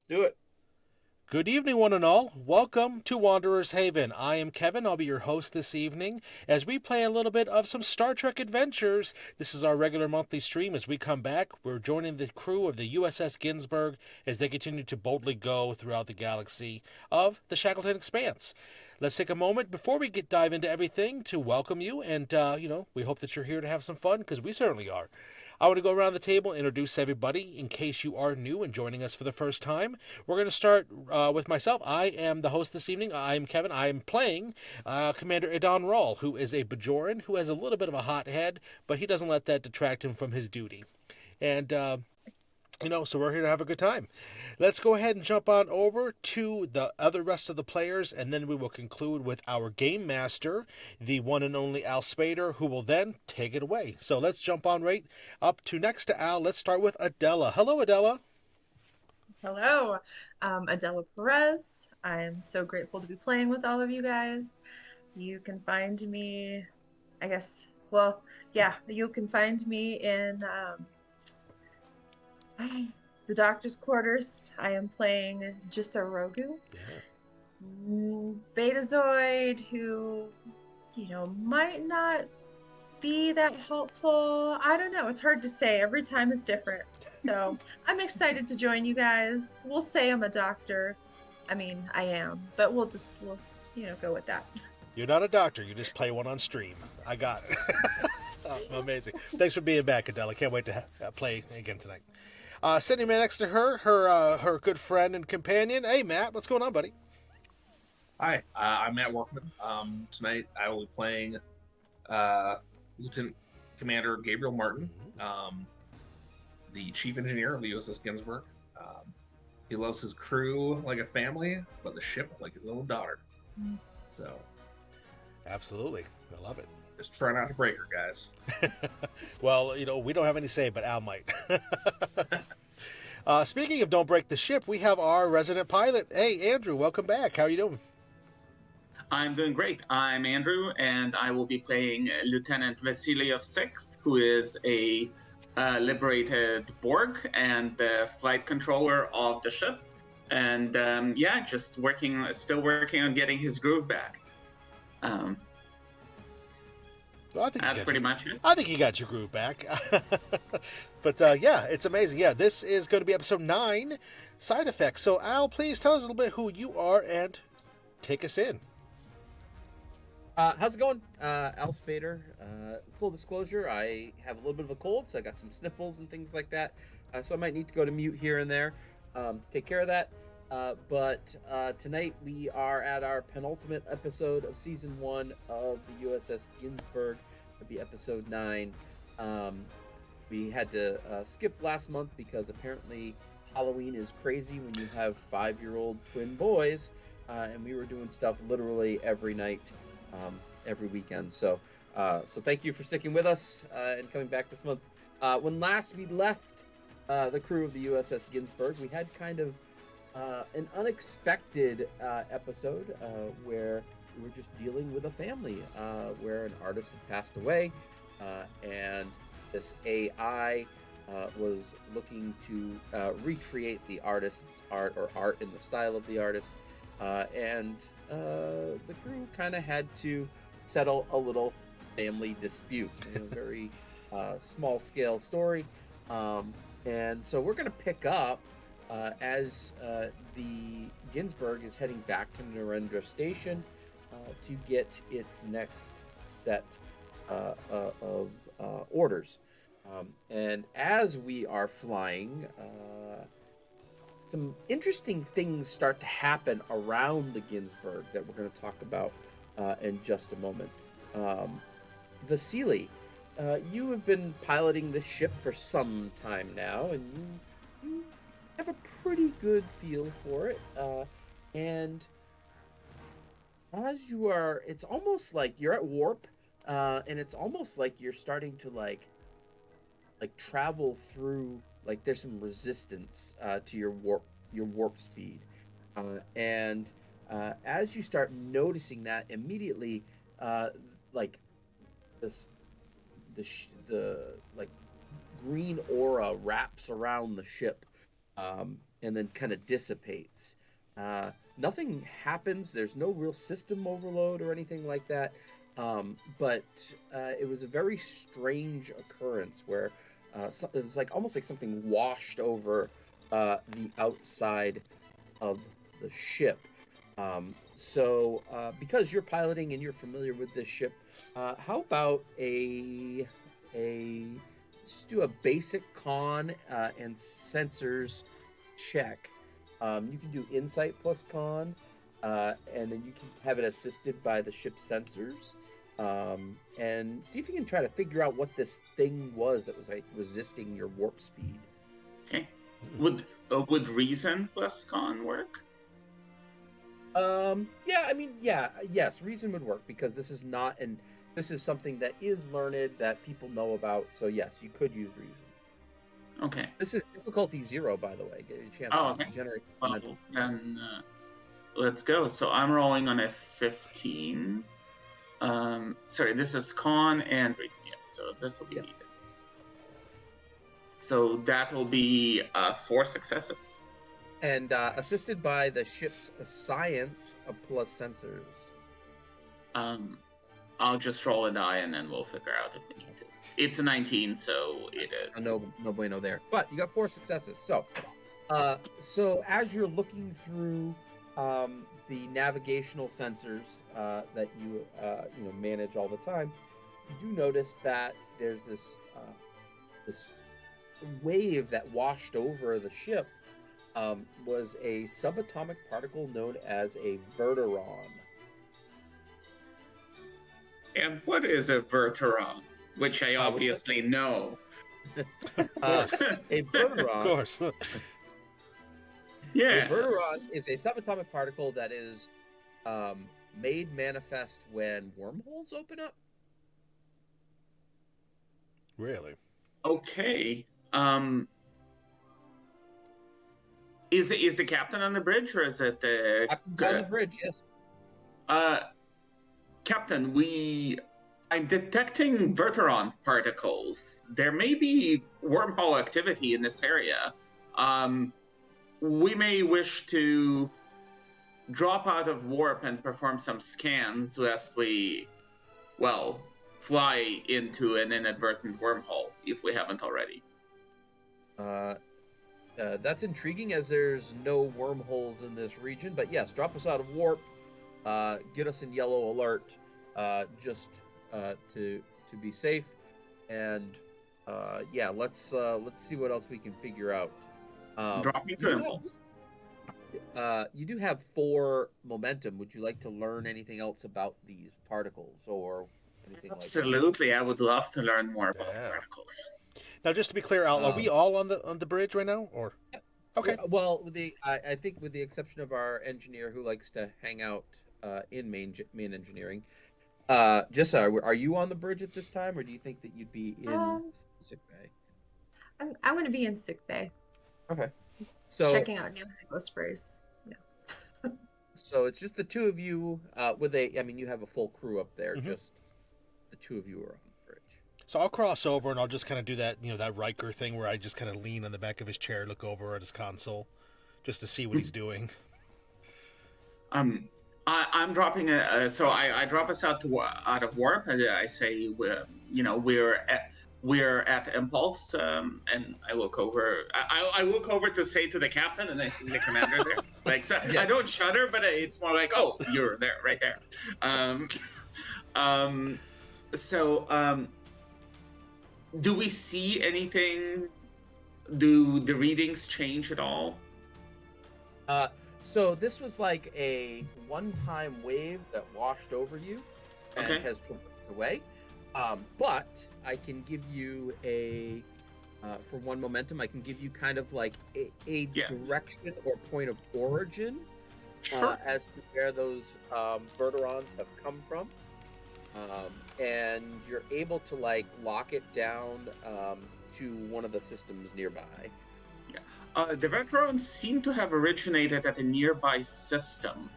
Do it. Good evening, one and all. Welcome to Wanderer's Haven. I am Kevin. I'll be your host this evening as we play a little bit of some Star Trek adventures. This is our regular monthly stream. As we come back, we're joining the crew of the USS Ginsburg as they continue to boldly go throughout the galaxy of the Shackleton Expanse. Let's take a moment before we dive into everything to welcome you, and we hope that you're here to have some fun because we certainly are. I want to go around the table, introduce everybody in case you are new and joining us for the first time. We're going to start with myself. I am the host this evening. I'm Kevin. I am playing Commander Adon Rawl, who is a Bajoran who has a little bit of a hot head, but he doesn't let that detract him from his duty. And so we're here to have a good time. Let's go ahead and jump on over to the other rest of the players, and then we will conclude with our game master, the one and only Al Spader, who will then take it away. So let's jump on right up to next to Al. Let's start with Adela. Hello, Adela. Hello, Adela Perez. I'm so grateful to be playing with all of you guys. You can find me, I guess, well, yeah, you can find me in the doctor's quarters. I am playing Jisorogu, Yeah. Betazoid, who, might not be that helpful. I don't know. It's hard to say. Every time is different. So I'm excited to join you guys. We'll say I'm a doctor. I mean, I am, but we'll go with that. You're not a doctor. You just play one on stream. I got it. Oh, amazing. Thanks for being back, Adela. Can't wait to play again tonight. Sitting right next to her, her good friend and companion. Hey, Matt. What's going on, buddy? Hi, I'm Matt Workman. Tonight I will be playing Lieutenant Commander Gabriel Martin, the Chief Engineer of the USS Ginsburg. He loves his crew like a family, but the ship like his little daughter. So Absolutely. I love it. just try not to break her, guys. Well, we don't have any say, but Al might. Speaking of don't break the ship, we have our resident pilot. Hey, Andrew, welcome back. How are you doing? I'm doing great. I'm Andrew, and I will be playing Lieutenant Vasily of Six, who is a liberated Borg and the flight controller of the ship. And yeah, still working on getting his groove back. Um, Well, I think that's pretty much it. I think you got your groove back. But yeah, it's amazing. Yeah, this is going to be episode 9, Side Effects. So, Al, please tell us a little bit who you are and take us in. How's it going? Al Spader. Full disclosure, I have a little bit of a cold, so I got some sniffles and things like that. So I might need to go to mute here and there to take care of that. But tonight we are at our penultimate episode of season 1 of the USS Ginsburg. It'll be episode 9. We had to skip last month because apparently Halloween is crazy when you have 5-year-old twin boys, and we were doing stuff literally every night, every weekend. So thank you for sticking with us and coming back this month. When last we left the crew of the USS Ginsburg, we had kind of an unexpected episode where we were just dealing with a family where an artist had passed away, and this AI was looking to recreate the artist's art or art in the style of the artist, and the crew kind of had to settle a little family dispute. Very small scale story, and so we're going to pick up as the Ginsburg is heading back to Narendra Station to get its next set of orders. And as we are flying, some interesting things start to happen around the Ginsburg that we're going to talk about in just a moment. Vasily, you have been piloting this ship for some time now, and you have a pretty good feel for it. And as you are, it's almost like you're at warp, and it's almost like you're starting to like travel through, like there's some resistance to your warp speed, and as you start noticing that immediately, like this the like green aura wraps around the ship, and then kind of dissipates. Nothing happens. There's no real system overload or anything like that. But it was a very strange occurrence where it was like almost like something washed over the outside of the ship. So because you're piloting and you're familiar with this ship, how about let's do a basic con and sensors check. You can do insight plus con, and then you can have it assisted by the ship's sensors, and see if you can try to figure out what this thing was that was like resisting your warp speed. Okay. Would reason plus con work? Yes, reason would work because this is not this is something that is learned that people know about. So yes, you could use reason. Okay. This is difficulty 0, by the way. Get a chance to generate well, then let's go. So I'm rolling on a 15. Sorry, this is con and reason. Yeah, so this will be needed. So that will be 4 successes. And assisted by the ship's science plus sensors. I'll just roll a die and then we'll figure out if we need to. It's a 19, so it is. No bueno there. But you got 4 successes. So, as you're looking through the navigational sensors that you manage all the time, you do notice that there's this wave that washed over the ship. Was a subatomic particle known as a verteron. And what is a verteron? Which I obviously know. A verteron. Of course. Yeah. A verteron is a subatomic particle that is made manifest when wormholes open up. Really? Okay. Is the captain on the bridge, or is it the Captain's on the bridge? Yes. Captain, I'm detecting verteron particles. There may be wormhole activity in this area. We may wish to drop out of warp and perform some scans lest we, fly into an inadvertent wormhole if we haven't already. That's intriguing as there's no wormholes in this region, but yes, drop us out of warp, get us in yellow alert, just to be safe, and let's see what else we can figure out. Drop me to impulse. You do have 4 momentum. Would you like to learn anything else about these particles or anything like that? Absolutely, I would love to learn more about the particles. Now, just to be clear, Al, are we all on the bridge right now, or? Okay. Well, I think with the exception of our engineer who likes to hang out in main engineering, Jessa, are you on the bridge at this time, or do you think that you'd be in sick bay? I'm going to be in sick bay. Okay. So checking out new whispers. Yeah. So it's just the 2 of you you have a full crew up there. Mm-hmm. Just the 2 of you are on the bridge. So I'll cross over and I'll just kind of do that, that Riker thing where I just kind of lean on the back of his chair, look over at his console, just to see what he's doing. I'm dropping so I drop us out of warp, and I say we're at impulse, and I look over. I look over to say to the captain, and I see the commander there. Like, so yeah. I don't shudder, but it's more like, oh, you're there, right there. Do we see anything? Do the readings change at all? So this was like a one-time wave that washed over you and has traversed away. But I can give you for 1 momentum, I can give you kind of like a direction or point of origin as to where those verterons have come from. And you're able to like lock it down to one of the systems nearby. Yeah. The veterans seem to have originated at a nearby system,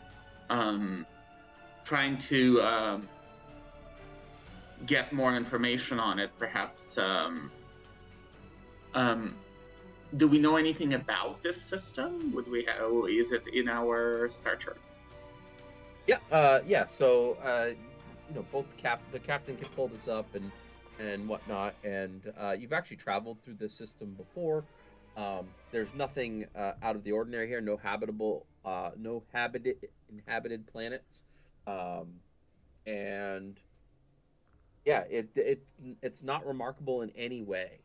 trying to get more information on it, perhaps do we know anything about this system? Would we have? Is it in our star charts? Yeah. So, both the captain can pull this up and whatnot, and you've actually traveled through this system before. There's nothing out of the ordinary here. No inhabited planets, and yeah, it's not remarkable in any way,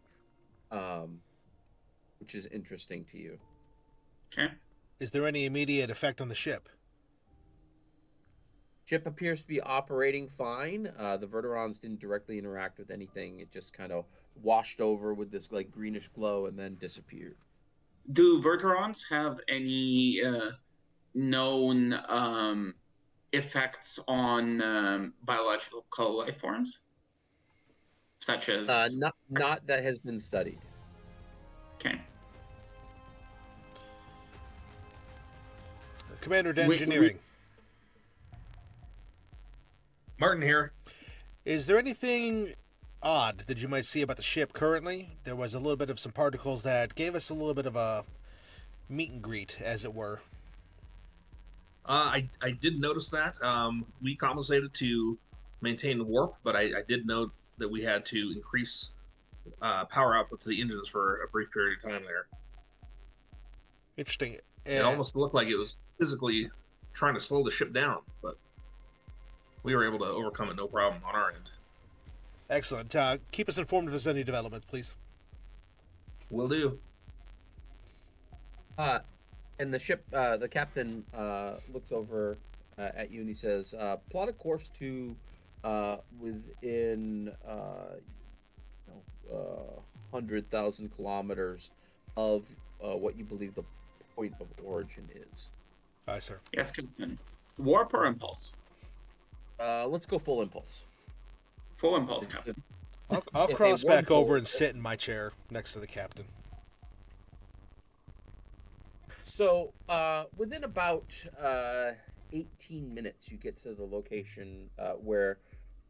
which is interesting to you. Okay. Is there any immediate effect on the ship? Ship appears to be operating fine. The Verterons didn't directly interact with anything. It just kind of washed over with this like greenish glow and then disappeared. Do Verterons have any known effects on biological life forms, such as Not that has been studied. Okay. Commander Engineering. Martin here. Is there anything odd that you might see about the ship currently? There was a little bit of some particles that gave us a little bit of a meet and greet, as it were. I did notice that. We compensated to maintain the warp, but I did note that we had to increase power output to the engines for a brief period of time there. Interesting. It almost looked like it was physically trying to slow the ship down, but we were able to overcome it no problem on our end. Excellent. Keep us informed if there's any developments, please. Will do. And the ship, the captain looks over at you and he says, plot a course to within 100,000 kilometers of what you believe the point of origin is. Aye, sir. Yes, Captain. Warp or impulse? Let's go full impulse. Full impulse, Captain. I'll cross back over and sit in my chair next to the captain. So, within about 18 minutes, you get to the location where,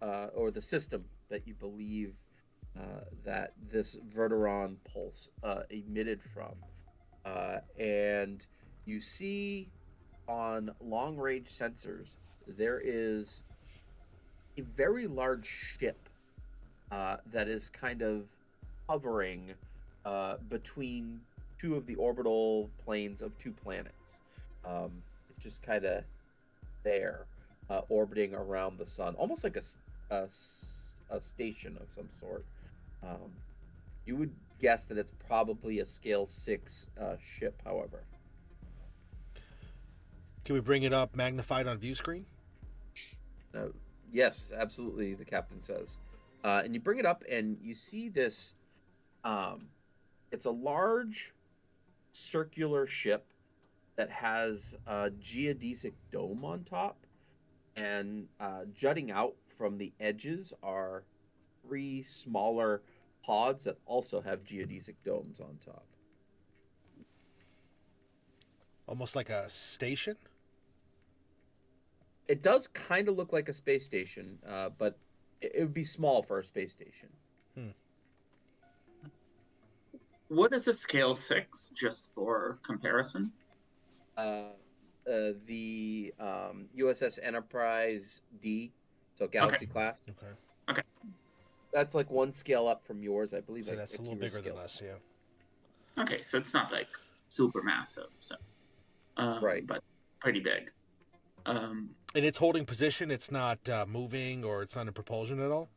or the system that you believe that this Verteron pulse emitted from. And you see on long-range sensors, there is a very large ship that is kind of hovering between two of the orbital planes of two planets. It's just kind of there, orbiting around the sun, almost like a station of some sort. You would guess that it's probably a scale 6 ship, however. Can we bring it up magnified on view screen? Yes, absolutely, the captain says. And you bring it up and you see this, it's a large circular ship that has a geodesic dome on top, and jutting out from the edges are 3 smaller pods that also have geodesic domes on top. Almost like a station? It does kind of look like a space station, but it would be small for a space station. What is a scale 6, just for comparison? The USS Enterprise D, so Galaxy class. Okay. That's like 1 scale up from yours, I believe. So that's a little bigger than us, yeah. Okay, so it's not like super massive, so right, but pretty big. And it's holding position. It's not moving, or it's not in propulsion at all.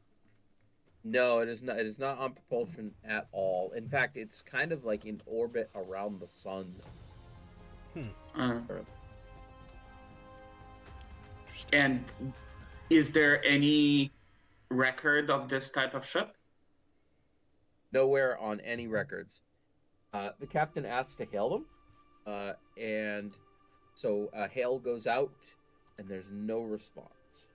No, it is not. It is not on propulsion at all. In fact, it's kind of like in orbit around the sun. And is there any record of this type of ship? Nowhere on any records. The captain asks to hail them, and so a hail goes out, and there's no response.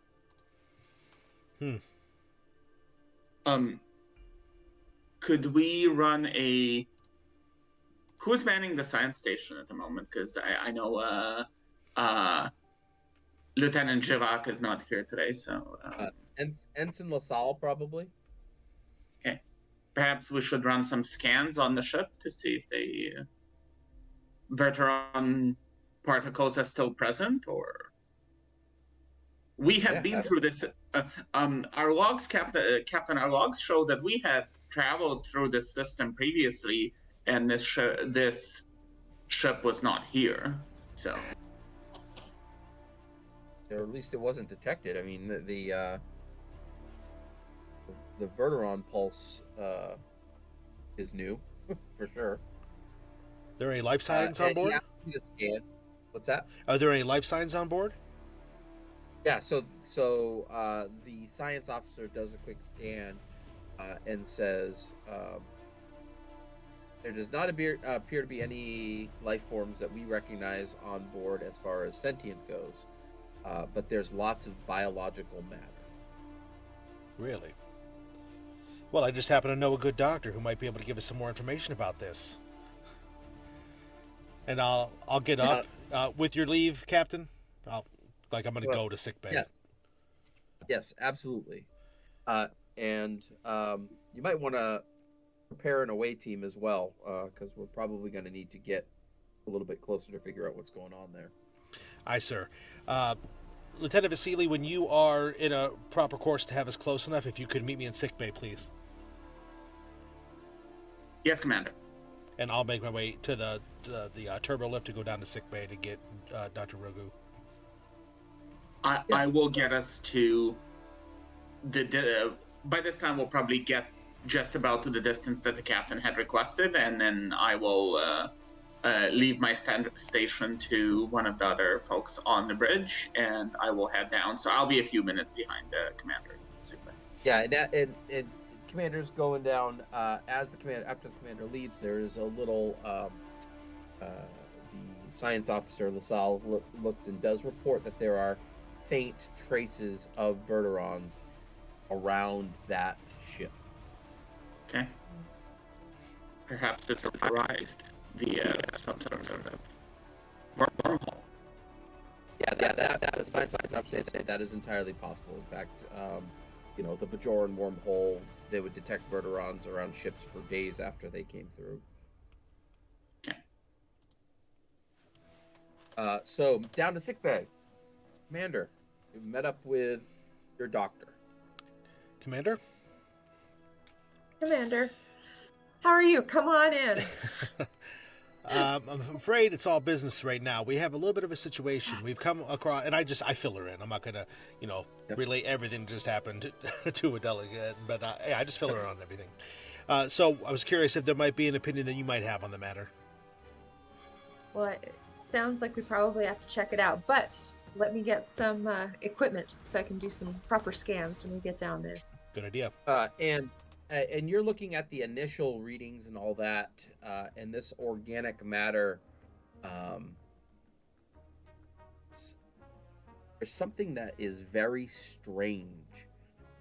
Could we run a... Who's manning the science station at the moment? Because I know Lieutenant Girac is not here today, so... Ensign LaSalle, probably. Okay. perhaps we should run some scans on the ship to see if the Verteron particles are still present, or we have been through this. Our logs, Captain, our logs show that we had traveled through this system previously, and this ship was not here. So, or at least it wasn't detected. I mean, the Verteron pulse is new for sure. Are there any life signs on board? Scan. What's that? Are there any life signs on board? Yeah. So the science officer does a quick scan and says there does not appear to be any life forms that we recognize on board as far as sentient goes, but there's lots of biological matter. Really? Well, I just happen to know a good doctor who might be able to give us some more information about this. And I'll get up with your leave, Captain. I'm going to go to sick bay. Yes, absolutely. And you might want to prepare an away team as well, because we're probably going to need to get a little bit closer to figure out what's going on there. Aye, sir. Lieutenant Vasily, when you are in a proper course to have us close enough, if you could meet me in sick bay, please. Yes, Commander. And I'll make my way to the turbo lift to go down to sick bay to get Dr. Rogu. I will get us to by this time we'll probably get just about to the distance that the captain had requested, and then I will leave my station to one of the other folks on the bridge, and I will head down. So I'll be a few minutes behind the commander. Yeah, and commander's going down after the commander leaves. There is a little the science officer LaSalle looks and does report that there are faint traces of Verterons around that ship. Okay. Perhaps it's arrived via some sort of wormhole. Yeah, that is science officer say that is entirely possible. In fact, the Bajoran wormhole, they would detect Verterons around ships for days after they came through. Okay. So down to sickbay. Commander, you've met up with your doctor. Commander, how are you? Come on in. I'm afraid it's all business right now. We have a little bit of a situation. We've come across, and I fill her in. I'm not going to, relate everything that just happened to a delegate, but I just fill her in on everything. So I was curious if there might be an opinion that you might have on the matter. Well, it sounds like we probably have to check it out, but let me get some equipment so I can do some proper scans when we get down there. Good idea. And you're looking at the initial readings and all that, and this organic matter. There's something that is very strange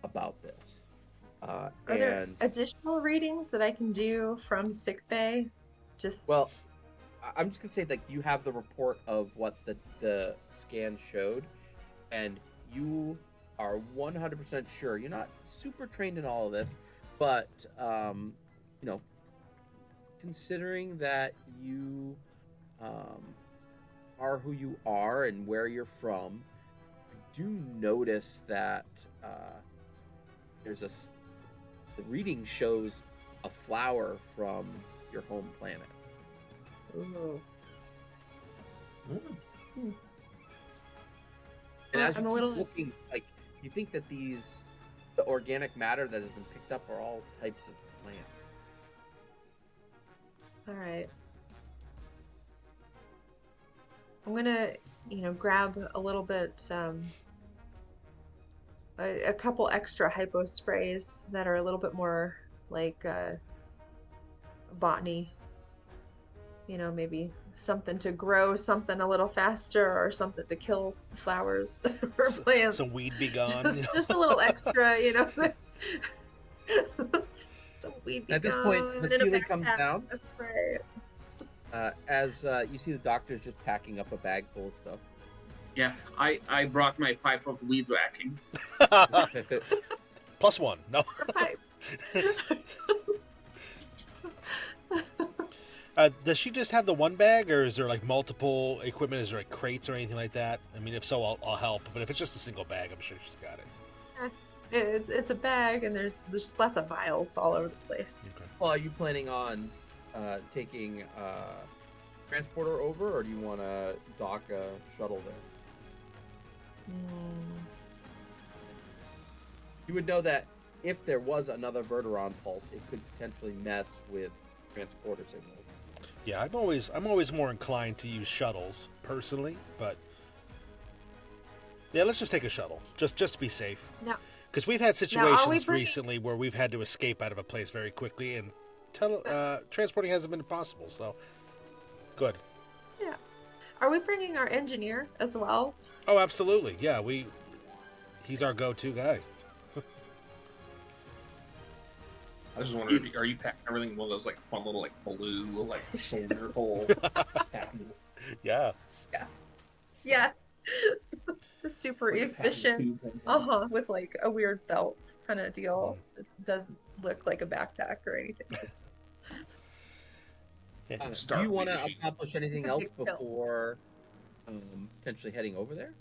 about this. Are there additional readings that I can do from sickbay? Well, I'm just gonna say that you have the report of what the scan showed, and you are 100% sure. You're not super trained in all of this, but considering that you are who you are and where you're from, you do notice that the reading shows a flower from your home planet. Ooh. And as you're looking, you think that the organic matter that has been picked up are all types of plants. All right. I'm gonna, grab a little bit, a couple extra hypo sprays that are a little bit more like botany. Maybe something to grow something a little faster, or something to kill flowers or plants. Some weed be gone. Just a little extra, Some weed be At this gone. point, Vasily comes down. Spray. As you see the doctor just packing up a bag full of stuff. Yeah, I brought my pipe of weed whacking. +1. No. Does she just have the one bag, or is there like multiple equipment? Is there like crates or anything like that? I mean, if so, I'll help. But if it's just a single bag, I'm sure she's got it. It's a bag, and there's just lots of vials all over the place. Okay. Well, are you planning on taking transporter over, or do you want to dock a shuttle there? You would know that if there was another Verteron pulse, it could potentially mess with transporter signals. Yeah, I'm always more inclined to use shuttles personally, but yeah, let's just take a shuttle, just to be safe. No. Because we've had situations bringing... recently where we've had to escape out of a place very quickly, and transporting hasn't been possible. So, good. Yeah. Are we bringing our engineer as well? Oh, absolutely. Yeah, he's our go-to guy. I was just wondering, are you packing everything in one of those like fun little like blue like shoulder hole? Yeah. Yeah. Super efficient. With like a weird belt kind of deal. It doesn't look like a backpack or anything. Do you want to accomplish anything else before potentially heading over there?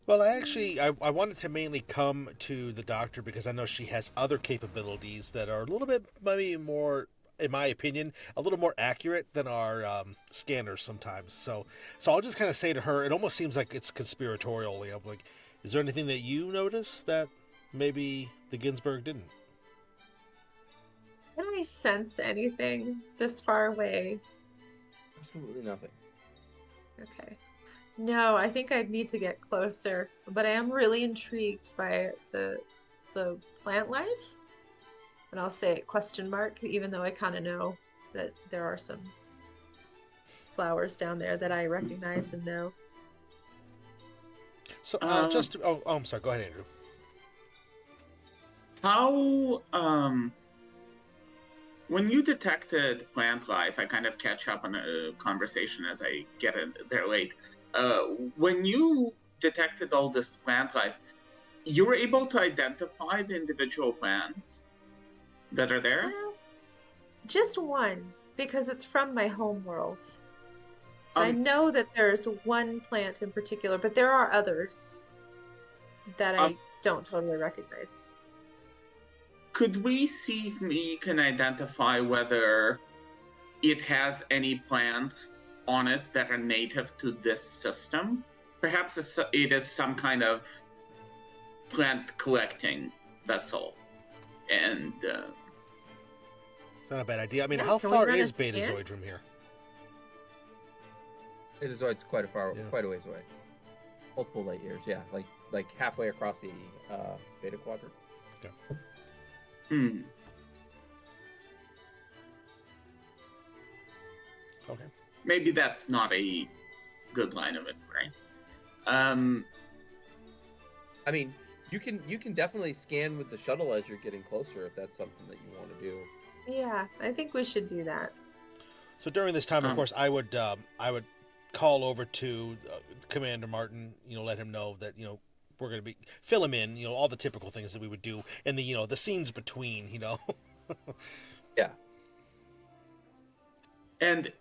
Well, I wanted to mainly come to the doctor because I know she has other capabilities that are a little bit, maybe more, in my opinion, a little more accurate than our scanners sometimes. So I'll just kind of say to her, it almost seems like it's conspiratorially. I'm like, is there anything that you noticed that maybe the Ginsburg didn't? Can I sense anything this far away? Absolutely nothing. Okay. No, I think I'd need to get closer, but I am really intrigued by the plant life. And I'll say question mark, even though I kind of know that there are some flowers down there that I recognize and know. So I'm sorry. Go ahead, Andrew. How when you detected plant life, I kind of catch up on the conversation as I get there late. When you detected all this plant life, you were able to identify the individual plants that are there? Well, just one, because it's from my home world. So I know that there's one plant in particular, but there are others that I don't totally recognize. Could we see if we can identify whether it has any plants on it that are native to this system? Perhaps it is some kind of plant collecting vessel. And it's not a bad idea. I mean, Yeah, how can we far run a is scan? Betazoid from here? Betazoid's quite a ways away. Multiple light years, yeah, like halfway across the Beta Quadrant. Okay. Okay. Maybe that's not a good line of it, right? I mean, you can definitely scan with the shuttle as you're getting closer if that's something that you want to do. Yeah, I think we should do that. So during this time, of course, I would call over to Commander Martin. Let him know that we're going to fill him in. All the typical things that we would do, and the scenes between. Yeah. And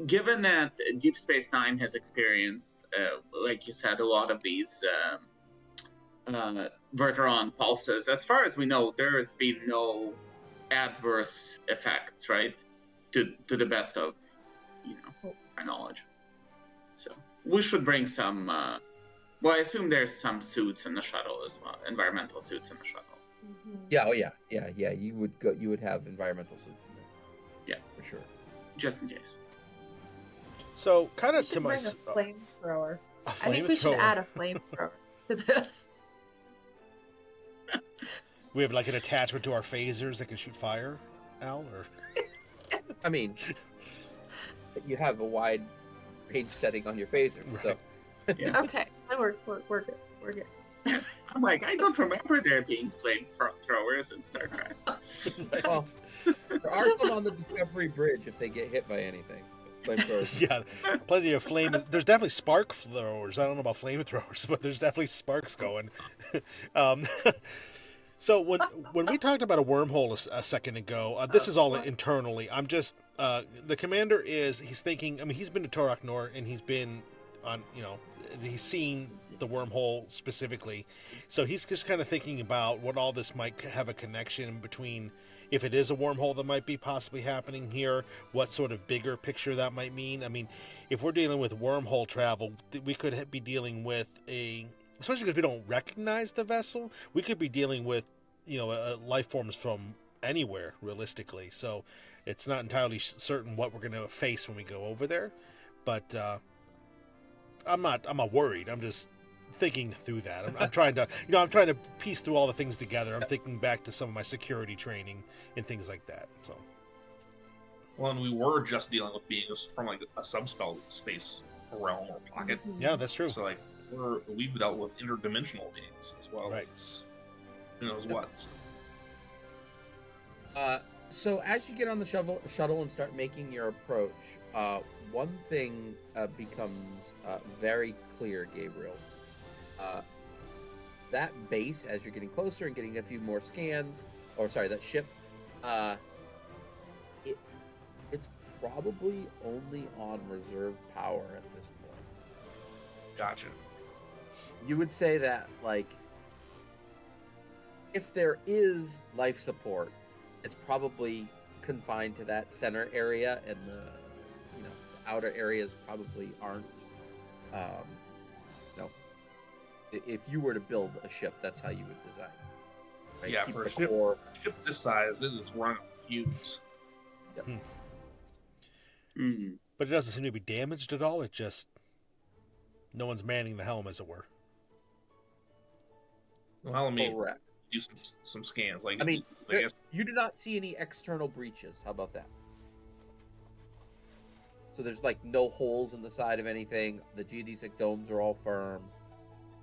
given that Deep Space Nine has experienced, like you said, a lot of these Verteron pulses, as far as we know, there has been no adverse effects, right? To the best of our knowledge. So we should bring some. Well, I assume there's some suits in the shuttle as well, environmental suits in the shuttle. Mm-hmm. Yeah. Oh yeah. You would have environmental suits in there. Yeah, for sure. Just in case. So kind We of should to my bring a flamethrower. a I think we should flamethrower. add a flamethrower to this. We have like an attachment to our phasers that can shoot fire, Al, or I mean, you have a wide range setting on your phasers, so. Yeah. Okay, we're good. I'm like, I don't remember there being flamethrowers in Star Trek. Well, there are some on the Discovery Bridge if they get hit by anything. Flamethrowers. yeah, plenty of flame. There's definitely spark throwers. I don't know about flamethrowers, but there's definitely sparks going. So when we talked about a wormhole a second ago, this is all internally. I'm just the commander he's thinking. I mean, he's been to Torok Nor, and he's been on. He's seen the wormhole specifically, so he's just kind of thinking about what all this might have a connection between. If it is a wormhole that might be possibly happening here, what sort of bigger picture that might mean. I mean, if we're dealing with wormhole travel, we could be dealing with especially because we don't recognize the vessel, we could be dealing with, life forms from anywhere, realistically. So it's not entirely certain what we're going to face when we go over there. But I'm not worried. I'm just thinking through that. I'm trying to, I'm trying to piece through all the things together. I'm thinking back to some of my security training and things like that. So, well, and we were just dealing with beings from like a space realm or pocket. Yeah, that's true. So like we've dealt with interdimensional beings as well. Right. As who knows what. So as you get on the shuttle and start making your approach, one thing becomes very clear, Gabriel. That base, as you're getting closer and getting a few more scans, that ship, it's probably only on reserve power at this point. Gotcha. You would say that, like, if there is life support, it's probably confined to that center area, and the outer areas probably aren't. If you were to build a ship, that's how you would design it. Right? Yeah, Keep for the a ship, core. ship this size, it is running on fumes. Yep. Mm. But it doesn't seem to be damaged at all. It just no one's manning the helm, as it were. Well, let me Correct. do some scans. Like, I mean, I guess you do not see any external breaches. How about that? So there's like no holes in the side of anything. The geodesic domes are all firm,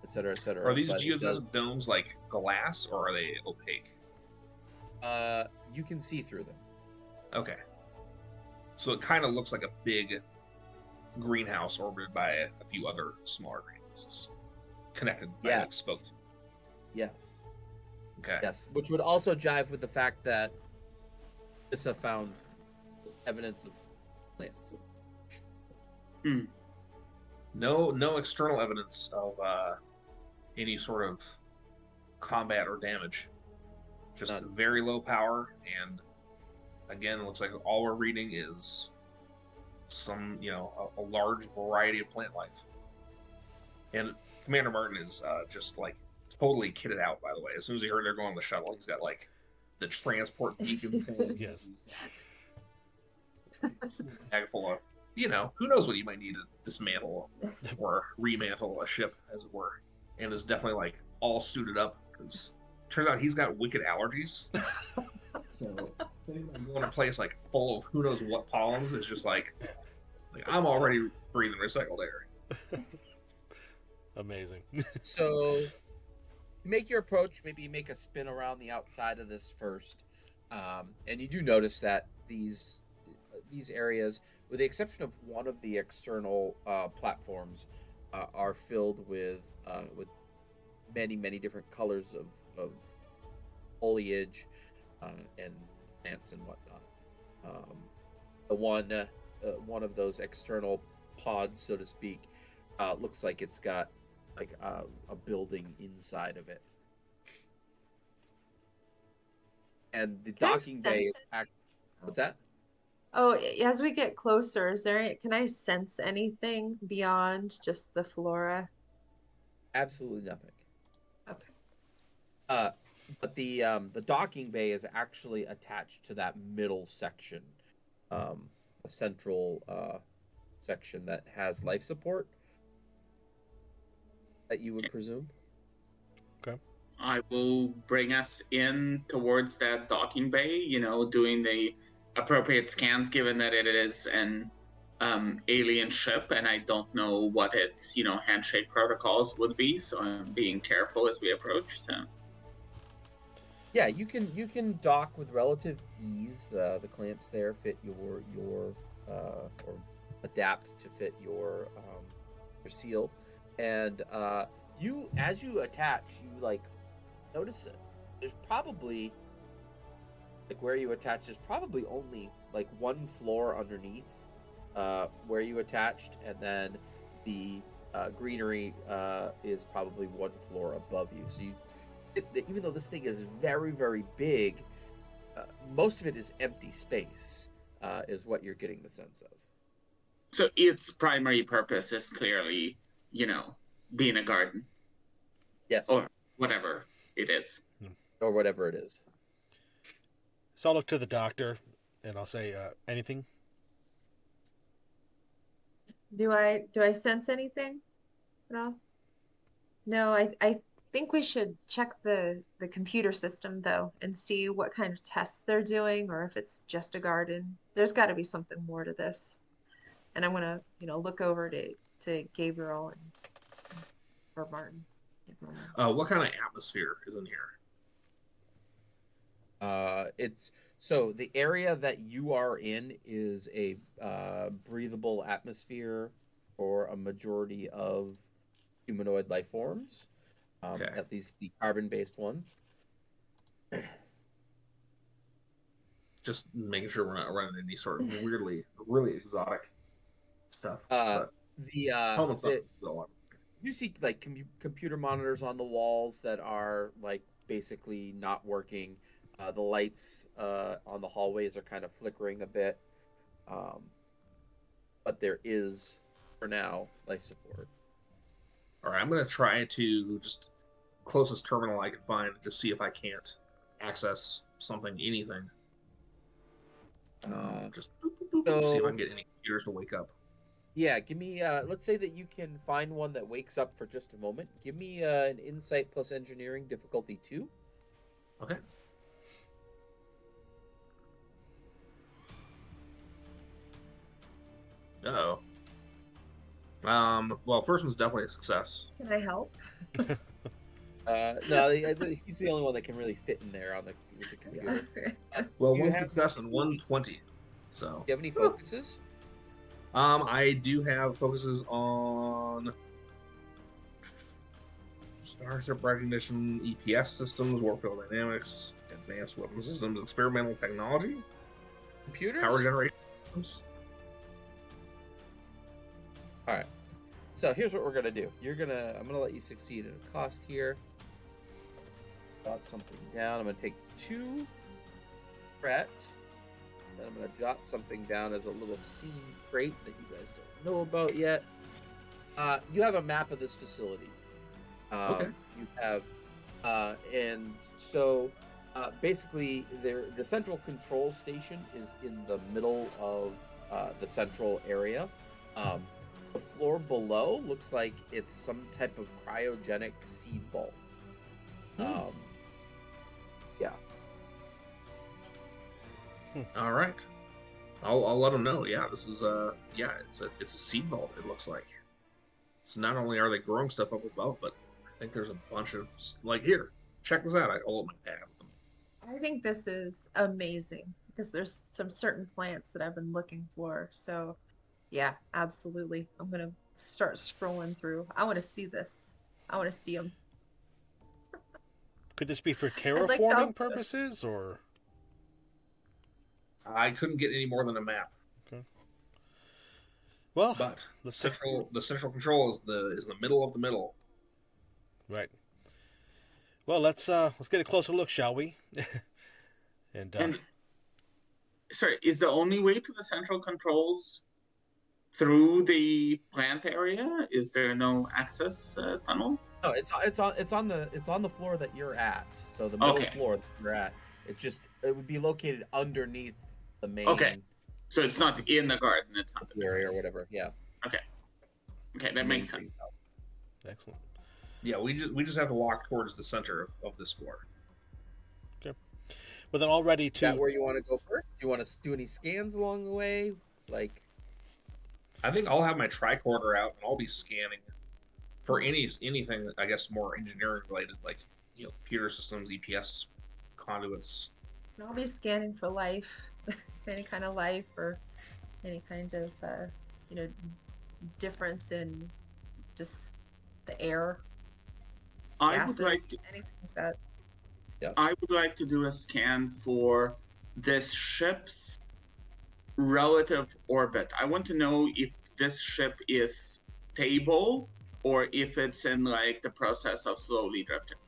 et cetera, et cetera. are these But geodesic domes like glass or are they opaque? you can see through them. Okay. So it kind of looks like a big greenhouse orbited by a few other smaller greenhouses, connected by like spokes. Yes. Okay. Yes, which would also jive with the fact that Issa found evidence of plants. No external evidence of any sort of combat or damage. Just None. very low power, and again, it looks like all we're reading is some, a large variety of plant life. And Commander Martin is just like totally kitted out, by the way. As soon as he heard they're going on the shuttle, he's got like the transport beacon thing. Yes. Bag full of, who knows what you might need to dismantle or remantle a ship, as it were. And is definitely like all suited up, because turns out he's got wicked allergies. So going to a place like full of who knows what pollens is just like I'm already breathing recycled air. Amazing. So, make your approach. Maybe you make a spin around the outside of this first, and you do notice that these areas, with the exception of one of the external platforms, are filled with many different colors of foliage and plants and whatnot. One of those external pods, so to speak, looks like it's got like a building inside of it, and the docking bay. What's that? Oh, as we get closer, can I sense anything beyond just the flora? Absolutely nothing. Okay. But the docking bay is actually attached to that middle section, a central section that has life support, that you would presume. Okay. I will bring us in towards that docking bay, doing the appropriate scans, given that it is an alien ship, and I don't know what its, handshake protocols would be, so I'm being careful as we approach. So. Yeah, you can dock with relative ease. The clamps there fit your or adapt to fit your seal, and as you attach, you like notice it. There's probably like where you attached is probably only like one floor underneath where you attached, and then the greenery is probably one floor above you. So even though this thing is very, very big, most of it is empty space, is what you're getting the sense of. So its primary purpose is clearly, being a garden. Yes. Or whatever it is. Or whatever it is. So I'll look to the doctor and I'll say, anything? Do I sense anything at all? No, I think we should check the computer system though and see what kind of tests they're doing, or if it's just a garden. There's got to be something more to this. And I'm gonna, look over to Gabriel or Martin. What kind of atmosphere is in here? It's so the area that you are in is a breathable atmosphere for a majority of humanoid life forms, Okay. at least the carbon-based ones. Just making sure we're not running any sort of really exotic stuff. But helmet's not still on. You see like computer monitors on the walls that are like basically not working. The lights on the hallways are kind of flickering a bit, but there is, for now, life support. All right, I'm gonna try to just closest terminal I can find, just see if I can't access anything. Just boop, boop, boop, see if I can get any computers to wake up. Yeah, give me. Let's say that you can find one that wakes up for just a moment. Give me an insight plus engineering difficulty 2. Okay. Uh-oh. Well, first one's definitely a success. Can I help? No, he's the only one that can really fit in there on the computer. Well, You one have success and 120. So. Do you have any focuses? I do have focuses on starship recognition, EPS systems, warfield dynamics, advanced weapon systems, experimental technology, Computers? power generation systems. All right. So here's what we're gonna do. I'm gonna let you succeed at a cost here. Jot something down. I'm gonna take 2 threat. Then I'm gonna jot something down as a little scene crate that you guys don't know about yet. You have a map of this facility. Okay. You have, and so basically, the central control station is in the middle of the central area. The floor below looks like it's some type of cryogenic seed vault. Yeah. All right. I'll let them know. Yeah, this is it's a seed vault. It looks like. So not only are they growing stuff up above, but I think there's a bunch of here. Check this out. I hold up my pad with them. I think this is amazing because there's some certain plants that I've been looking for. So, yeah, absolutely. I'm gonna start scrolling through. I want to see this. I want to see them. Could this be for like terraforming purposes, or? I couldn't get any more than a map. Okay. Well, but the central control is the middle of the middle. Right. Well, let's get a closer look, shall we? and sorry, is the only way to the central controls through the plant area? Is there no access tunnel? No, it's on the floor that you're at. So the middle floor that you're at. It would be located underneath the main. Okay. So it's not in the garden. It's not the area or whatever. Yeah. Okay, that makes sense. Excellent. Yeah, we just have to walk towards the center of this floor. Okay. Well, then all ready to. Is that where you want to go first? Do you want to do any scans along the way? I think I'll have my tricorder out and I'll be scanning for anything, I guess, more engineering related, like computer systems, EPS conduits. I'll be scanning for life, any kind of life or any kind of difference in just the air. I would like to. Anything like that. Yeah. I would like to do a scan for this ship's relative orbit. I want to know if this ship is stable or if it's in like the process of slowly drifting.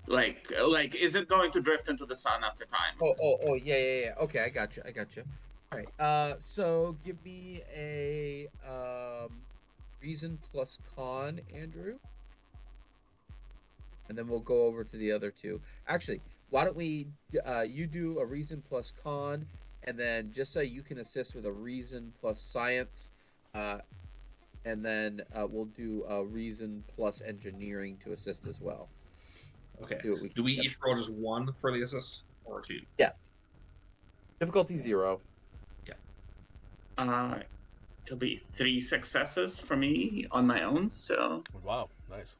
Like, is it going to drift into the sun after time? Yeah. Okay, I got you. All right. So give me a reason plus con, Andrew, and then we'll go over to the other two. Actually, why don't we? You do a reason plus con, and then just so you can assist with a reason plus science, and then we'll do a reason plus engineering to assist as well. Okay. Do we each roll just one for the assist or two? Yes. Difficulty 0. Yeah. It'll be 3 successes for me on my own. So. Wow, nice.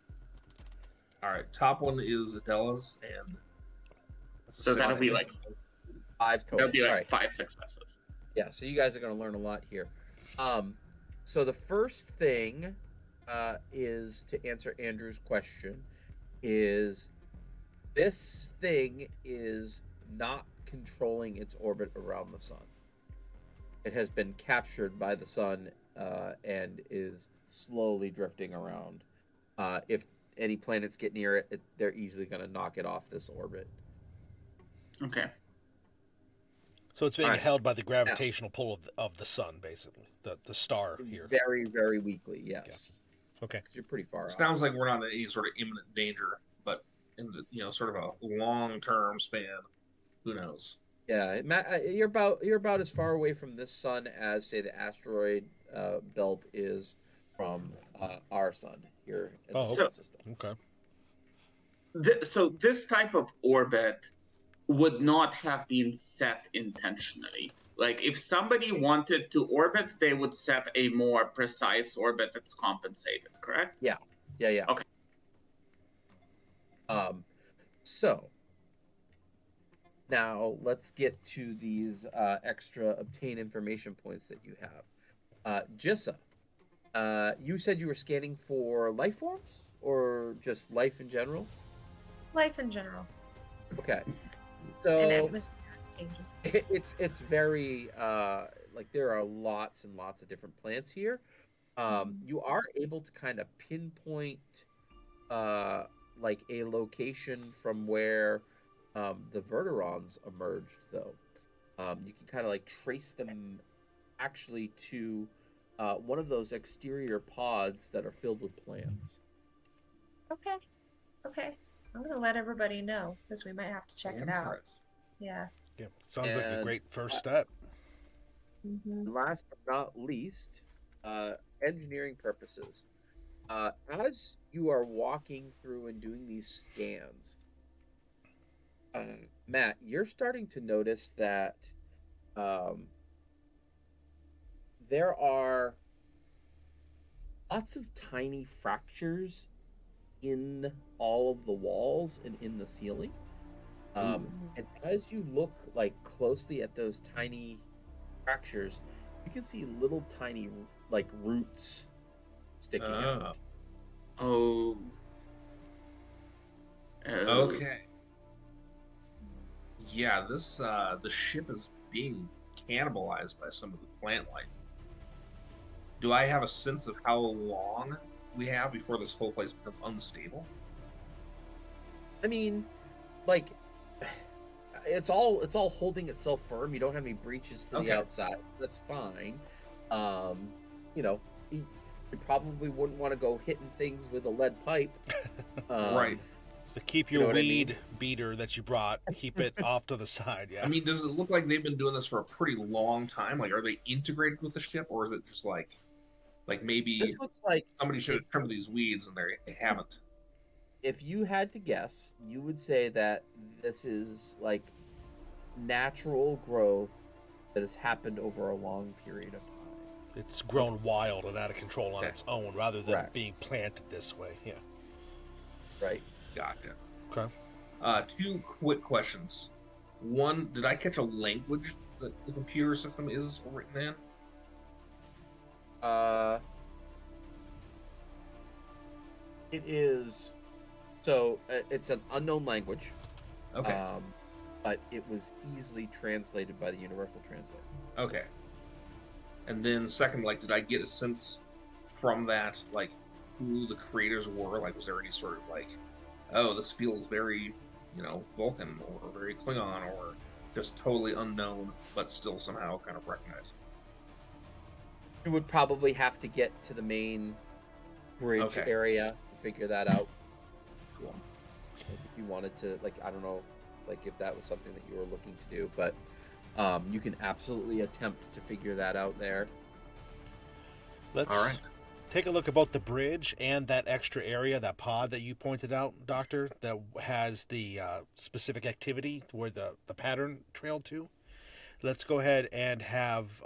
All right. Top one is Adela's, and so that'll be like 5 total. That'll be like 5 successes. Yeah. So you guys are going to learn a lot here. So the first thing is to answer Andrew's question is. This thing is not controlling its orbit around the sun. It has been captured by the sun and is slowly drifting around. If any planets get near it, they're easily going to knock it off this orbit. Okay. So it's being held by the gravitational pull of the sun, basically. The star here. Very, very weakly, yes. Yeah. Okay. You're pretty far out. Sounds like we're not in any sort of imminent danger, but in the sort of a long-term span, who knows? Yeah, Matt, you're about as far away from this sun as, say, the asteroid belt is from our sun here in the solar system. Okay. So this type of orbit would not have been set intentionally. Like if somebody wanted to orbit, they would set a more precise orbit that's compensated, correct? Yeah. Okay. So now let's get to these extra obtain information points that you have. Jissa, you said you were scanning for life forms or just life in general? Life in general. Okay. And So atmospheric changes. it's very like there are lots and lots of different plants here. You are able to kind of pinpoint like a location from where the verterons emerged, though. You can kind of like trace them actually to one of those exterior pods that are filled with plants. Okay. I'm gonna let everybody know because we might have to check it out. Yeah. Yeah. Sounds like a great first step. Mm-hmm. Last but not least, engineering purposes. As you are walking through and doing these scans, Matt, you're starting to notice that there are lots of tiny fractures in all of the walls and in the ceiling. And as you look like closely at those tiny fractures, you can see little tiny like roots sticking out. Okay. Yeah, this the ship is being cannibalized by some of the plant life. Do I have a sense of how long we have before this whole place becomes unstable? I mean, like it's all holding itself firm. You don't have any breaches to the outside. That's fine. You know, you probably wouldn't want to go hitting things with a lead pipe. Right. So keep your weed beater that you brought. Keep it off to the side. Yeah. I mean, does it look like they've been doing this for a pretty long time? Like, are they integrated with the ship, or is it just like maybe This looks like somebody should have trimmed these weeds and they haven't? If you had to guess, you would say that this is like natural growth that has happened over a long period of time. It's grown wild and out of control on its own rather than being planted this way. Yeah. Right. Gotcha. Okay. 2 quick questions. One, did I catch a language that the computer system is written in? It is. So it's an unknown language. Okay. but it was easily translated by the Universal Translator. Okay. And then second, like, did I get a sense from that, like, who the creators were? Like, was there any sort of like, oh, this feels very, Vulcan or very Klingon or just totally unknown, but still somehow kind of recognized? You would probably have to get to the main bridge Okay. area to figure that out. Cool. Like if you wanted to, like, I don't know, like if that was something that you were looking to do, but you can absolutely attempt to figure that out there. Let's All right. take a look about the bridge and that extra area, that pod that you pointed out, Doctor, that has the specific activity where the pattern trailed to. Let's go ahead and have.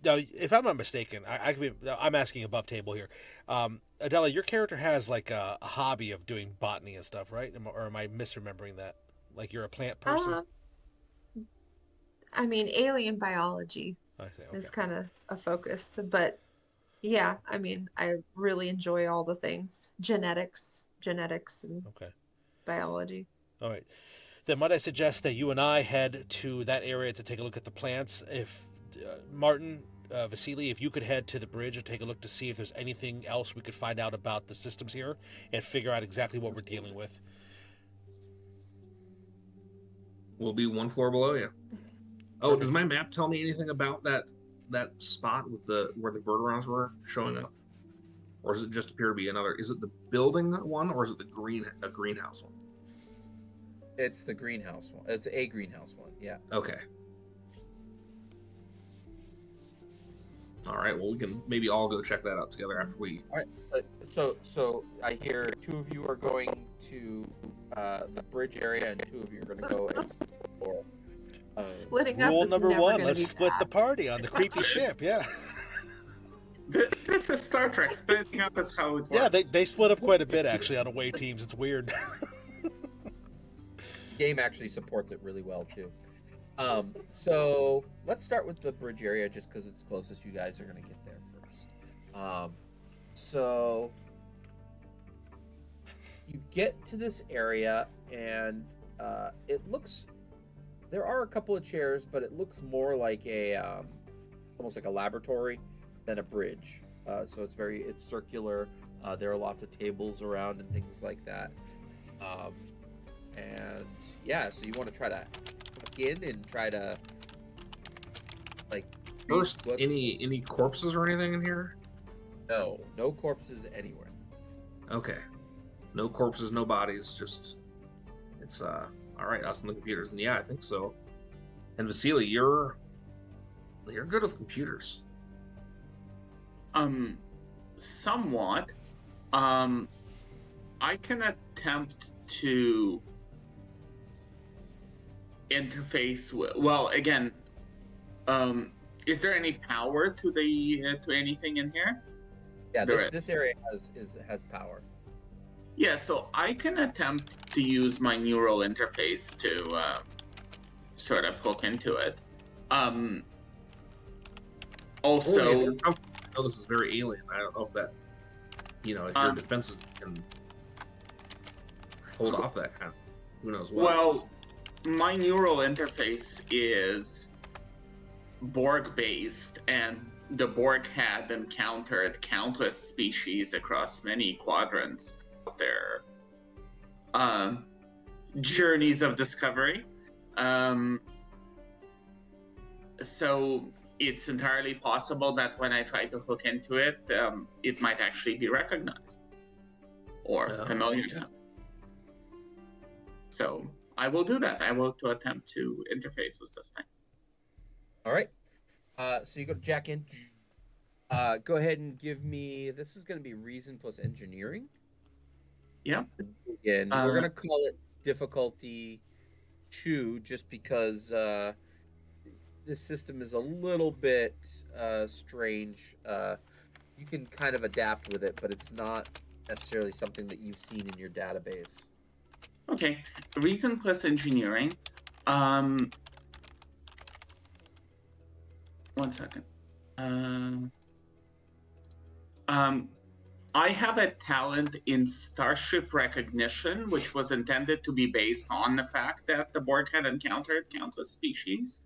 Now, if I'm not mistaken, I'm asking above table here. Adela, your character has like a hobby of doing botany and stuff, right? Or am I misremembering that? Like you're a plant person? I mean, alien biology I see, okay. is kind of a focus, but yeah, I mean, I really enjoy all the things, genetics and Okay. biology. All right. Then might I suggest that you and I head to that area to take a look at the plants? If Martin, Vasily, if you could head to the bridge and take a look to see if there's anything else we could find out about the systems here and figure out exactly what we're dealing with. We'll be one floor below you. Oh, does my map tell me anything about that spot with where the verterons were showing up? Or does it just appear to be another? Is it the building one or is it the greenhouse one? It's the greenhouse one. It's a greenhouse one, yeah. Okay. All right. Well, we can maybe all go check that out together after we. All right. So I hear two of you are going to the bridge area, and two of you are going to go and explore. Splitting up Rule is number never one: gonna let's be split the passed. party on the creepy ship. Yeah. This is Star Trek. Splitting up is how it works. Yeah, they split up quite a bit actually on away teams. It's weird. Game actually supports it really well too. So let's start with the bridge area just because it's closest. You guys are going to get there first. So you get to this area and it looks, there are a couple of chairs, but it looks more like a almost like a laboratory than a bridge. So it's circular. There are lots of tables around and things like that. And yeah, so you want to try to hook in and try to like First, any corpses or anything in here? No corpses anywhere. Okay. No corpses, no bodies. Just it's all right. Us on the computers, and yeah, I think so. And Vasily, you're good with computers. Somewhat. I can attempt to interface with, well, again, is there any power to the to anything in here? Yeah, There this is. area has power. Yeah, so I can attempt to use my neural interface to sort of hook into it. Only if Also, you're comfortable. I know this is very alien. I don't know if that, if your defenses can hold off that kind of, who knows what. well, my neural interface is Borg based, and the Borg had encountered countless species across many quadrants of their journeys of discovery. So it's entirely possible that when I try to hook into it, it might actually be recognized or familiar. Okay. Something. So I will do that. I will to attempt to interface with this thing. All right. So you go to jack in. Go ahead and give me. This is going to be reason plus engineering. Yeah. Again, we're going to call it difficulty 2, just because this system is a little bit strange. You can kind of adapt with it, but it's not necessarily something that you've seen in your database. Okay. Reason plus engineering. 1 second. I have a talent in starship recognition, which was intended to be based on the fact that the Borg had encountered countless species.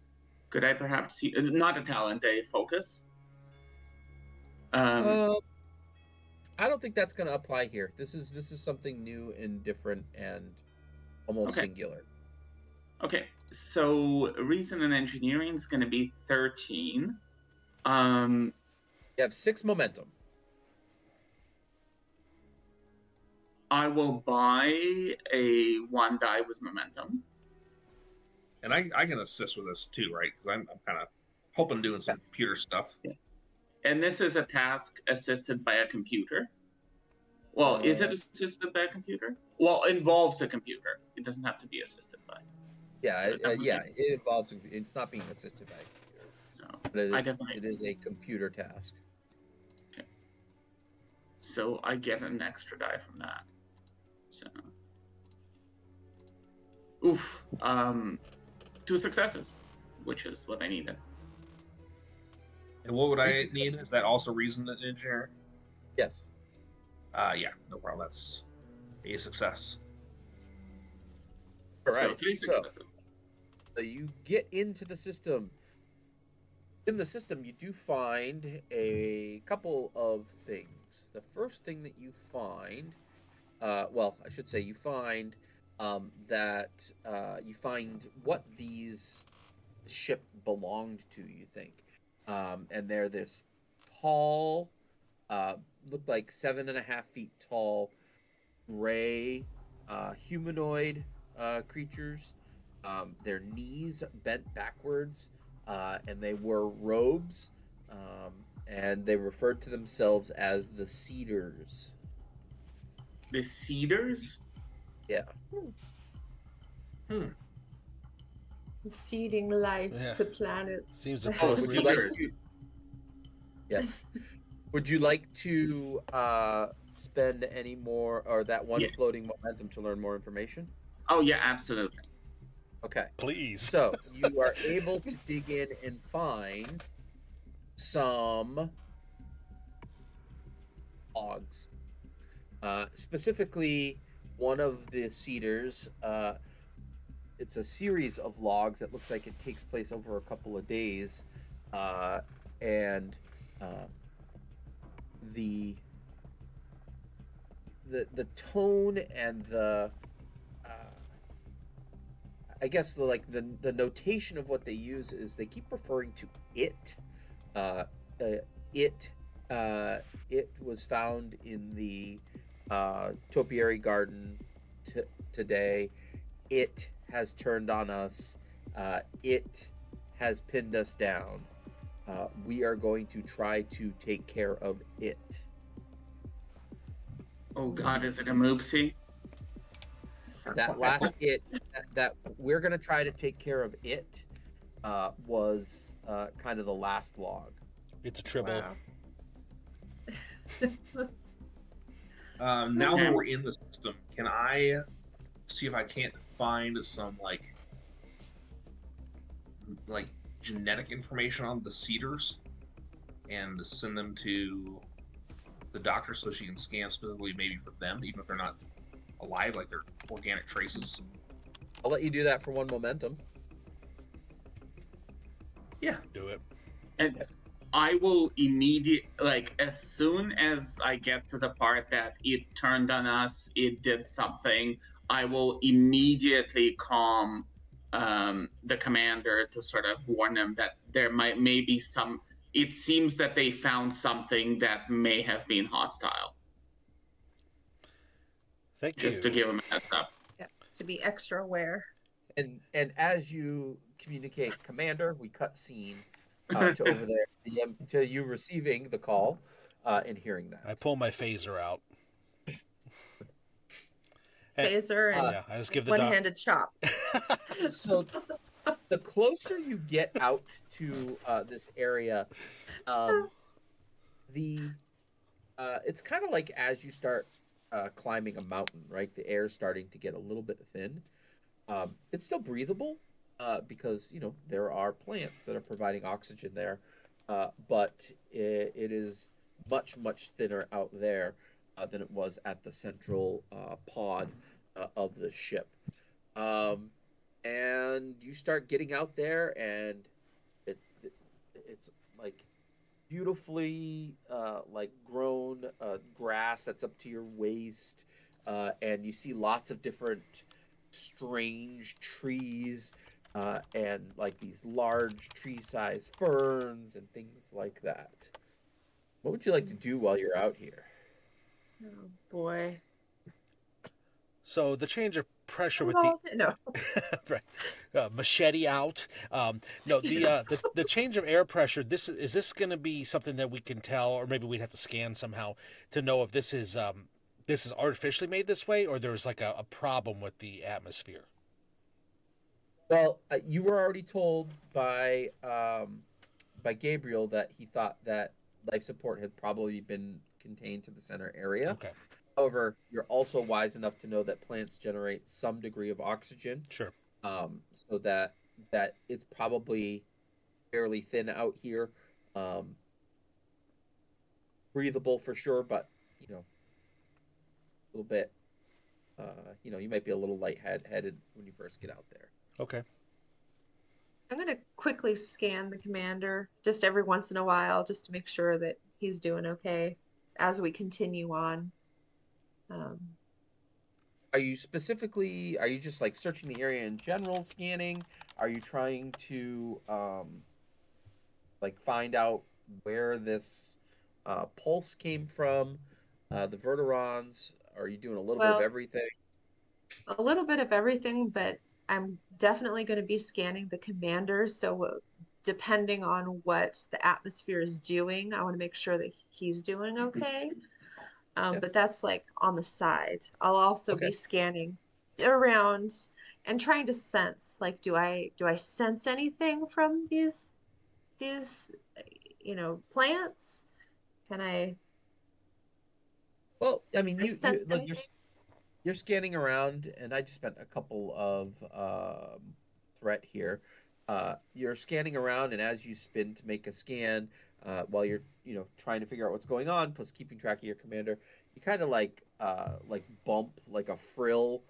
Could I perhaps see, not a talent, a focus? I don't think that's going to apply here. This is something new and different and almost Okay. singular. Okay, so reason and engineering is going to be 13. You have 6 momentum. I will buy a 1 die with momentum. And I can assist with this too, right? Because I'm kind of hoping doing some computer stuff. Yeah. And this is a task assisted by a computer. Well, is it assisted by a computer? Well, involves a computer. It doesn't have to be assisted by. Yeah, So it involves. It's not being assisted by a computer. So But it is a computer task. Okay. So I get an extra die from that. So. Oof. 2 successes, which is what I needed. And what would I need? Is that also reason and engineering? Yes. Yeah, no problem. That's a success. All right. So 3 successes. So you get into the system. In the system, you do find a couple of things. The first thing that you find, well, I should say, you find that you find what these ship belonged to. You think, and they're this tall, looked like 7.5 feet tall, gray, humanoid creatures. Their knees bent backwards, and they wore robes, and they referred to themselves as the Cedars. The Cedars? Yeah. Seeding life to planets. Seems Oh, appropriate. Would you like Cedars. to? Yes. Would you like to spend any more, or that one floating momentum to learn more information? Oh, yeah, absolutely. Okay. Please. So you are able to dig in and find some logs. Specifically, one of the cedars. It's a series of logs. It looks like it takes place over a couple of days, and the tone and the I guess the notation of what they use is they keep referring to it. It was found in the topiary garden today. It has turned on us. It has pinned us down. We are going to try to take care of it. Oh, God, is it a moopsie? That last it that we're going to try to take care of it was kind of the last log. It's a tribble. Wow. Now that we're in the system, can I see if I can't find some like genetic information on the Cedars and send them to the doctor so she can scan specifically maybe for them, even if they're not alive, like they're organic traces? I'll let you do that for one momentum. Yeah. Do it. And I will as soon as I get to the part that it turned on us, it did something, I will immediately calm the commander to sort of warn them that there may be some. It seems that they found something that may have been hostile. Thank you. Just to give them a heads up. Yeah, to be extra aware. And as you communicate, Commander, we cut scene to over there to you receiving the call and hearing that. I pull my phaser out. Phaser and Yeah, I just give the one-handed chop. So the closer you get out to this area, it's kind of like as you start climbing a mountain, right? The air's starting to get a little bit thin. It's still breathable because there are plants that are providing oxygen there, but it is much thinner out there. than it was at the central pod of the ship. And you start getting out there, and it's like beautifully like grown grass that's up to your waist, and you see lots of different strange trees, and like these large tree-sized ferns and things like that. What would you like to do while you're out here? Oh boy. So the change of pressure with No. right, machete out. No, the change of air pressure. Is this going to be something that we can tell, or maybe we'd have to scan somehow to know if this is artificially made this way, or there's like a problem with the atmosphere. Well, you were already told by Gabriel that he thought that life support had probably been contained to the center area. Okay. However, you're also wise enough to know that plants generate some degree of oxygen. Sure. So that it's probably fairly thin out here. Breathable for sure, but a little bit. You might be a little lightheaded when you first get out there. Okay. I'm going to quickly scan the commander just every once in a while just to make sure that he's doing okay as we continue on. Are you just like searching the area in general, scanning? Are you trying to like find out where this pulse came from, the verterons? Are you doing a little bit of everything? A little bit of everything, but I'm definitely going to be scanning the commander. So depending on what the atmosphere is doing, I want to make sure that he's doing okay. But that's like on the side. I'll also be scanning around and trying to sense, like, do I sense anything from these plants? Can I? Well, I mean, you're scanning around, and I just spent a couple of threat here. You're scanning around, and as you spin to make a scan, while you're trying to figure out what's going on, plus keeping track of your commander, you kind of like bump like a frill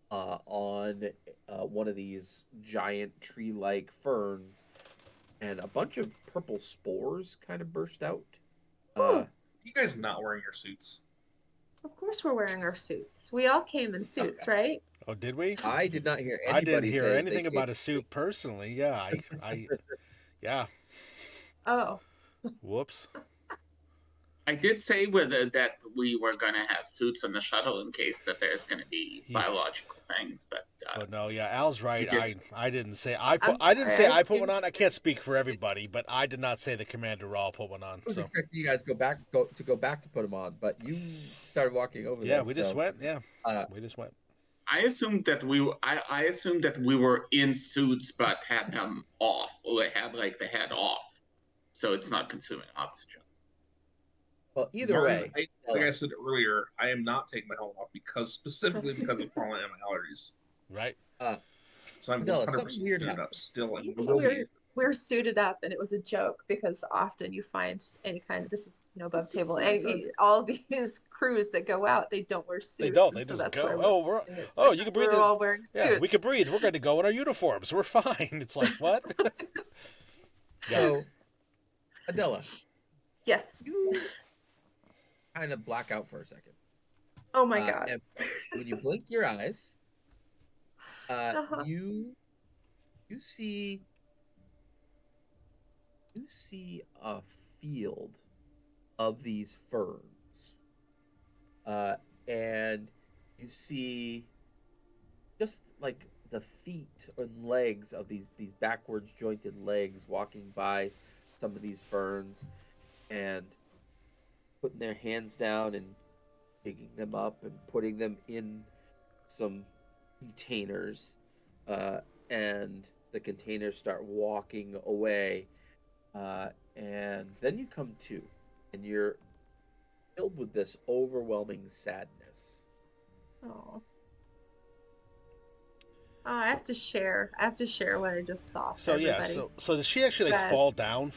on one of these giant tree-like ferns, and a bunch of purple spores kind of burst out. You guys not wearing your suits? Of course we're wearing our suits. We all came in suits, right? Oh, did we? I did not hear I didn't anybody hear say anything about a suit personally. Yeah, yeah. Oh. Whoops. I did say that we were going to have suits on the shuttle in case that there's going to be biological things, but no, yeah, Al's right. I didn't say I put one on. I can't speak for everybody, but I did not say the commander all put one on. I was expecting you guys to go back to put them on, but you started walking over there. Yeah, we just went. Yeah, we just went. I assumed that we were in suits but had them off. Or they had like the head off, so it's not consuming oxygen. Well, either way, like I said earlier, I am not taking my helmet off specifically because of pollen and my allergies. Right. So I'm Adela, 100% suited up still. We're suited up, and it was a joke because often you find any kind of, this is above table, all these crews that go out, they don't wear suits. They don't. They just go. You can breathe. We're all wearing suits. Yeah, we can breathe. We're going to go in our uniforms. We're fine. It's like, what? So, Adela. Yes. You kind of black out for a second. Oh my God. And when you blink your eyes, you see a field of these ferns, and you see just like the feet and legs of these backwards jointed legs walking by some of these ferns and putting their hands down and digging them up and putting them in some containers, and the containers start walking away, and then you come to, and you're filled with this overwhelming sadness. Oh. I have to share what I just saw. So everybody. So does she actually like fall down?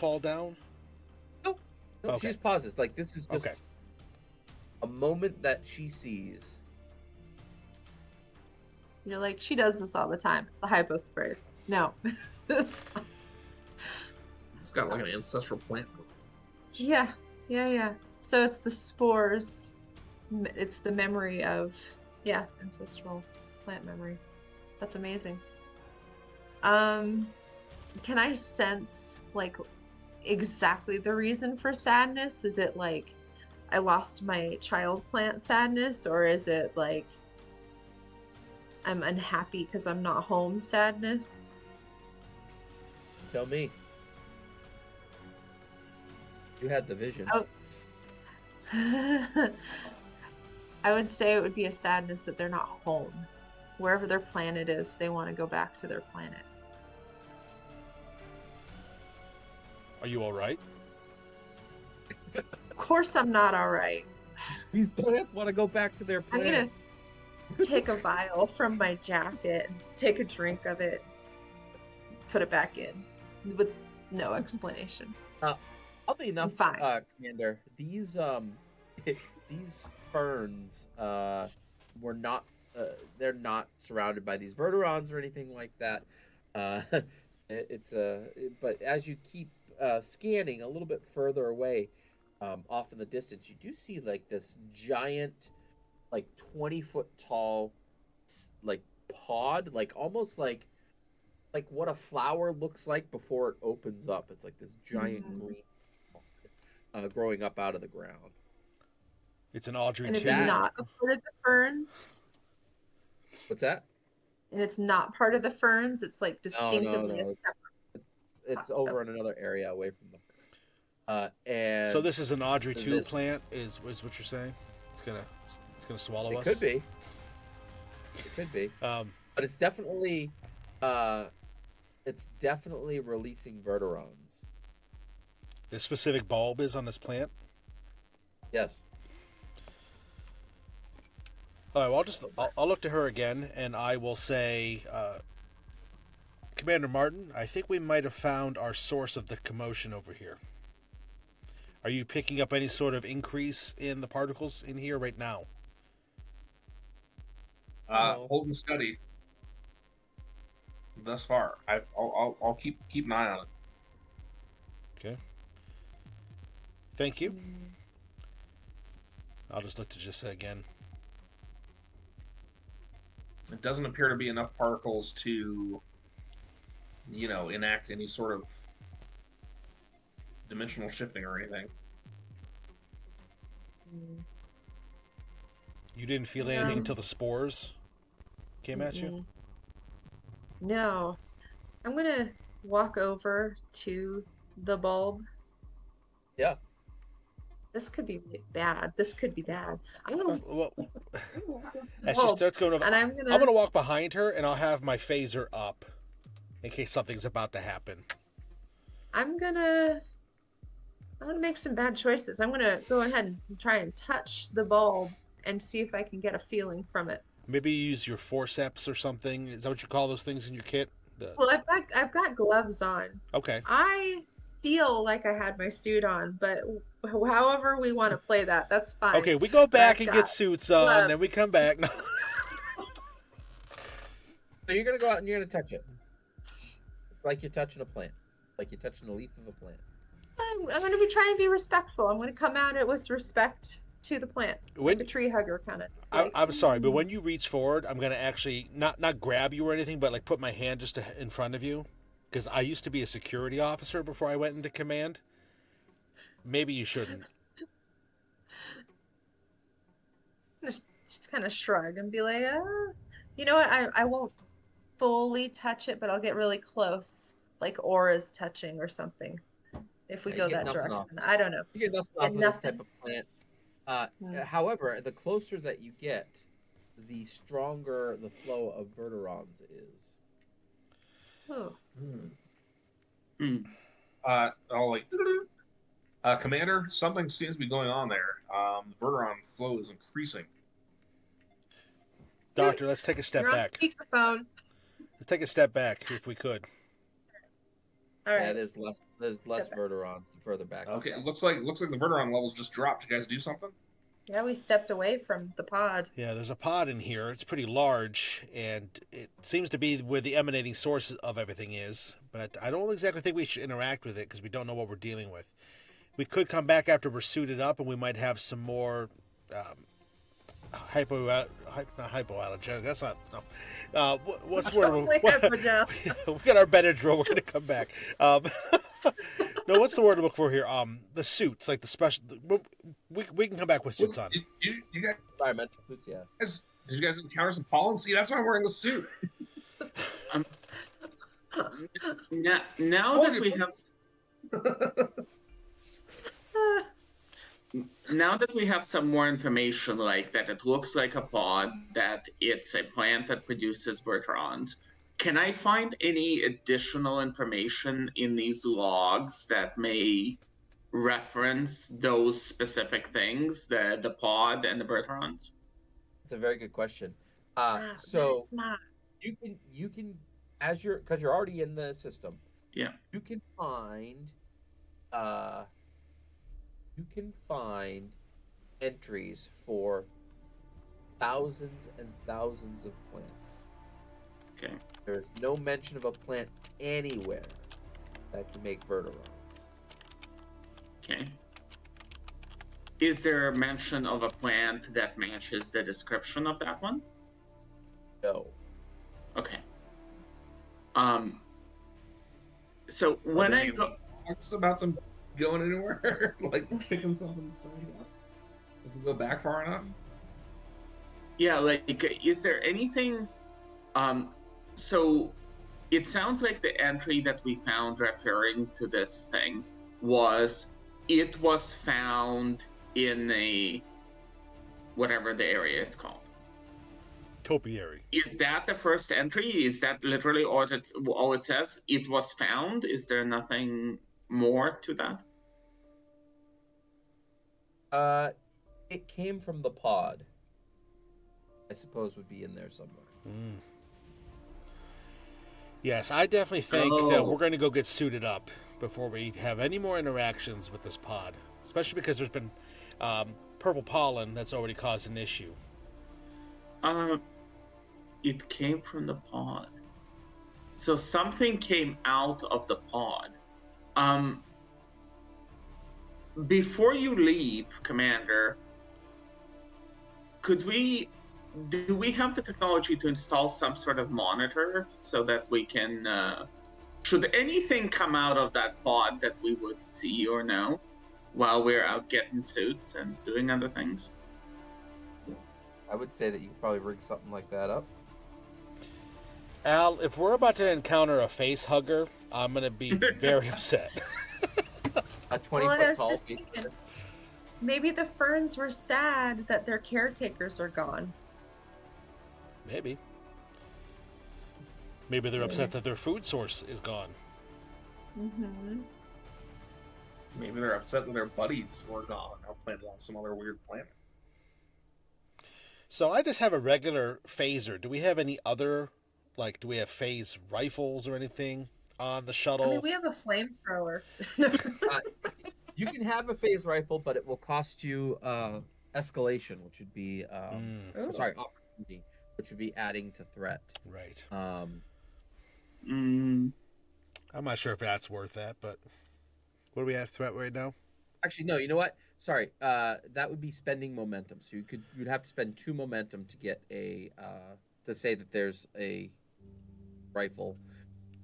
No, okay. She just pauses. Like, this is just... Okay. a moment that she sees. You're like, she does this all the time. It's the hypo sprays. No. It's got like an ancestral plant. Yeah. So it's the spores. It's the memory of, ancestral plant memory. That's amazing. Can I sense like exactly the reason for sadness? Is it like I lost my child plant sadness, or is it like I'm unhappy because I'm not home sadness? Tell me. You had the vision. Oh. I would say it would be a sadness that they're not home. Wherever their planet is, they want to go back to their planet. Are you all right? Of course I'm not all right. These plants want to go back to their I'm planet. gonna take a vial from my jacket, take a drink of it, put it back in with no explanation. Oddly enough, Fine. Commander, these these ferns were not they're not surrounded by these verterons or anything like that. But as you keep scanning a little bit further away, off in the distance, you do see like this giant, like 20-foot tall, like pod, like almost like what a flower looks like before it opens up. It's like this giant green growing up out of the ground. It's an Audrey And it's 2. not a part of the ferns. What's that? And it's not part of the ferns. It's like distinctively a No. separate. It's over in another area away from the ferns. And So this is an Audrey the 2 vis- plant, is what you're saying? It's gonna swallow us. It could be. It could be. But it's definitely releasing verterons. This specific bulb is on this plant. Yes. All right. Well, I'll look to her again, and I will say, Commander Martin, I think we might have found our source of the commotion over here. Are you picking up any sort of increase in the particles in here right now? Holding steady. Thus far, I'll keep an eye on it. Okay. Thank you. I'll just look to just say again. It doesn't appear to be enough particles to, enact any sort of dimensional shifting or anything. You didn't feel anything until the spores came at you? No. I'm gonna walk over to the bulb. Yeah. This could be really bad. I'm gonna Well, as she starts going over, and I'm I'm gonna walk behind her, and I'll have my phaser up in case something's about to happen. I'm gonna make some bad choices. I'm gonna go ahead and try and touch the bulb and see if I can get a feeling from it. Maybe use your forceps or something. Is that what you call those things in your kit? Well, I've got gloves on. Okay. I feel like I had my suit on, but however we want to play that, that's fine. Okay, we go back and get suits on, gloves. then we come back. No. So you're gonna go out and you're gonna touch it. It's like you're touching a plant, like you're touching the leaf of a plant. I'm going to be trying to be respectful. I'm going to come at it with respect to the plant, like a tree hugger kind of. I'm sorry, but when you reach forward, I'm gonna actually not grab you or anything, but like put my hand just in front of you, because I used to be a security officer before I went into command. Maybe you shouldn't. Just kind of shrug and be like, you know what? I won't fully touch it, but I'll get really close, like aura's touching or something. If we go that direction, I don't know. You get nothing off of this type of plant. However, the closer that you get, the stronger the flow of verterons is. Oh. Commander, something seems to be going on there. The verteron flow is increasing. Doctor, let's take a step You're on back. Speakerphone. Let's take a step back if we could. All right. Yeah, there's less verterons the further back. Okay, it looks like the verteron levels just dropped. You guys do something? Yeah, we stepped away from the pod. Yeah, there's a pod in here. It's pretty large, and it seems to be where the emanating source of everything is. But I don't exactly think we should interact with it because we don't know what we're dealing with. We could come back after we're suited up, and we might have some more hypoallergenic. That's not. No. What's the word? We got our Benadryl. We're gonna come back. No, what's the word to look for here? The suits, like the special. We can come back with suits on. Did you guys? Environmental suits, yeah. Did you guys encounter some pollen? See, that's why I'm wearing the suit. Now that we have. Now that we have some more information, like that it looks like a pod, that it's a plant that produces verterons, can I find any additional information in these logs that may reference those specific things, the pod and the verterons? It's a very good question. Very So smart. you can because you're already in the system. Yeah. You can find entries for thousands and thousands of plants. Okay. There's no mention of a plant anywhere that can make verterons. Okay. Is there a mention of a plant that matches the description of that one? No. Okay. So when I go, Talks about them going anywhere, like picking something strange up. If we go back far enough. yeah, like, is there anything? So it sounds like the entry that we found referring to this thing it was found in a whatever the area is called. Topiary. Is that the first entry? Is that literally all it says? It was found? Is there nothing more to that? It came from the pod. I suppose would be in there somewhere. Mm. Yes, I definitely think that we're going to go get suited up before we have any more interactions with this pod, especially because there's been purple pollen that's already caused an issue. It came from the pod. So something came out of the pod. Before you leave, Commander, do we have the technology to install some sort of monitor so that we can, should anything come out of that pod that we would see or know while we're out getting suits and doing other things? I would say that you could probably rig something like that up. Al, if we're about to encounter a face hugger, I'm going to be very upset. A 20-foot Well, and I was tall just face thinking, hugger. maybe the ferns were sad that their caretakers are gone. Maybe. Maybe they're upset that their food source is gone. Mm-hmm. Maybe they're upset that their buddies were gone. Now planted on some other weird planet. So I just have a regular phaser. Do we have any other, do we have phase rifles or anything on the shuttle? I mean, we have a flamethrower. You can have a phase rifle, but it will cost you escalation, which would be opportunity, which would be adding to threat. Right. Mm, I'm not sure if that's worth that, but what do we have threat right now? Actually, no. You know what? Sorry. That would be spending momentum. So you'd have to spend 2 momentum to get to say that there's a rifle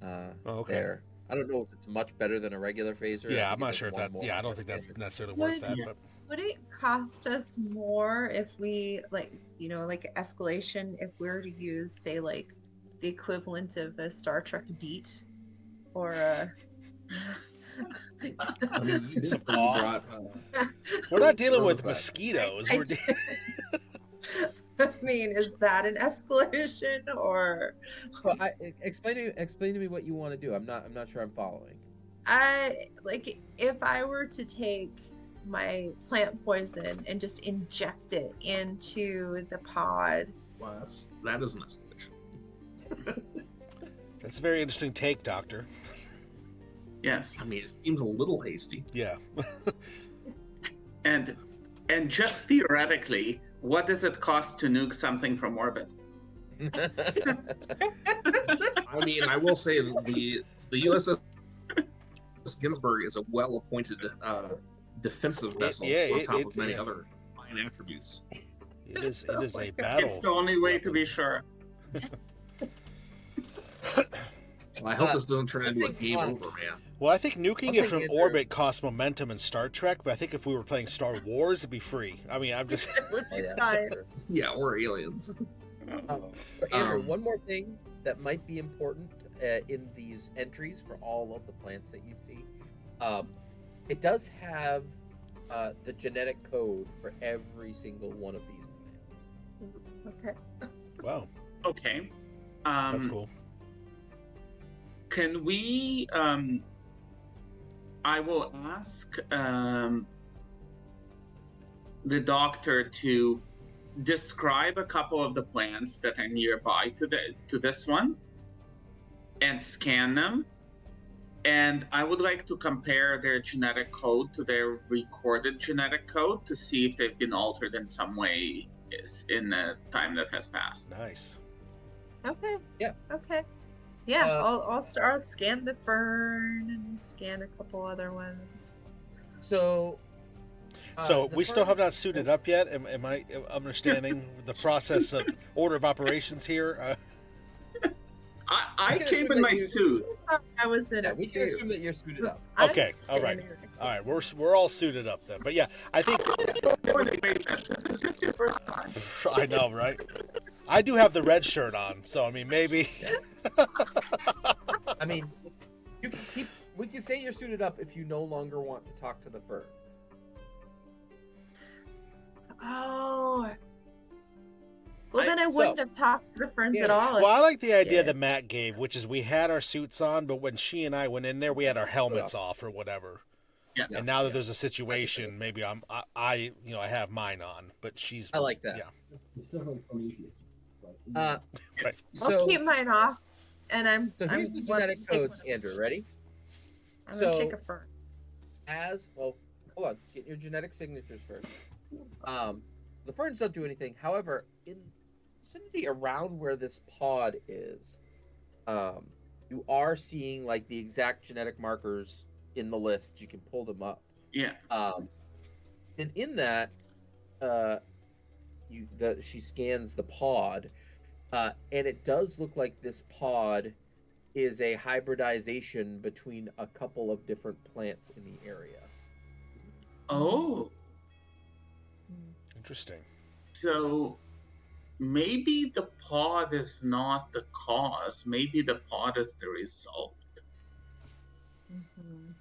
there. I don't know if it's much better than a regular phaser. Yeah, I'm not sure if that. Yeah, I don't think that's necessarily worth that. But Would it cost us more if we escalation if we were to use, say, like the equivalent of a Star Trek DEET or a I mean, you Some simply off. brought, we're not dealing with Right. mosquitoes. I We're I mean, is that an escalation or Well, explain to me what you want to do. I'm not sure I'm following. if I were to take my plant poison and just inject it into the pod? well, that is an escalation. That's a very interesting take, Doctor. yes. I mean, it seems a little hasty. Yeah. And And just theoretically, what does it cost to nuke something from orbit? I mean, I will say the USS Ginsburg is a well-appointed defensive vessel on top of many other fine attributes. It is a my God. battle. It's the only way to be sure. Well, I hope this doesn't turn into a game over, man. Well, I think nuking it from Andrew. orbit costs momentum in Star Trek, but I think if we were playing Star Wars, it'd be free. I mean, I'm just... Right. Yeah, we're aliens. But Andrew, one more thing that might be important in these entries for all of the plants that you see. It does have the genetic code for every single one of these plants. Okay. Wow, Okay. that's cool. Can we? I will ask the doctor to describe a couple of the plants that are nearby to this one, and scan them. And I would like to compare their genetic code to their recorded genetic code to see if they've been altered in some way in the time that has passed. Nice. Okay. Yeah. Okay. Yeah, I'll scan the fern and scan a couple other ones. So We still have not suited up yet. Am I understanding the process of order of operations here? I came in my suit. I was in a we can suit. assume that you're suited up. I'm Okay, all right. standing. All right, we're all suited up then. But yeah, I think This is your first time. I know, right? I do have the red shirt on, so I mean maybe. I mean, you can keep. We can say you're suited up if you no longer want to talk to the ferns. Oh. Well, Right, then I so- wouldn't have talked to the friends at Yeah. all. Well, I like the idea Yes. that Matt gave, which is we had our suits on, but when she and I went in there, we had our helmets off or whatever. Yeah. And now that there's a situation, maybe I have mine on, but she's. I like that. Yeah. It's just like Prometheus. Right. I'll So, keep mine off, and I'm. so here's I'm the gonna genetic take codes, one. Andrew. Ready? I'm gonna So- shake a fern. Hold on, get your genetic signatures first. The ferns don't do anything. However, in the vicinity around where this pod is, you are seeing like the exact genetic markers in the list. You can pull them up. Yeah. And in that, she scans the pod, and it does look like this pod is a hybridization between a couple of different plants in the area. Oh, Interesting. so maybe the pod is not the cause. Maybe the pod is the result. Mhm.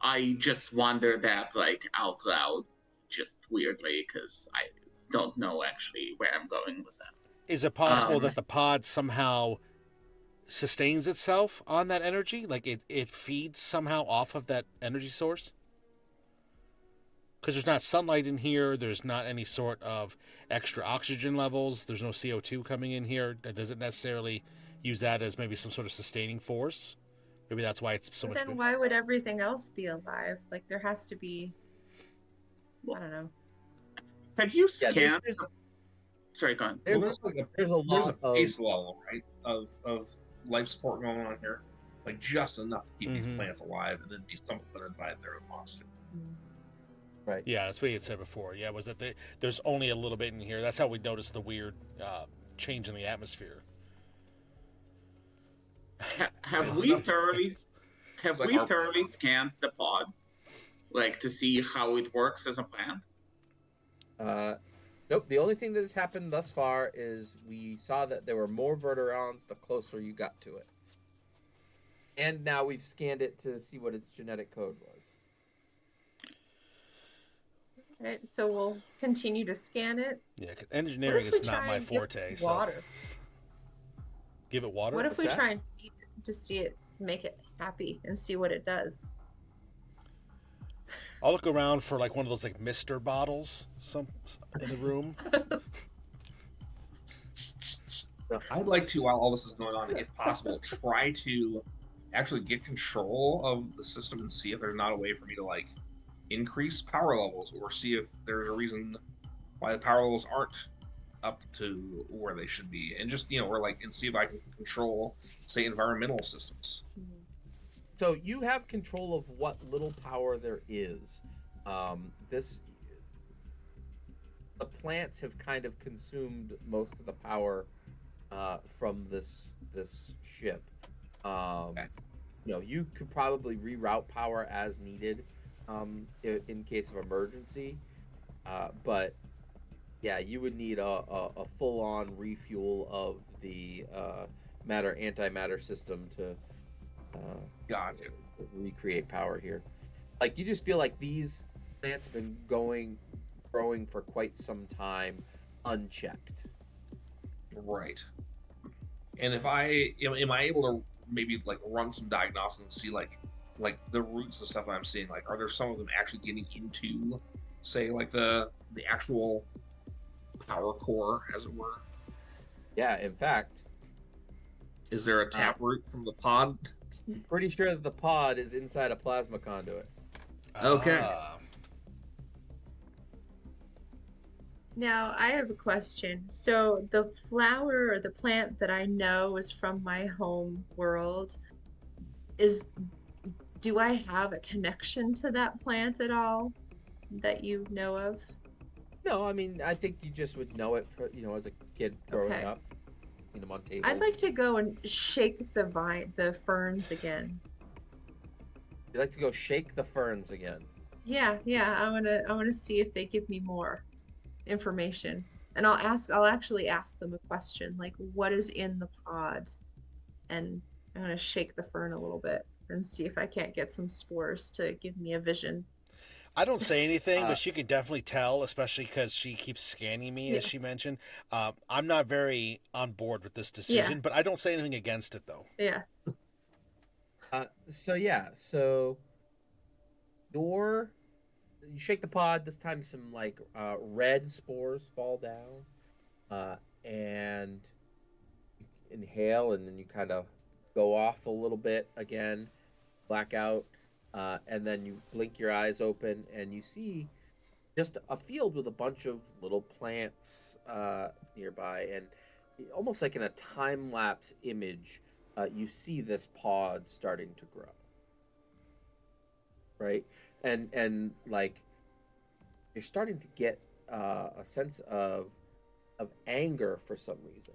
I just wonder that like out loud, just weirdly, because I don't know actually where I'm going with that. Is it possible that the pod somehow sustains itself on that energy? Like it feeds somehow off of that energy source? Because there's not sunlight in here. There's not any sort of extra oxygen levels. There's no CO2 coming in here. That doesn't necessarily use that as maybe some sort of sustaining force. Maybe that's why it's so But much. then why would everything else be alive? Like there has to be. I don't know. Have you Yeah, scanned? there's Sorry, go on. there's There's like there's a there's a lot of base level, right, of life support going on here, like just enough to keep these Mhm. plants alive, and then be supplemented by their own oxygen. right. Yeah, that's what he had said before. Yeah, was that there's only a little bit in here. That's how we noticed the weird change in the atmosphere. Have There's we enough- thoroughly It's like our- scanned the pod, like to see how it works as a plant? Nope. The only thing that has happened thus far is we saw that there were more verterons the closer you got to it, and now we've scanned it to see what its genetic code was. Right, so we'll continue to scan it. Yeah, 'cause What engineering if we is not try my and give forte. it So water. give it water. What if What's we that? try and feed it to see it, make it happy, and see what it does? I'll look around for like one of those like Mister bottles, in the room. I'd like to, while all this is going on, if possible, try to actually get control of the system and see if there's not a way for me to like increase power levels or see if there's a reason why the power levels aren't up to where they should be, and just or like and see if I can control, say, environmental systems. So you have control of what little power there is. The plants have kind of consumed most of the power from this ship. Okay. You could probably reroute power as needed in case of emergency, but yeah, you would need a full-on refuel of the antimatter system to Gotcha. recreate power here. Like, you just feel like these plants have been growing for quite some time unchecked. Right. And if am I able to maybe like run some diagnostics and see like the roots and stuff that I'm seeing, like are there some of them actually getting into, say, like the actual power core, as it were? Yeah, in fact, is there a taproot from the pod? Pretty sure that the pod is inside a plasma conduit. Okay. Now, I have a question. So, the flower or the plant that I know is from my home world, do I have a connection to that plant at all that you know of? No, I mean, I think you just would know it for, as a kid growing up, on tables. I'd like to go and shake the ferns again. You'd like to go shake the ferns again? Yeah. I wanna see if they give me more information, and I'll actually ask them a question like, what is in the pod? And I'm gonna shake the fern a little bit and see if I can't get some spores to give me a vision. I don't say anything, but she can definitely tell, especially because she keeps scanning me, as she mentioned. I'm not very on board with this decision, but I don't say anything against it, though. Yeah. So you shake the pod. This time some red spores fall down, and you inhale, and then you kind of go off a little bit again, black out, and then you blink your eyes open, and you see just a field with a bunch of little plants nearby, and almost like in a time-lapse image, you see this pod starting to grow. Right? And like, you're starting to get a sense of anger for some reason.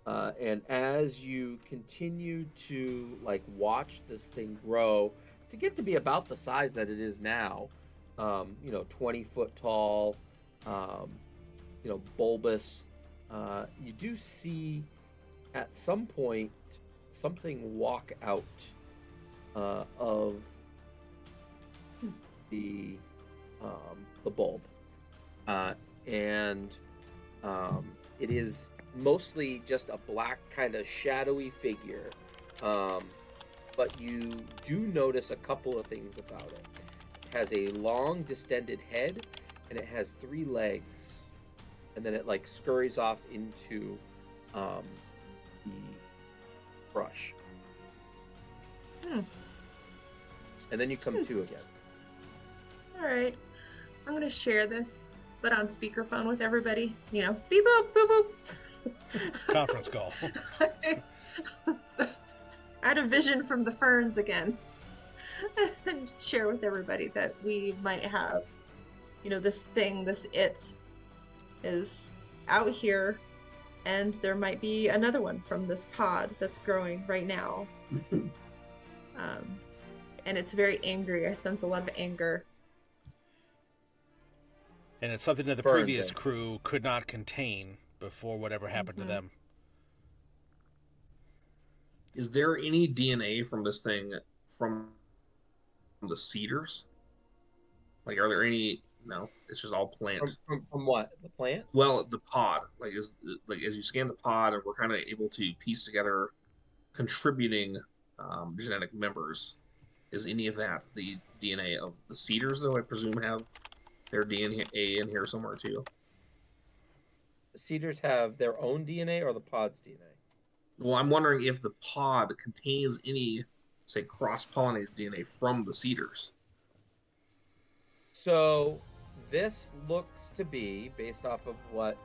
And as you continue to watch this thing grow to get to be about the size that it is now, 20 foot tall, bulbous, you do see at some point something walk out of the bulb, and it is mostly just a black kind of shadowy figure, but you do notice a couple of things about it. It has a long distended head, and it has 3 legs, and then it scurries off into the brush. And then you come to again. All right, I'm gonna share this, but on speakerphone with everybody. Beep boop, boop boop. Conference call. I had a vision from the ferns again, and share with everybody that we might have, this it is out here, and there might be another one from this pod that's growing right now. And it's very angry. I sense a lot of anger. And it's something that the previous crew could not contain before whatever happened to them. Is there any DNA from this thing from the cedars? Are there any? No, it's just all plant. From what? The plant? Well, the pod. As you scan the pod, and we're kind of able to piece together contributing genetic members. Is any of that the DNA of the cedars, though? I presume have their DNA in here somewhere too. The cedars have their own DNA or the pod's DNA? Well, I'm wondering if the pod contains any, say, cross-pollinated DNA from the cedars. So this looks to be, based off of what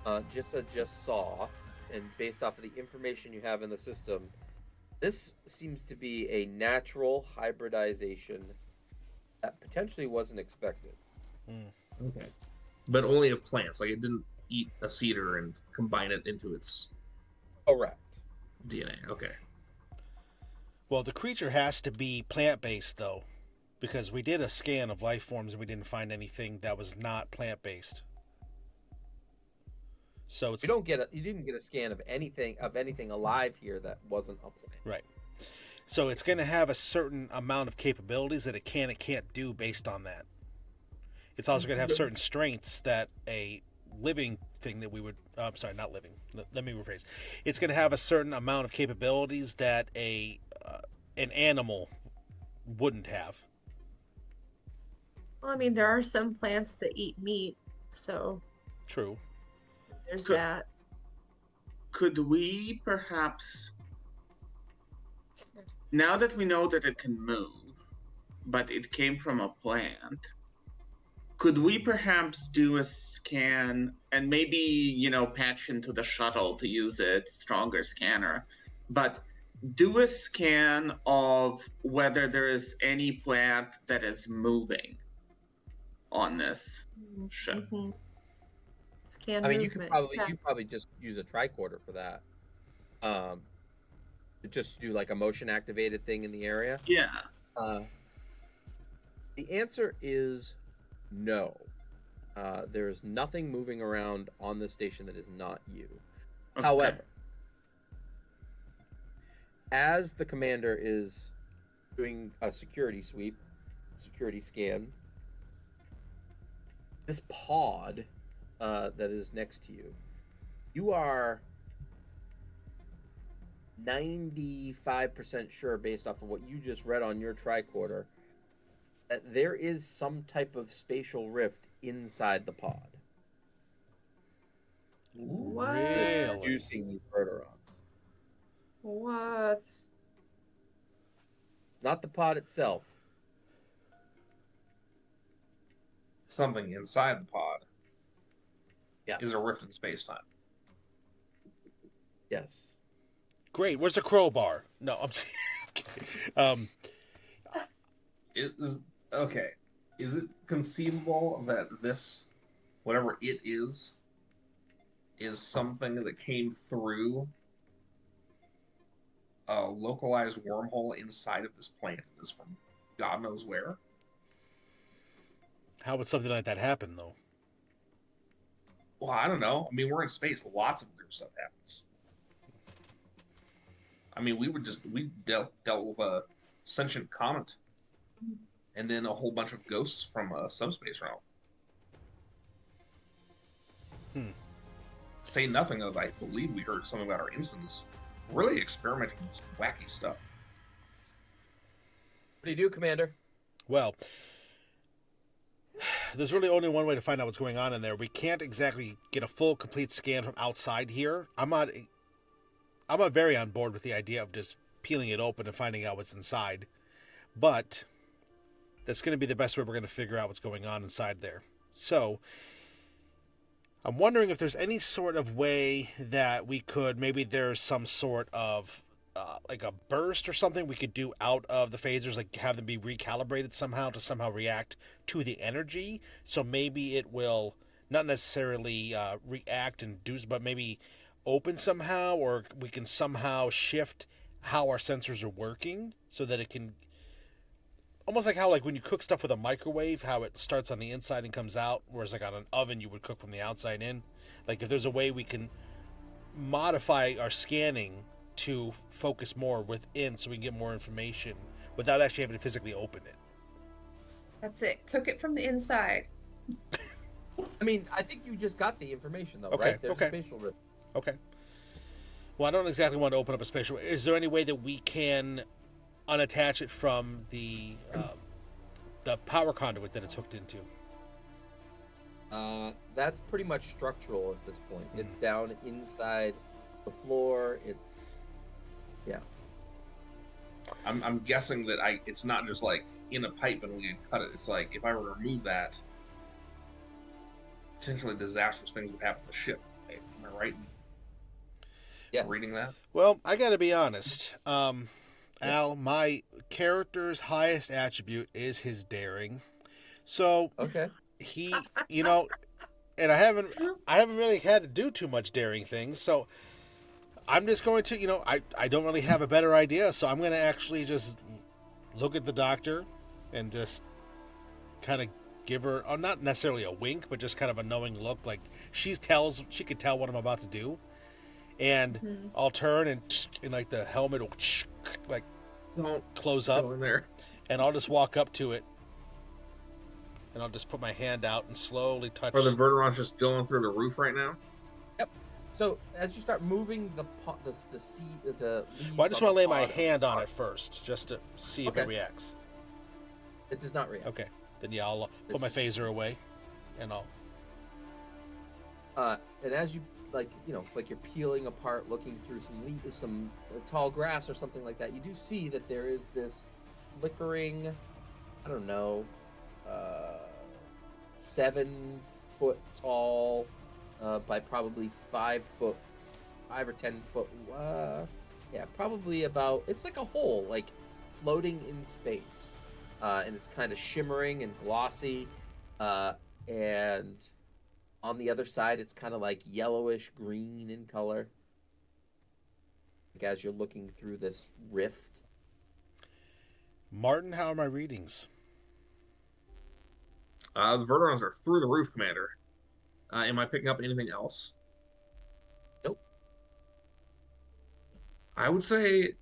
Jissa just saw, and based off of the information you have in the system, this seems to be a natural hybridization that potentially wasn't expected. Okay. But only of plants. Like, it didn't eat a cedar and combine it into its Correct. DNA. Okay. Well, the creature has to be plant-based, though, because we did a scan of life forms and we didn't find anything that was not plant-based. So it's You didn't get a scan of anything alive here that wasn't a plant. right. So it's going to have a certain amount of capabilities that it can and can't do based on that. It's also going to have certain strengths that a living thing that we would... I'm sorry, not living. Let me rephrase. It's going to have a certain amount of capabilities that an animal wouldn't have. Well, I mean, there are some plants that eat meat, so True. there's Could- that. Could we perhaps, now that we know that it can move, but it came from a plant, could we perhaps do a scan and maybe, patch into the shuttle to use its stronger scanner, but do a scan of whether there is any plant that is moving on this ship? Mm-hmm. Scan I mean, movement. you probably just use a tricorder for that. Just do like a motion activated thing in the area. Yeah. The answer is no. There is nothing moving around on this station that is not you. Okay. However, as the commander is doing a security scan, this pod that is next to you, you are 95% sure, based off of what you just read on your tricorder, that there is some type of spatial rift inside the pod. What? Really? Producing these verterons. What? Not the pod itself. Something inside the pod Yes. is a rift in space-time. Yes. Great. Where's the crowbar? No, I'm kidding. Okay. Is it conceivable that this, whatever it is something that came through a localized wormhole inside of this plant that is from God knows where? How would something like that happen, though? Well, I don't know. I mean, we're in space. Lots of weird stuff happens. I mean, we dealt with a sentient comet, and then a whole bunch of ghosts from a subspace realm. Say nothing of, I believe we heard something about our instance really experimenting with some wacky stuff. What do you do, Commander? Well, there's really only one way to find out what's going on in there. We can't exactly get a full, complete scan from outside here. I'm not very on board with the idea of just peeling it open and finding out what's inside. But that's going to be the best way we're going to figure out what's going on inside there. So I'm wondering if there's any sort of way that we could, maybe there's some sort of like a burst or something we could do out of the phasers, like have them be recalibrated somehow to somehow react to the energy. So maybe it will not necessarily react and do, but maybe open somehow, or we can somehow shift how our sensors are working so that it can, almost like how, like when you cook stuff with a microwave, how it starts on the inside and comes out, whereas like on an oven you would cook from the outside in. Like if there's a way we can modify our scanning to focus more within so we can get more information without actually having to physically open it. That's it. Cook it from the inside. I mean, I think you just got the information, though, Okay, right? There's okay. a spatial rift. Okay. Well, I don't exactly want to open up a spatial. Is there any way that we can unattach it from the power conduit that it's hooked into? That's pretty much structural at this point. It's down inside the floor. It's, yeah. I'm guessing that it's not just like in a pipe and we can cut it. It's like if I were to remove that, potentially disastrous things would happen to the ship. Am I right in Yes. reading that? Well, I got to be honest. Al, my character's highest attribute is his daring. So Okay. he, and I haven't really had to do too much daring things. So I'm just going to, I don't really have a better idea. So I'm going to actually just look at the doctor and just kind of give her, not necessarily a wink, but just kind of a knowing look, like she could tell what I'm about to do. And I'll turn and like the helmet will like Don't close up, go in there. and I'll just walk up to it, and I'll just put my hand out and slowly touch. Are the verterons just going through the roof right now? Yep. So as you start moving the leaves Well, I just want to on lay the my pod, hand on it first, just to see if it Okay. reacts. it does not react. Okay. Then yeah, I'll put my phaser away, and I'll. And as you like you're peeling apart, looking through some tall grass or something like that, you do see that there is this flickering, I don't know, 7 foot tall, by probably 5 or 10 foot. Yeah, probably about. It's like a hole, like floating in space, and it's kind of shimmering and glossy, and on the other side, it's kind of like yellowish green in color. Like as you're looking through this rift. Martin, how are my readings? The verterons are through the roof, Commander. Am I picking up anything else? Nope. I would say,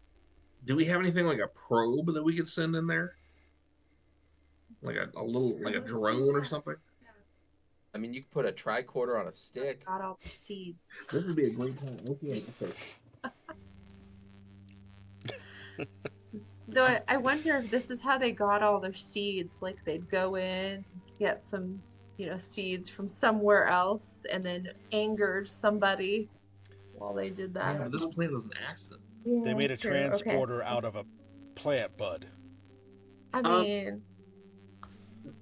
do we have anything like a probe that we could send in there? Like a little, like a drone or something? I mean, you could put a tricorder on a stick. Got all their seeds. This would be a great time. Let's see Though I wonder if this is how they got all their seeds. Like they'd go in, get some, seeds from somewhere else, and then angered somebody while they did that. Yeah, this plant was an accident. Yeah, They made a true. Okay. transporter out of a plant bud. I mean,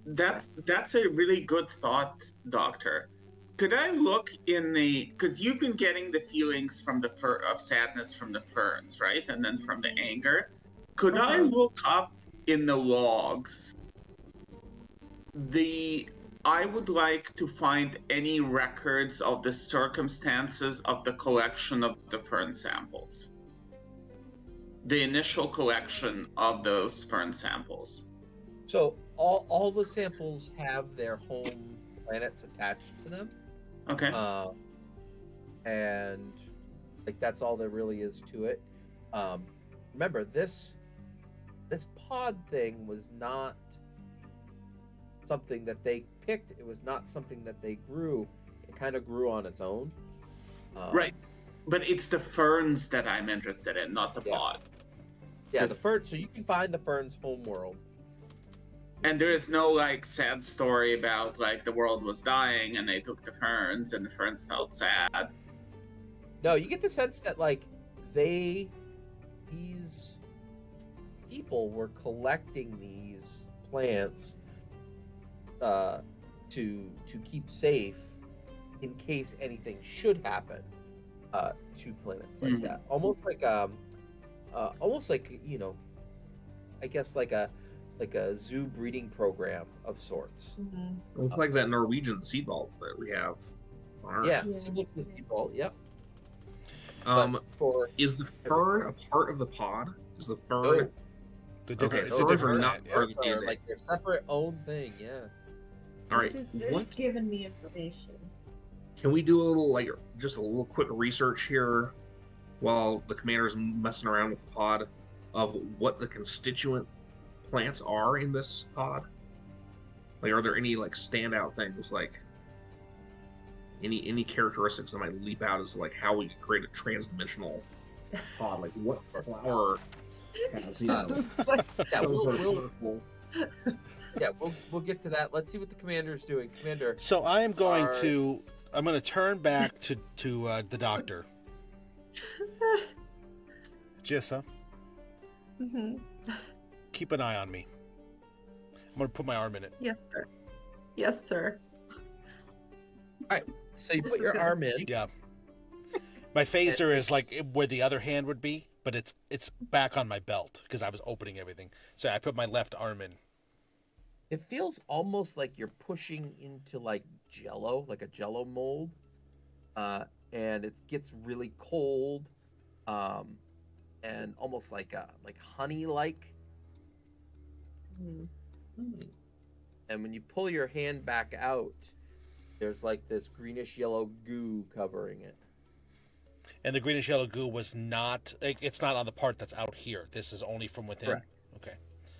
That's a really good thought, Doctor. Could I look in because you've been getting the feelings from of sadness from the ferns, right? And then from the anger. Could I look up in the logs? I would like to find any records of the circumstances of the collection of the fern samples. The initial collection of those fern samples. So all the samples have their home planets attached to them. Okay. And like that's all there really is to it. Remember this pod thing was not something that they picked. It was not something that they grew. It kind of grew on its own. Right. But it's the ferns that I'm interested in, not the pod. Yeah, the fern. So you can find the fern's home world. And there is no sad story about the world was dying and they took the ferns and the ferns felt sad. No, you get the sense that these people were collecting these plants to keep safe in case anything should happen to planets like that. Almost like I guess like a zoo breeding program of sorts. It's like that Norwegian sea vault that we have on Earth. Yeah, similar to the sea vault. Yep. Is the fern a part of the pod? Is the fern? It's a ferns different are plant, not yeah. part of the They're DNA. like their separate own thing. Yeah. All right. they're just giving me information. Can we do a little just a little quick research here while the commander's messing around with the pod of what the constituent plants are in this pod? Are there any standout things, any characteristics that might leap out as to how we could create a transdimensional pod? What flower has Yeah, some sort of colorful. Yeah, we'll get to that. Let's see what the commander's doing. Commander. So I'm going to turn back to the doctor. Jissa, keep an eye on me. gonna put my arm in it. Yes, sir. Yes, sir. So you This put is your gonna- arm in. Yeah. My phaser is like it's- where the other hand would be, but it's back on my belt because I was opening everything. So I put my left arm in. It feels almost like you're pushing into like Jello, like a Jello mold, and it gets really cold, and almost like honey-like. Hmm. And when you pull your hand back out, there's like this greenish yellow goo covering it. And the greenish yellow goo was not. It's not on the part that's out here. This is only from within. Correct. Okay.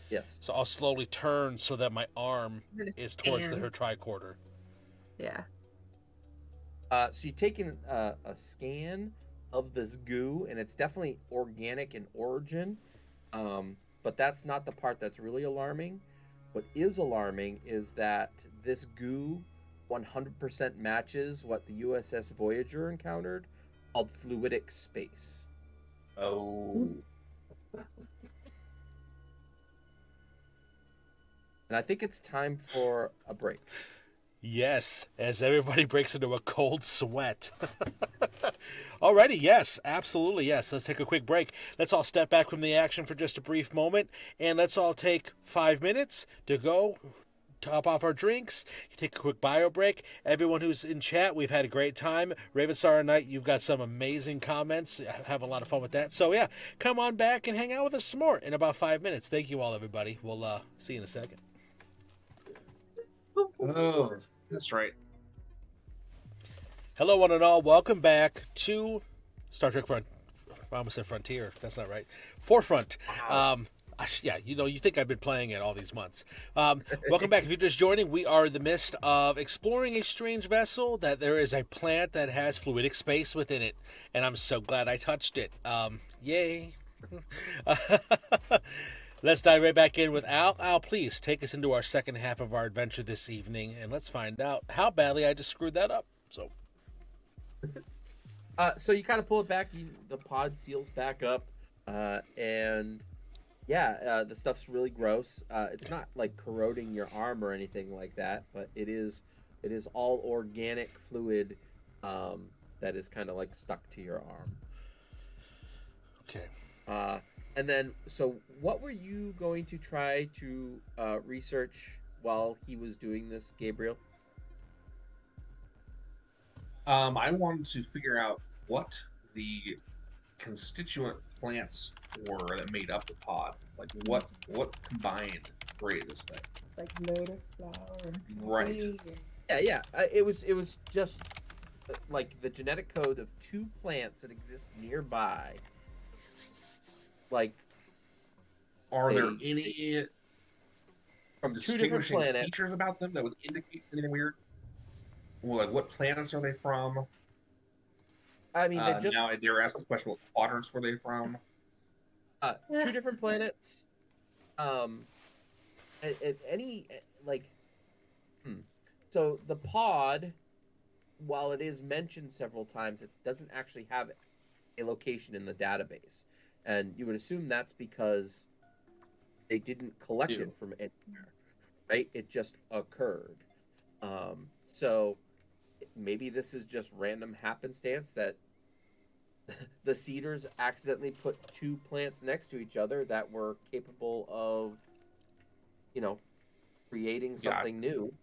Yes. So I'll slowly turn so that my arm I'm gonna is towards stand. her tricorder. Yeah. So you've taken a scan of this goo, and it's definitely organic in origin, but that's not the part that's really alarming. What is alarming is that this goo 100% matches what the USS Voyager encountered, called fluidic space. Oh. And I think it's time for a break. Yes, as everybody breaks into a cold sweat. Alrighty, yes, absolutely, yes. Let's take a quick break. Let's all step back from the action for just a brief moment, and let's all take 5 minutes to go top off our drinks, take a quick bio break. Everyone who's in chat, we've had a great time. Ravensara Knight, you've got some amazing comments. Have a lot of fun with that. So yeah, come on back and hang out with us some more in about 5 minutes. Thank you all, everybody. We'll see you in a second. Oh, that's right. Hello, one and all. Welcome back to Star Trek I almost said Frontier. That's not right. Forefront. Yeah, you think I've been playing it all these months. Welcome back. If you're just joining, we are in the midst of exploring a strange vessel that there is a plant that has fluidic space within it, and I'm so glad I touched it. Yay. Let's dive right back in with Al. Al, please take us into our second half of our adventure this evening, and let's find out how badly I just screwed that up. So you kind of pull it back, the pod seals back up, and yeah, the stuff's really gross. It's not like corroding your arm or anything like that, but it is all organic fluid that is kind of like stuck to your arm. Okay. And then, so what were you going to try to research while he was doing this, Gabriel? I wanted to figure out what the constituent plants were that made up the pod. Like what combined to create this thing. Like lotus flower. Right. tree. Yeah. It was just like the genetic code of two plants that exist nearby. Like, Are there Hey. any from two different distinguishing planets. features about them that would indicate anything weird? Well, like what planets are they from? I mean, they just Now I dare ask the question: what quadrants were they from? two different planets. Any like, so the pod, while it is mentioned several times, it doesn't actually have a location in the database, and you would assume that's because they didn't collect Ew. it from anywhere, right? It just occurred. So maybe this is just random happenstance that the Cedars accidentally put two plants next to each other that were capable of, creating something new.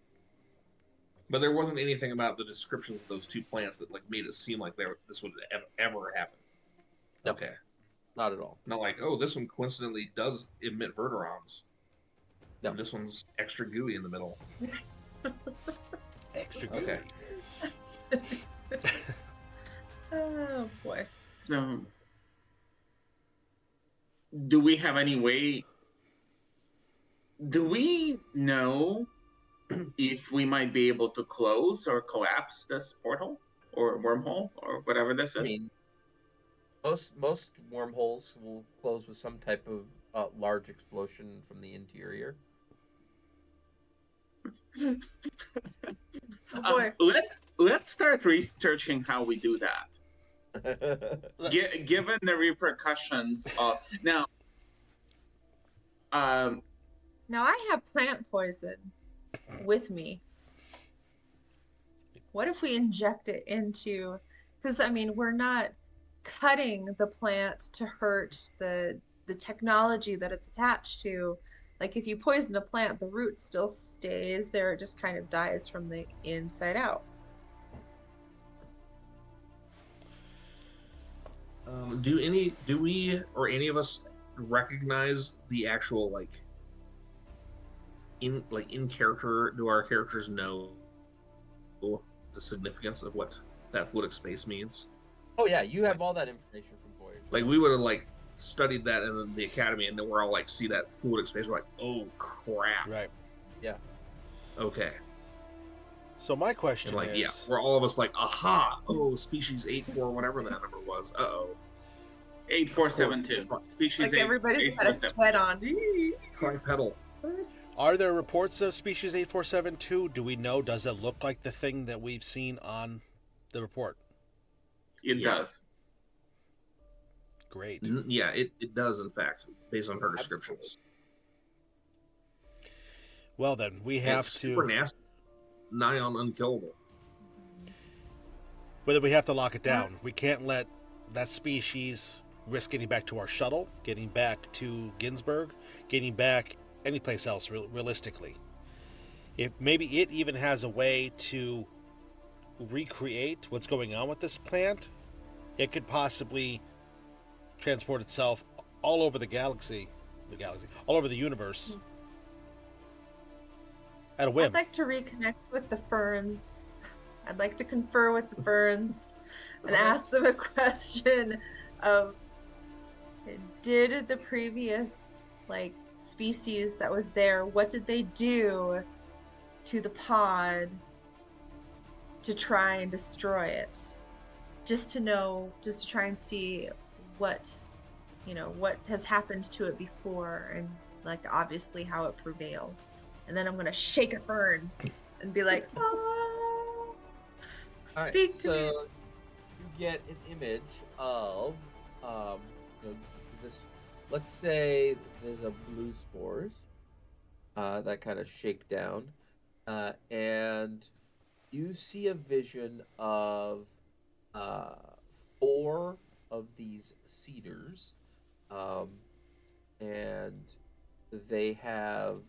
But there wasn't anything about the descriptions of those two plants that like made it seem like this would ever happen. No. Okay. Not at all. Not like, oh, this one coincidentally does emit verterons. No. And this one's extra gooey in the middle. Extra good. Okay. Oh boy. So, do we have any way? Do we know if we might be able to close or collapse this portal or wormhole or whatever this I is? mean, most wormholes will close with some type of large explosion from the interior. Oh boy. Let's start researching how we do that. Given the repercussions of now, Now I have plant poison with me. What if we inject it into, because I mean, we're not cutting the plant to hurt the technology that it's attached to. Like if you poison a plant, the root still stays there, it just kind of dies from the inside out. Do we or any of us recognize the actual in character? Do our characters know the significance of what that fluidic space means? Oh yeah, you have all that information from Voyager. Like we would have studied that in the academy, and then we're all see that fluidic space. We're like, oh crap! Right. Yeah. Okay. So my question And is, yeah, we're all of us aha! Oh, species 8-4, whatever that number was. 8472. Species Like everybody's got a sweat on. Tripedal. are there reports of species 8472? Do we know? Does it look like the thing that we've seen on the report? It Yeah. does. Great. Yeah, it does, in fact, based on her descriptions. Well, then, we have It's super nasty. Nigh on unkillable. Whether we have to lock it down. We can't let that species risk getting back to our shuttle, getting back to Ginsburg, getting back anyplace else realistically. If maybe it even has a way to recreate what's going on with this plant, it could possibly transport itself all over the galaxy, all over the universe at a whim. I'd like to reconnect with the ferns. I'd like to confer with the ferns and ask them a question of, did the previous species that was there, what did they do to the pod to try and destroy it? Just to know, just to try and see what has happened to it before, and obviously how it prevailed. And then I'm gonna shake a fern and be like, "Oh, speak to me." So you get an image of this. Let's say there's a blue spores that kind of shake down, and you see a vision of 4 of these cedars, and they have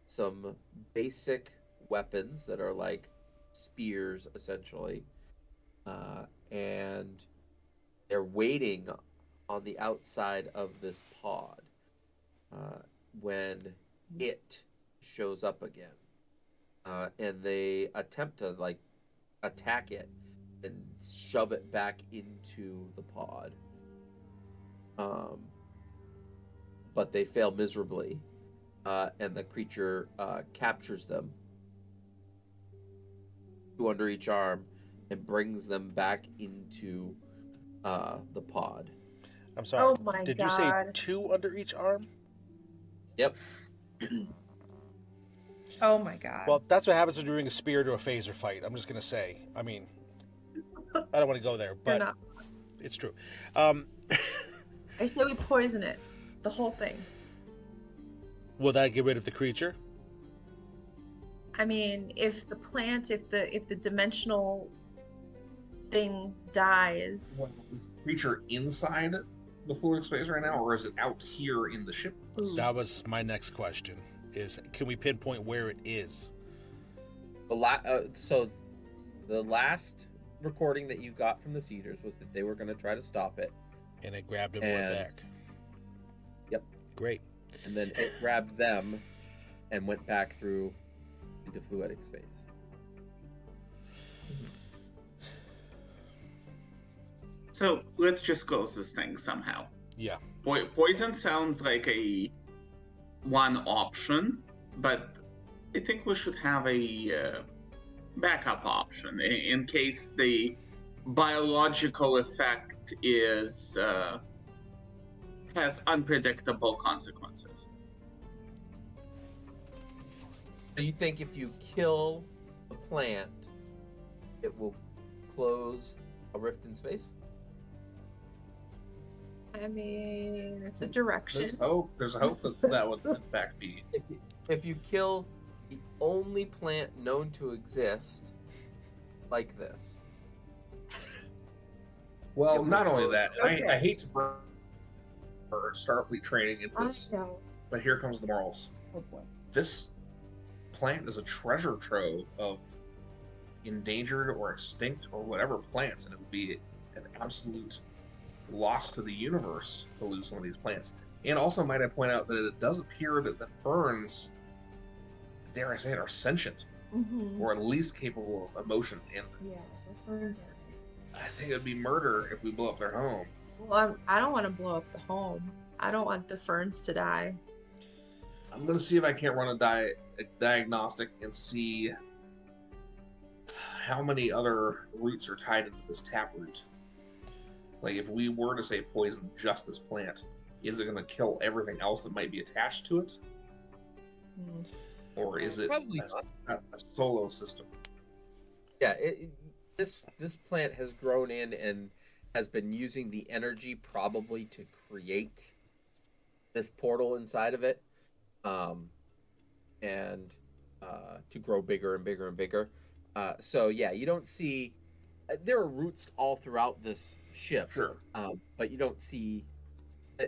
some basic weapons that are like spears, essentially, and they're waiting on the outside of this pod when it shows up again, and they attempt to attack it and shove it back into the pod, but they fail miserably. And the creature captures them, 2 under each arm, and brings them back into the pod. I'm sorry. Oh my Did God. you say 2 under each arm? Yep. Oh my God. Well, that's what happens when you're doing a spear to a phaser fight. I'm just going to say. I mean, I don't want to go there, but it's true. I say we poison it. The whole thing. Will that get rid of the creature? I mean, if the plant, if the dimensional thing dies. Is the creature inside the fluid space right now, or is it out here in the ship? Ooh. That was my next question. Is can we pinpoint where it is? So the last recording that you got from the Cedars was that they were going to try to stop it, And it grabbed him and went back. Yep. Great. And then it grabbed them and went back through into fluidic space. So let's just close this thing somehow. Yeah. Poison sounds like one option, but I think we should have a backup option in case the biological effect has unpredictable consequences. So you think if you kill the plant, it will close a rift in space? I mean, it's a There's direction. hope. There's a hope that would in fact be. If you kill the only plant known to exist, like this. Well, It not would only hurt. that, and Okay. I hate to bring our Starfleet training into I this, know. but here comes the morals. Oh boy. This plant is a treasure trove of endangered or extinct or whatever plants, and it would be an absolute loss to the universe to lose some of these plants. And also, might I point out that it does appear that the ferns, dare I say it, are sentient, Mm-hmm. or at least capable of emotion. And Yeah, the ferns are. I think it'd be murder if we blow up their home. Well, I don't want to blow up the home. I don't want the ferns to die. I'm gonna see if I can't run a diagnostic and see how many other roots are tied into this taproot. Like, if we were to say poison just this plant, is it gonna kill everything else that might be attached to it, Mm. or is it Probably a solo system? Yeah, this plant has grown in and has been using the energy probably to create this portal inside of it, and to grow bigger and bigger and bigger. So yeah, you don't see. There are roots all throughout this ship, Sure. but you don't see.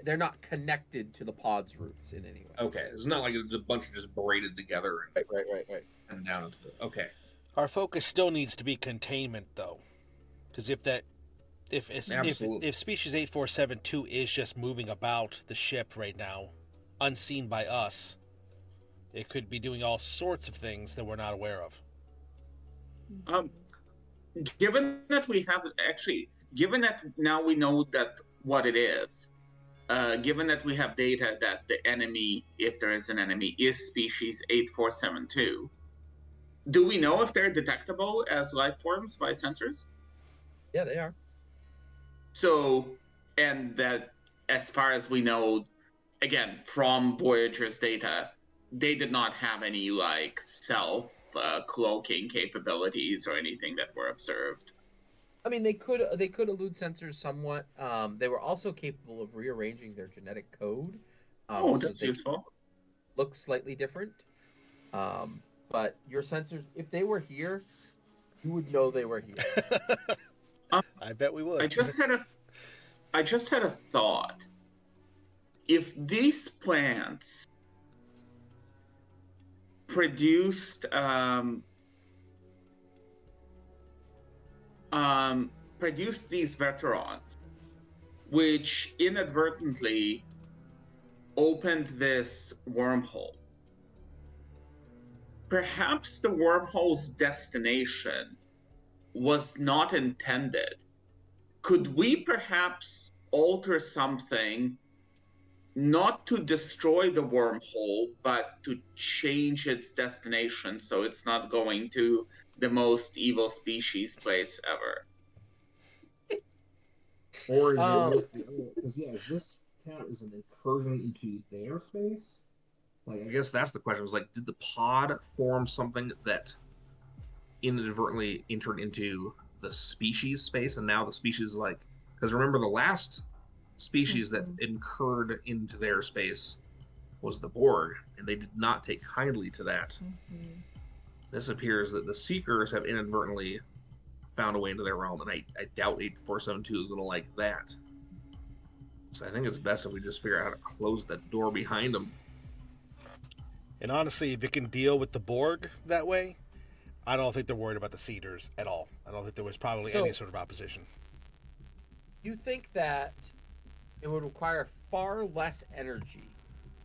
They're not connected to the pod's roots in any way. Okay, it's not like it's a bunch of just braided together Right. and down into the. Okay. Our focus still needs to be containment, though, because Absolutely. if species 8472 is just moving about the ship right now, unseen by us, it could be doing all sorts of things that we're not aware of. Given that we have given that now we know that what it is, given that we have data that the enemy, if there is an enemy, is species 8472, do we know if they're detectable as life forms by sensors? Yeah, they are. So, and that as far as we know, again, from Voyager's data, they did not have any like self cloaking capabilities or anything that were observed. I mean, they could elude sensors somewhat. They were also capable of rearranging their genetic code. Oh, so that's they useful. look slightly different. But your sensors, if they were here, you would know they were here. I bet we would. I just had a thought. If these plants produced these veterans, which inadvertently opened this wormhole, perhaps the wormhole's destination was not intended. Could we perhaps alter something, not to destroy the wormhole, but to change its destination so it's not going to the most evil species place ever? Or is this count as an incursion into their space? I guess that's the question. Was like, did the pod form something that inadvertently entered into the species space, and now the species is like, because remember the last species that incurred into their space was the Borg, and they did not take kindly to that. Mm-hmm. This appears that the Seekers have inadvertently found a way into their realm, and I doubt 8472 is going to like that. So I think it's best if we just figure out how to close that door behind them. And honestly, if it can deal with the Borg that way, I don't think they're worried about the Cedars at all. I don't think there was probably any sort of opposition. You think that it would require far less energy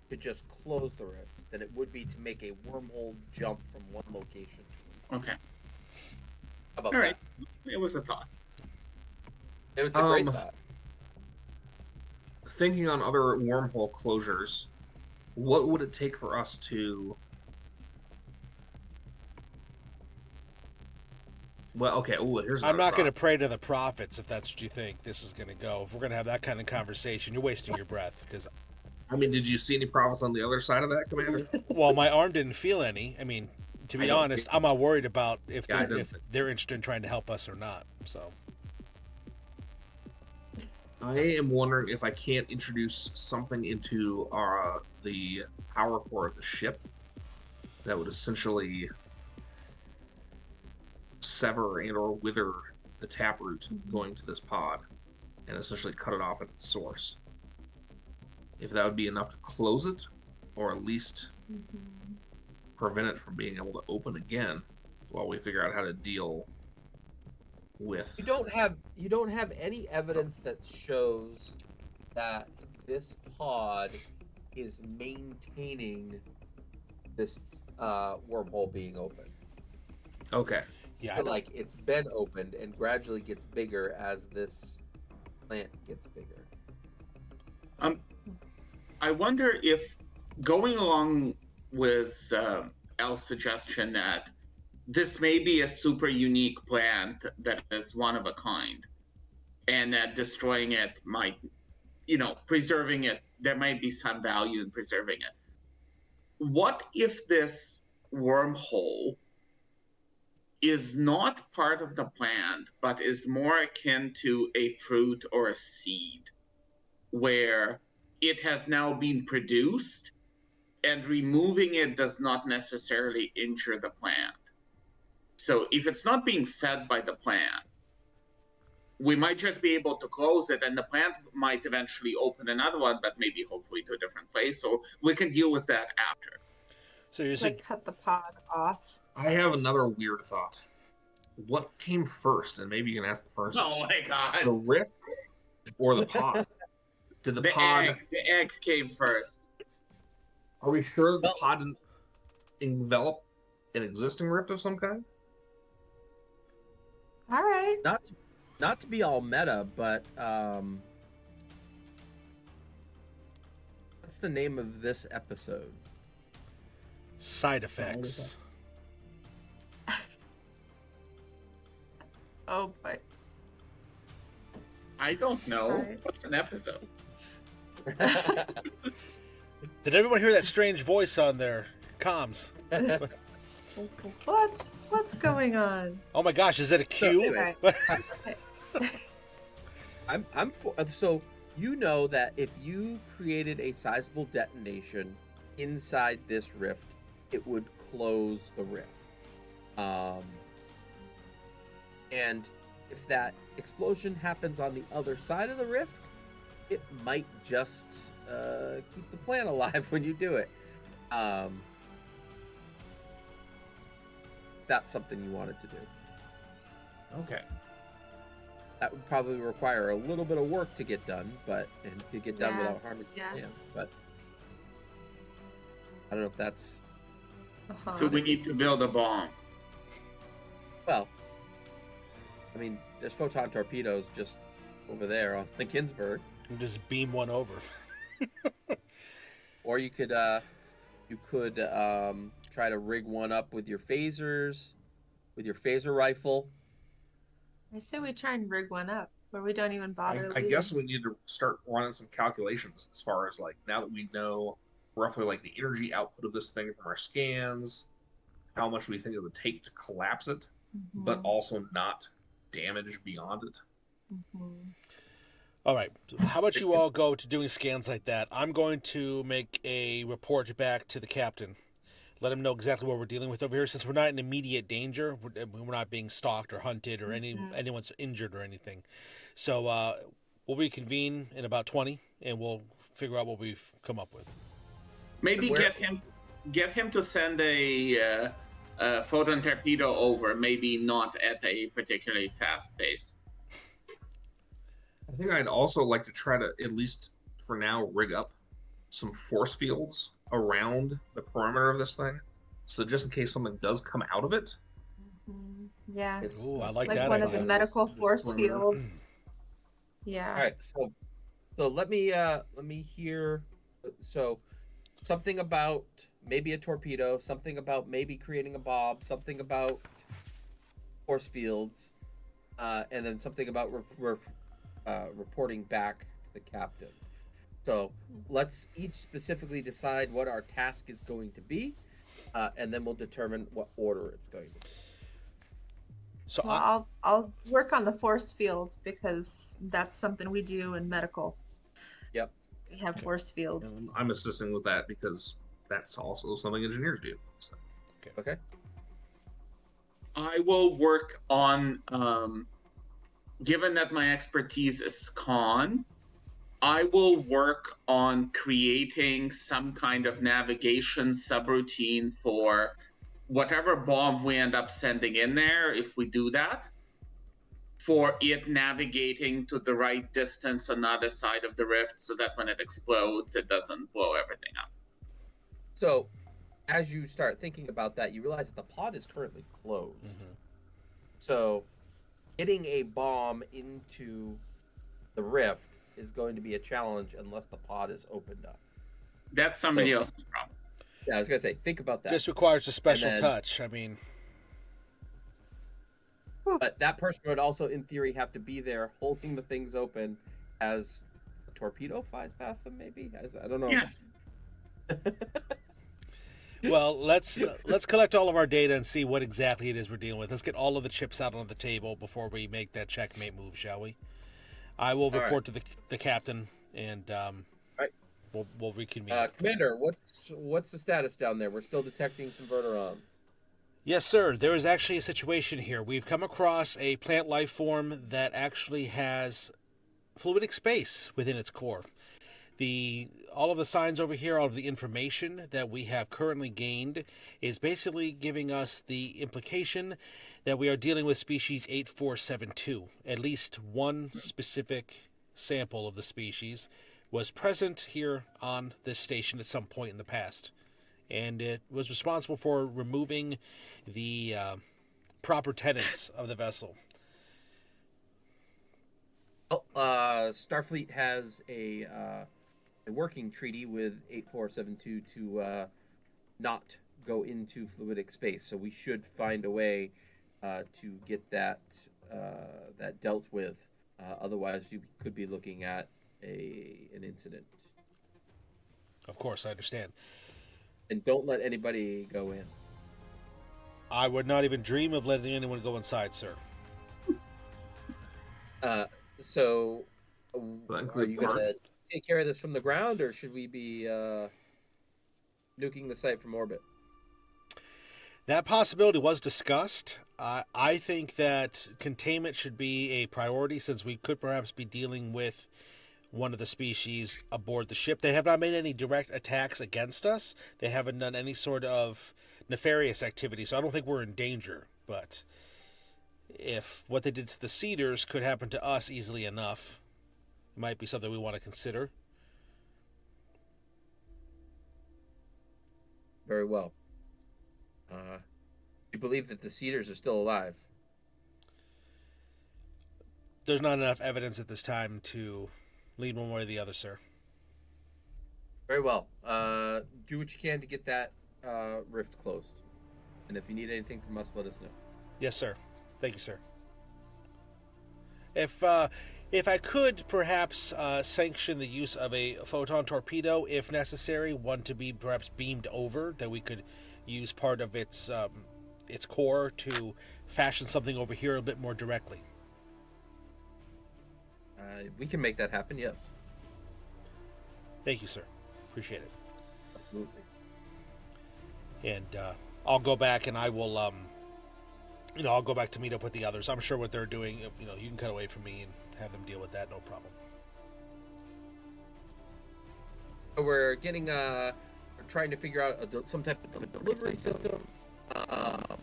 to just close the rift than it would be to make a wormhole jump from one location to another. Okay. How about All right. that? It was a thought. It was a great thought. Thinking on other wormhole closures, what would it take for us to... Well, okay. Ooh, here's I'm not going to to. pray to the prophets if that's what you think this is going to go. If we're going to have that kind of conversation, you're wasting your breath. Because, I mean, did you see any prophets on the other side of that, Commander? well, my arm didn't feel any. I mean, to be honest, I'm not worried about if Yeah, they're interested in trying to help us or not. So, I am wondering if I can't introduce something into the power core of the ship that would essentially sever and or wither the taproot going to this pod and essentially cut it off at its source. If that would be enough to close it, or at least prevent it from being able to open again while we figure out how to deal with... You don't have any evidence that shows that this pod is maintaining this wormhole being open. Okay. Yeah, But like it's been opened and gradually gets bigger as this plant gets bigger. I wonder if going along with El's suggestion that this may be a super unique plant that is one of a kind, and that destroying it might, preserving it, there might be some value in preserving it. What if this wormhole is not part of the plant, but is more akin to a fruit or a seed, where it has now been produced, and removing it does not necessarily injure the plant. So if it's not being fed by the plant, we might just be able to close it, and the plant might eventually open another one, but maybe hopefully to a different place. So we can deal with that after. So you're Like cut the pod off. I have another weird thought. What came first? And maybe you can ask the first. Oh my god. The rift or the pod? Did the pod... The egg came first. Are we sure the pod didn't envelop an existing rift of some kind? All right. Not to be all meta, but what's the name of this episode? Side effects. Oh boy. I don't know. Right. What's an episode? Did everyone hear that strange voice on their comms? What's going on? Oh my gosh, is it a cue? So you know that if you created a sizable detonation inside this rift, it would close the rift. And if that explosion happens on the other side of the rift, it might just keep the plant alive when you do it. That's something you wanted to do. Okay. That would probably require a little bit of work to get done, and to get done without harming the plants. But I don't know if that's... So we need to build a bomb. Well, I mean, there's photon torpedoes just over there on the Ginsburg. You just beam one over. Or you could try to rig one up with your phasers, with your phaser rifle. I say we try and rig one up where we don't even bother. I guess we need to start running some calculations as far as like, now that we know roughly like the energy output of this thing from our scans, how much we think it would take to collapse it, but also not damage beyond it. All right. How about you all go to doing scans like that? I'm going to make a report back to the captain. Let him know exactly what we're dealing with over here. Since we're not in immediate danger, we're not being stalked or hunted or anyone's injured or anything. So we'll reconvene in about 20, and we'll figure out what we've come up with. Maybe get him to send a photon torpedo over. Maybe not at a particularly fast pace. I think I'd also like to try to, at least for now, rig up some force fields around the perimeter of this thing, so just in case something does come out of it. Yeah. Ooh, I like like that one idea. of the medical force fields. Yeah. All right. So let me hear. So something about maybe a torpedo, something about maybe creating a bomb, something about force fields, and then something about reporting back to the captain. So let's each specifically decide what our task is going to be, and then we'll determine what order it's going to be. So Well, I'll work on the force field because that's something we do in medical. Yep. We have force fields. I'm assisting with that because that's also something engineers do. So. Okay. I will work on, given that my expertise is con, I will work on creating some kind of navigation subroutine for whatever bomb we end up sending in there, if we do that, for it navigating to the right distance on the other side of the rift so that when it explodes, it doesn't blow everything up. So, as you start thinking about that, you realize that the pod is currently closed. Mhm. So, getting a bomb into the rift is going to be a challenge unless the pod is opened up. That's somebody else's problem. Yeah, I was gonna say, think about that. this requires a special And then- touch. I mean, But that person would also, in theory, have to be there holding the things open as a torpedo flies past them. Maybe I don't know. Yes. well, let's collect all of our data and see what exactly it is we're dealing with. Let's get all of the chips out on the table before we make that checkmate move, shall we? I will All report to the captain, and right. we'll reconvene. Commander, what's the status down there? We're still detecting some verterons. Yes, sir. There is actually a situation here. We've come across a plant life form that actually has fluidic space within its core. All of the signs over here, all of the information that we have currently gained is basically giving us the implication that we are dealing with species 8472. At least one specific sample of the species was present here on this station at some point in the past. And it was responsible for removing the proper tenants of the vessel. Oh, Starfleet has a working treaty with 8472 to not go into fluidic space. So we should find a way to get that dealt with. Otherwise, you could be looking at an incident. Of course, I understand. And don't let anybody go in. I would not even dream of letting anyone go inside, sir. So, That are includes you going to guards. take care of this from the ground, or should we be nuking the site from orbit? That possibility was discussed. I think that containment should be a priority since we could perhaps be dealing with one of the species aboard the ship. They have not made any direct attacks against us. They haven't done any sort of nefarious activity, so I don't think we're in danger. But if what they did to the Cedars could happen to us easily enough, it might be something we want to consider. Very well. You believe that the Cedars are still alive? There's not enough evidence at this time to lead one way or the other, sir. Very well. Do what you can to get that rift closed. And if you need anything from us, let us know. Yes, sir. Thank you, sir. If I could perhaps sanction the use of a photon torpedo, if necessary, one to be perhaps beamed over, that we could use part of its core to fashion something over here a bit more directly. We can make that happen, yes. Thank you, sir. Appreciate it. Absolutely. And I'll go back and I will, I'll go back to meet up with the others. I'm sure what they're doing, you can cut away from me and have them deal with that, no problem. We're getting, we're trying to figure out some type of delivery system. And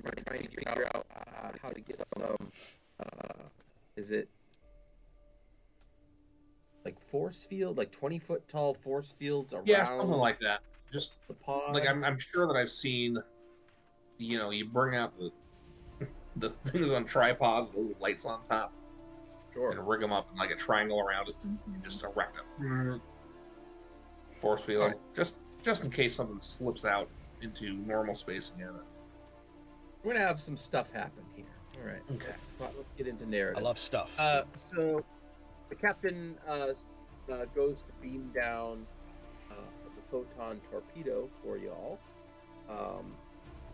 we're trying to figure out how to get some, is it like force field, like 20-foot tall force fields around? Yeah, something like that. Just the pod. like I'm sure that I've seen. You bring out the things on tripods, with little lights on top, Sure. and rig them up in like a triangle around it, and just erect a force field, Alright. just in case something slips out into normal space again. We're gonna have some stuff happen here. All right. Okay. Let's get into narrative. I love stuff. So the captain goes to beam down the photon torpedo for y'all.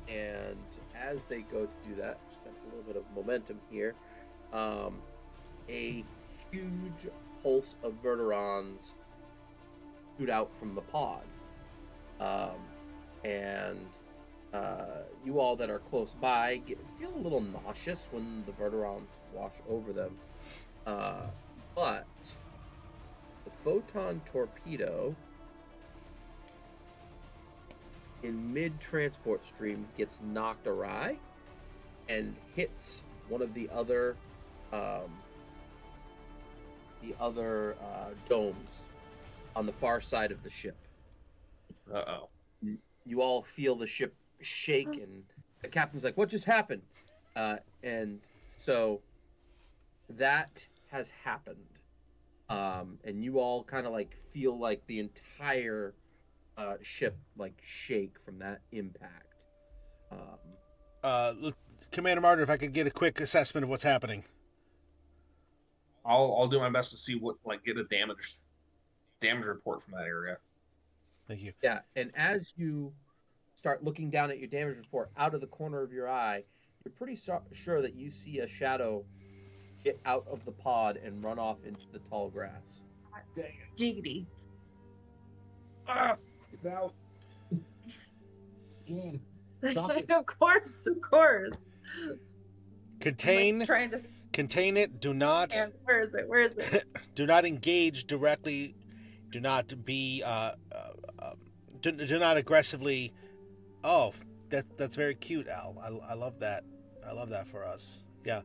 And as they go to do that, just got a little bit of momentum here. A huge pulse of verterons shoot out from the pod. And you all that are close by feel a little nauseous when the verterons wash over them. But the photon torpedo in mid-transport stream gets knocked awry and hits one of the other domes on the far side of the ship. Uh-oh. You all feel the ship shake, and the captain's like, "What just happened?" And so that has happened, and you all kind of like feel like the entire ship like shake from that impact. Commander Martin, if I could get a quick assessment of what's happening. I'll do my best to see what, like, get a damage report from that area. Thank you. Yeah, and as you start looking down at your damage report out of the corner of your eye, you're pretty sure that you see a shadow get out of the pod and run off into the tall grass. Dang it. Jiggity. It's out. Scan. Stop it. Of course, of course. Contain. Like trying to. Contain it. Do not. And where is it? Where is it? Do not engage directly. Do not be. Do not aggressively. Oh, that's very cute, Al. I love that. I love that for us. Yeah.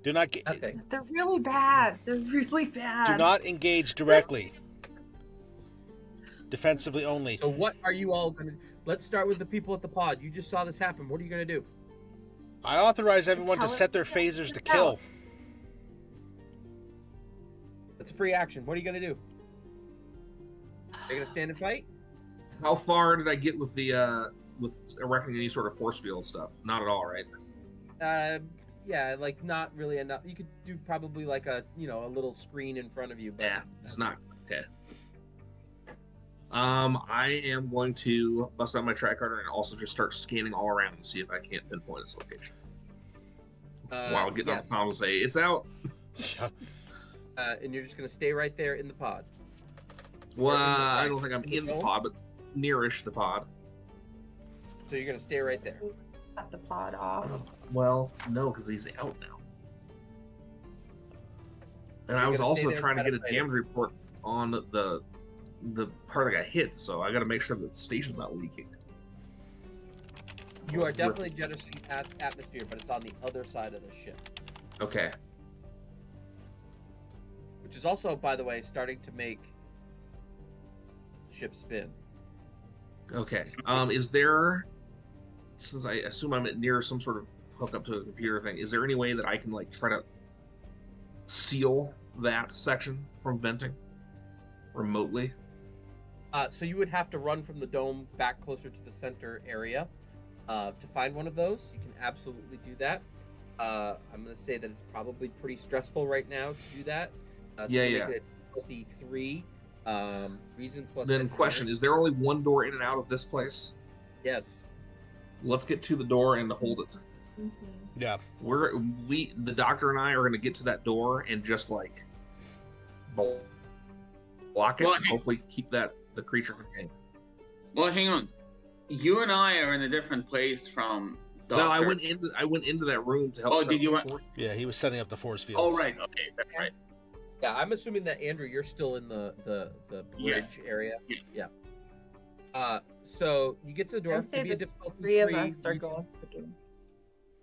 Do not get. Okay. They're really bad. They're really bad. Do not engage directly. Defensively only. So what are you all going to... Let's start with the people at the pod. You just saw this happen. What are you going to do? I authorize everyone to set their phasers to kill. That's a free action. What are you going to do? Are you going to stand and fight? How far did I get with the with erecting any sort of force field stuff? Not at all, right? Yeah, like not really enough. You could do probably like a little screen in front of you. But Yeah, it's not okay. I am going to bust out my tricorder and also just start scanning all around and see if I can't pinpoint its location. While getting on the phone and say it's out. And you're just gonna stay right there in the pod. Well, I don't think I'm in the pod, but nearish the pod. So you're gonna stay right there. Cut the pod off. Well, no, because he's out now. And I You're was gonna stay also there trying to and get a try to damage report on the part that got hit, so I got to make sure that the station's not leaking. You are definitely jettisoning atmosphere, but it's on the other side of the ship. Okay. Which is also, by the way, starting to make the ship spin. Okay. Is there, since I assume I'm near some sort of hookup to a computer thing, is there any way that I can like try to seal that section from venting remotely? So you would have to run from the dome back closer to the center area to find one of those. You can absolutely do that. I'm going to say that it's probably pretty stressful right now to do that. So Yeah. Make it difficulty 3. Reason plus. Then engineering. question, is there only one door in and out of this place? Yes. Let's get to the door and hold it. Mhm. Yeah. The doctor and I are going to get to that door and just like block it. Well, And hopefully keep the creature from getting. Well, hang on. You and I are in a different place from Doctor. No, I went into that room to help. Oh, set did up you the want- force- Yeah, he was setting up the force fields. Oh, right. Okay, that's right. Yeah, I'm assuming that Andrew, you're still in the bridge Yes. area. Yes. Yeah. So you get to the door. I'll say Give me a the difficulty 3 of 3, us are going for doom.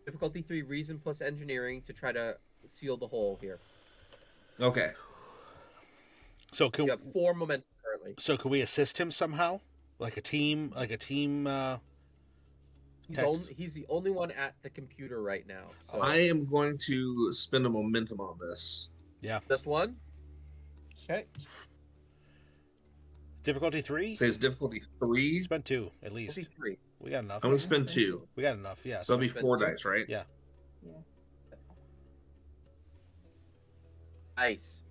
difficulty 3 reason plus engineering to try to seal the hole here. Okay. So can You have 4 momentum currently. can we assist him somehow? Like a team. He's the only one at the computer right now. So I am going to spend a momentum on this. just one. Okay. Difficulty 3. So it's difficulty 3. Spend 2 at least. Difficulty 3. We got enough. I'm going to spend 2. We got enough. Yeah. So that'll be spend 4 2. dice, right? Yeah. Nice.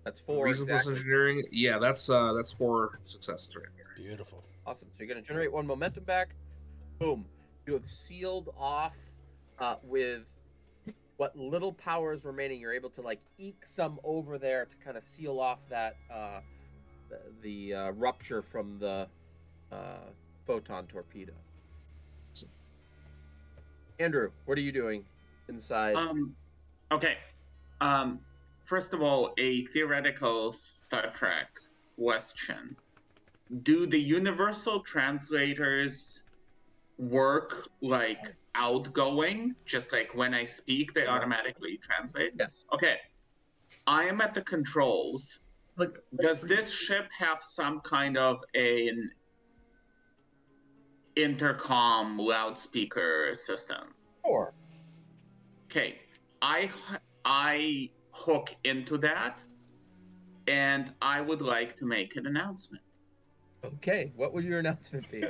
That's 4 Reason plus exactly. engineering. Yeah, that's 4 successes right there. Beautiful. Awesome. So you're gonna generate 1 momentum back. Boom. You have sealed off with what little power is remaining. You're able to like eke some over there to kind of seal off that the rupture from the photon torpedo. Andrew, what are you doing inside? Okay. First of all, a theoretical Star Trek question. Do the universal translators work like outgoing? Just like when I speak, they automatically translate? Yes. Okay. I am at the controls. Like, Does this ship have some kind of an intercom loudspeaker system? Sure. Okay. I hook into that, and I would like to make an announcement. Okay, what would your announcement be?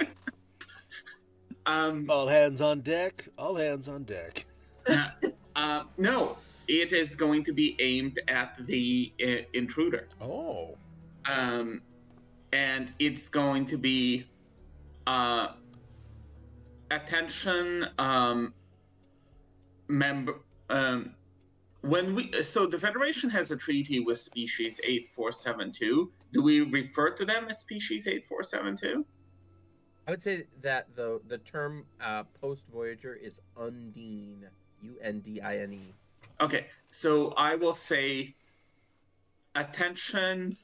All hands on deck. All hands on deck. No, it is going to be aimed at the intruder. Oh. And it's going to be attention member. So the Federation has a treaty with Species 8472. Do we refer to them as Species 8472? I would say that the term post Voyager is Undine, Undine. Okay, so I will say attention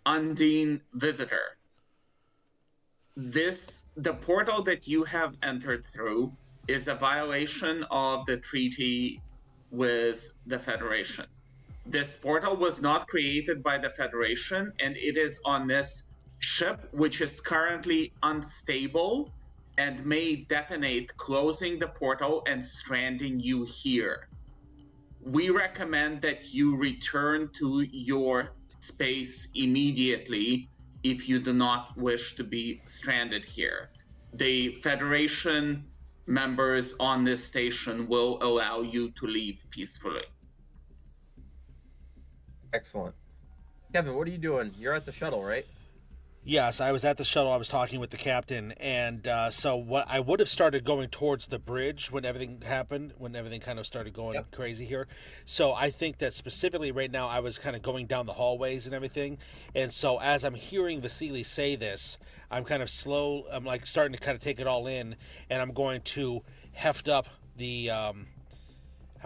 Undine visitor. The portal that you have entered through is a violation of the treaty with the Federation. This portal was not created by the Federation, and it is on this ship, which is currently unstable and may detonate, closing the portal and stranding you here. We recommend that you return to your space immediately if you do not wish to be stranded here. The Federation members on this station will allow you to leave peacefully. Excellent. Kevin, what are you doing? You're at the shuttle, right? Yes, I was at the shuttle. I was talking with the captain, and so what I would have started going towards the bridge when everything happened, when everything kind of started going crazy here. So I think that specifically right now I was kind of going down the hallways and everything, and so as I'm hearing Vasily say this, I'm kind of slow. I'm like starting to kind of take it all in, and I'm going to heft up the. How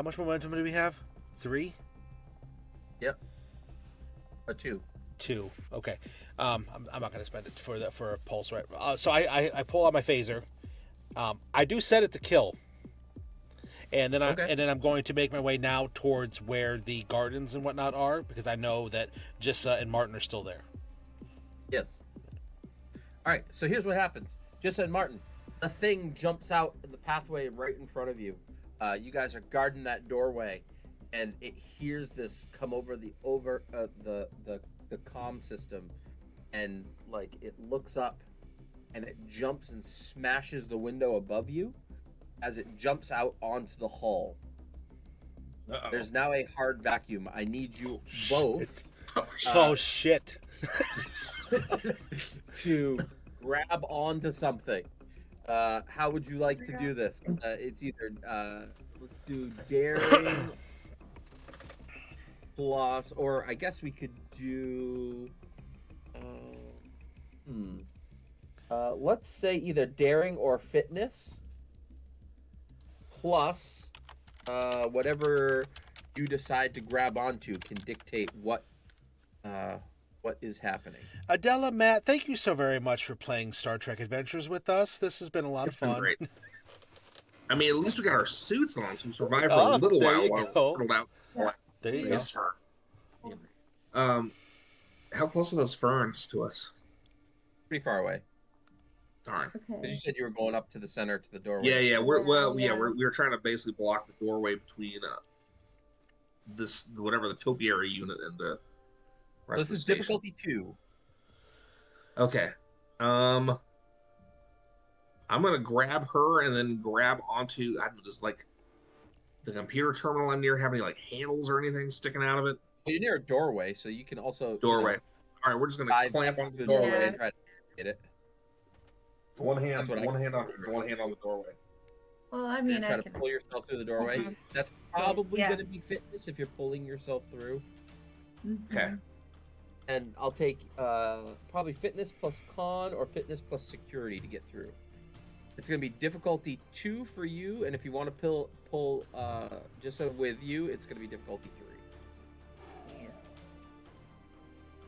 much momentum do we have? 3? Yep. A 2. 2. Okay. I'm not going to spend it for a pulse, right? So I pull out my phaser. I do set it to kill, and then I'm going to make my way now towards where the gardens and whatnot are, because I know that Jissa and Martin are still there. Yes. All right. So here's what happens. Jissa and Martin, the thing jumps out in the pathway right in front of you. You guys are guarding that doorway, and it hears this come over the comm system. And like it looks up and it jumps and smashes the window above you as it jumps out onto the hull. Uh-oh. There's now a hard vacuum. I need you both Shit. to grab onto something. How would you like to do this? It's either let's do daring plus, or I guess we could do let's say either daring or fitness plus whatever you decide to grab onto can dictate what is happening. Adela, Matt, thank you so very much for playing Star Trek Adventures with us. This has been a lot of fun. Great. I mean, at least we got our suits on, so we survived for a little while while we out. There you go. How close are those ferns to us? Pretty far away. Darn. Because you said you were going up to the center to the doorway. Yeah. We're trying to basically block the doorway between this whatever the topiary unit and the rest This of the is station. difficulty 2. Okay. I'm gonna grab her and then grab onto I don't know, just like the computer terminal I'm near have any like handles or anything sticking out of it. Well, you're near a doorway, so you can also Doorway. All right, we're just gonna clamp onto the doorway. and try to get it. One hand, That's what I- one hand on the doorway. Well, I You're mean, gonna try I to can. pull yourself through the doorway. Mhm. That's probably Yeah. gonna be fitness if you're pulling yourself through. Okay. Mhm. And I'll take probably fitness plus con or fitness plus security to get through. It's gonna be difficulty 2 for you, and if you want to pull just so with you, it's gonna be difficulty 3. Yes.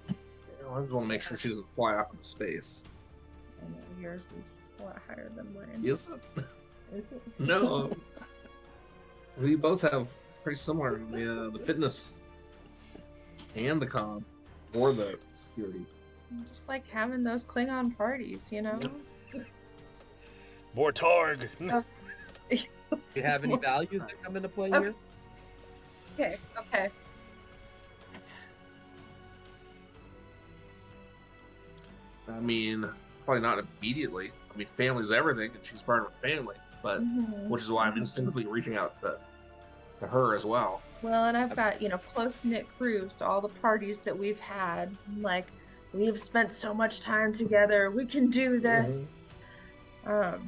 I just want to make sure she doesn't fly off into space. I know yours is a lot higher than mine. Is it? Is it? No. We both have pretty similar the fitness and the con or the security. Just like having those Klingon parties, you know? More Torg. Do you have any values that come into play Okay. here? Okay. I mean, probably not immediately. I mean, family's everything, and she's part of a family. But Mhm. which is why I'm instinctively reaching out to her as well. Well, and I've got, close knit crew, so all the parties that we've had, like, we've spent so much time together, we can do this. I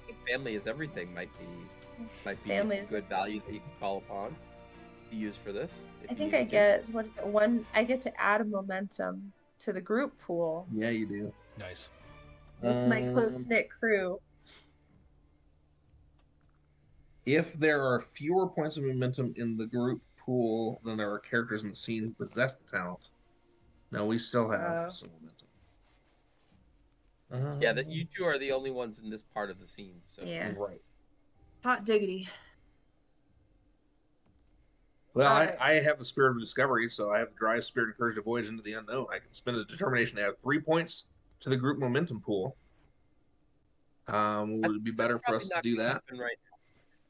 think family is everything might be Family a is good value that you can call upon to use for this. if I you think needed I to. get, what is it, I get to add a momentum to the group pool Yeah, you do. Nice. with my close knit crew. If there are fewer points of momentum in the group pool than there are characters in the scene who possess the talent, no, we still have some momentum. Yeah, that you two are the only ones in this part of the scene. So Yeah. Right. Hot diggity. Well, Alright. I have the spirit of discovery, so I have the drive, spirit, and courage to voyage into the unknown. I can spend a determination to add 3 points to the group momentum pool. Would it be better for us to do that? Right now.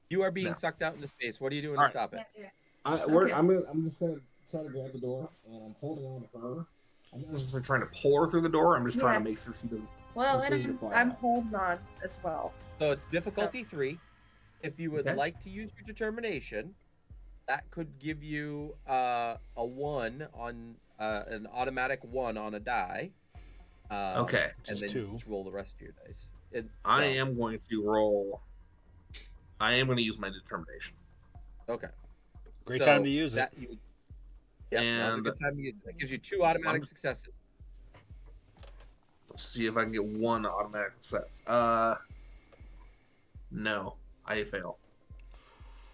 You are being No. sucked out into space. What are you doing All to stop it? Okay. I'm just gonna try to grab the door, and I'm holding on to her. I'm not necessarily trying to pull her through the door. I'm just trying to Yeah. make sure she doesn't. Well, Continue to and fly I'm out. holding on as well. So it's difficulty 3. If you would Okay. like to use your determination, that could give you a 1 on an automatic 1 on a die. Okay. And is then 2. you just roll the rest of your dice. I am going to roll. I am going to use my determination. Okay. Great So time to use it. that you, yeah, now's a And- good time to use it. That gives you 2 automatic successes. Let's see if I can get 1 automatic success. No, I fail.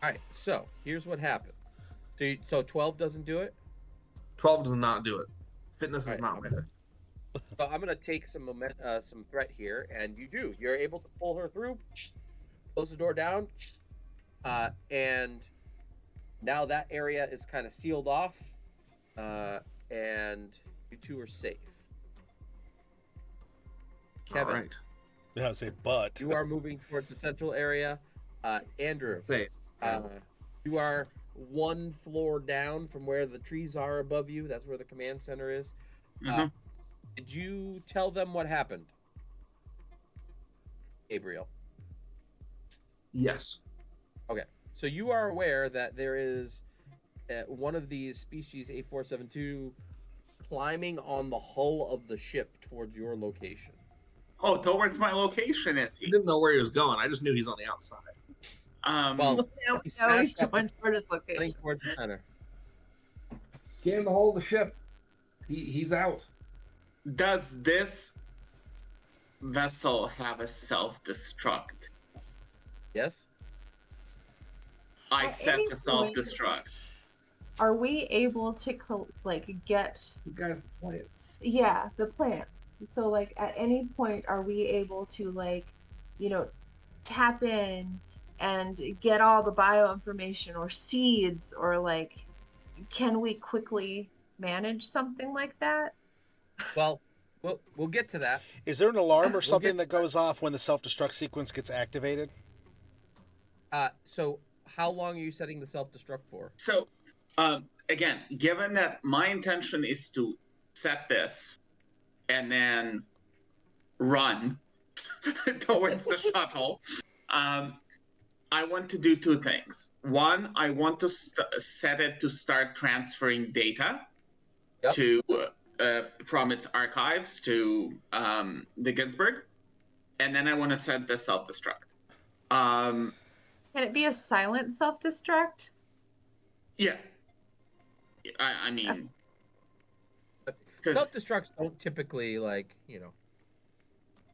All right. So here's what happens. So 12 doesn't do it. 12 does not do it. Fitness is Alright, not okay. with it. So I'm gonna take some threat here, and you do. You're able to pull her through, close the door down, and now that area is kind of sealed off, and you two are safe. Kevin, All right. Yeah, I say but. you are moving towards the central area. Andrew, Say. you are 1 floor down from where the trees are above you. That's where the command center is. Mhm. Did you tell them what happened, Gabriel? Yes. So you are aware that there is one of these species, A472, climbing on the hull of the ship towards your location. Oh, towards my location, is I he? didn't know where he was going. I just knew he's on the outside. Well, Now he we know he's smashed up going toward his running location. towards the center. Scan the whole of the ship. He's out. Does this vessel have a self-destruct? Yes? I At set any the self-destruct. Are we able to get You guys, plants. the plant? So at any point are we able to tap in and get all the bio information or seeds, or can we quickly manage something like that? Well, we'll get to that. Is there an alarm or We'll something get that goes off when the self-destruct sequence gets activated? So how long are you setting the self-destruct for? So, again, given that my intention is to set this and then run towards the shuttle, I want to do 2 things. One, I want to set it to start transferring data Yep. to from its archives to the Ginsburg. and then I want to set the self-destruct. Um, Can it be a silent self-destruct? yeah. I mean, But 'cause- self-destructs don't typically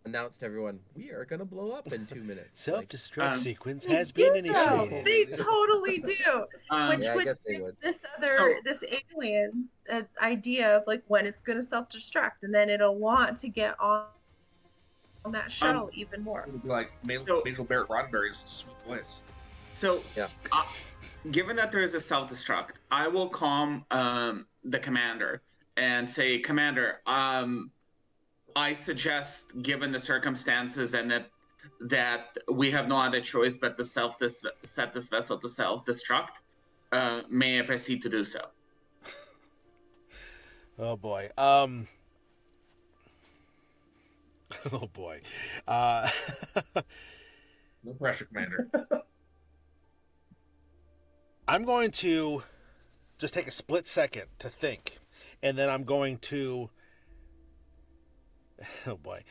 announce to everyone we are gonna blow up in 2 minutes. Self-destruct sequence They has been do, though. initiated. They totally do. Which Yeah, I would guess they give would. this So- this alien an idea of like when it's going to self-destruct, and then it'll want to get on that shuttle even more. It would be like So- Basil Barrett Roddenberry's sweet voice. So, Yeah. Given that there is a self-destruct, I will calm the commander and say, Commander, I suggest, given the circumstances and that we have no other choice but to set this vessel to self-destruct, may I proceed to do so? Oh boy. Oh boy. No pressure, Commander. I'm going to just take a split second to think, and then I'm going to. Oh boy.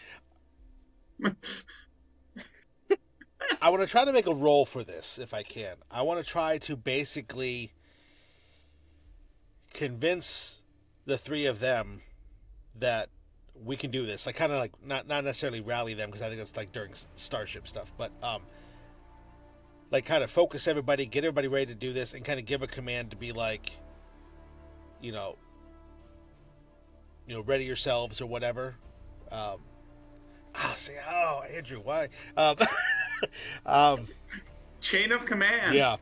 I want to try to make a roll for this if I can. I want to try to basically convince the three of them that we can do this. Like kind of like not necessarily rally them, because I think that's like during Starship stuff, but like kind of focus everybody, get everybody ready to do this, and kind of give a command to be like, ready yourselves or whatever. Andrew, why? Chain of command. Yeah.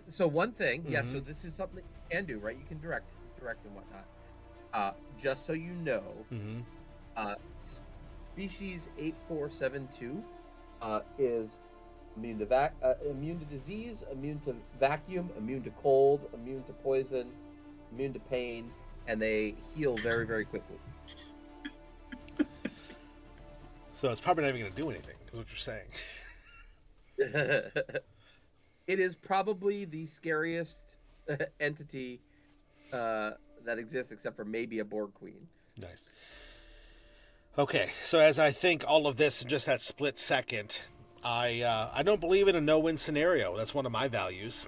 So one thing, yeah. So Mhm. this is something you can do, right? You can direct and whatnot. Just so you know, Mm-hmm. species 8472 is immune to disease, immune to vacuum, immune to cold, immune to poison, immune to pain, and they heal very, very quickly. So it's probably not even going to do anything, is what you're saying. It is probably the scariest entity that exists, except for maybe a Borg Queen. Nice. Okay, so as I think all of this in just that split second, I don't believe in a no-win scenario. That's one of my values.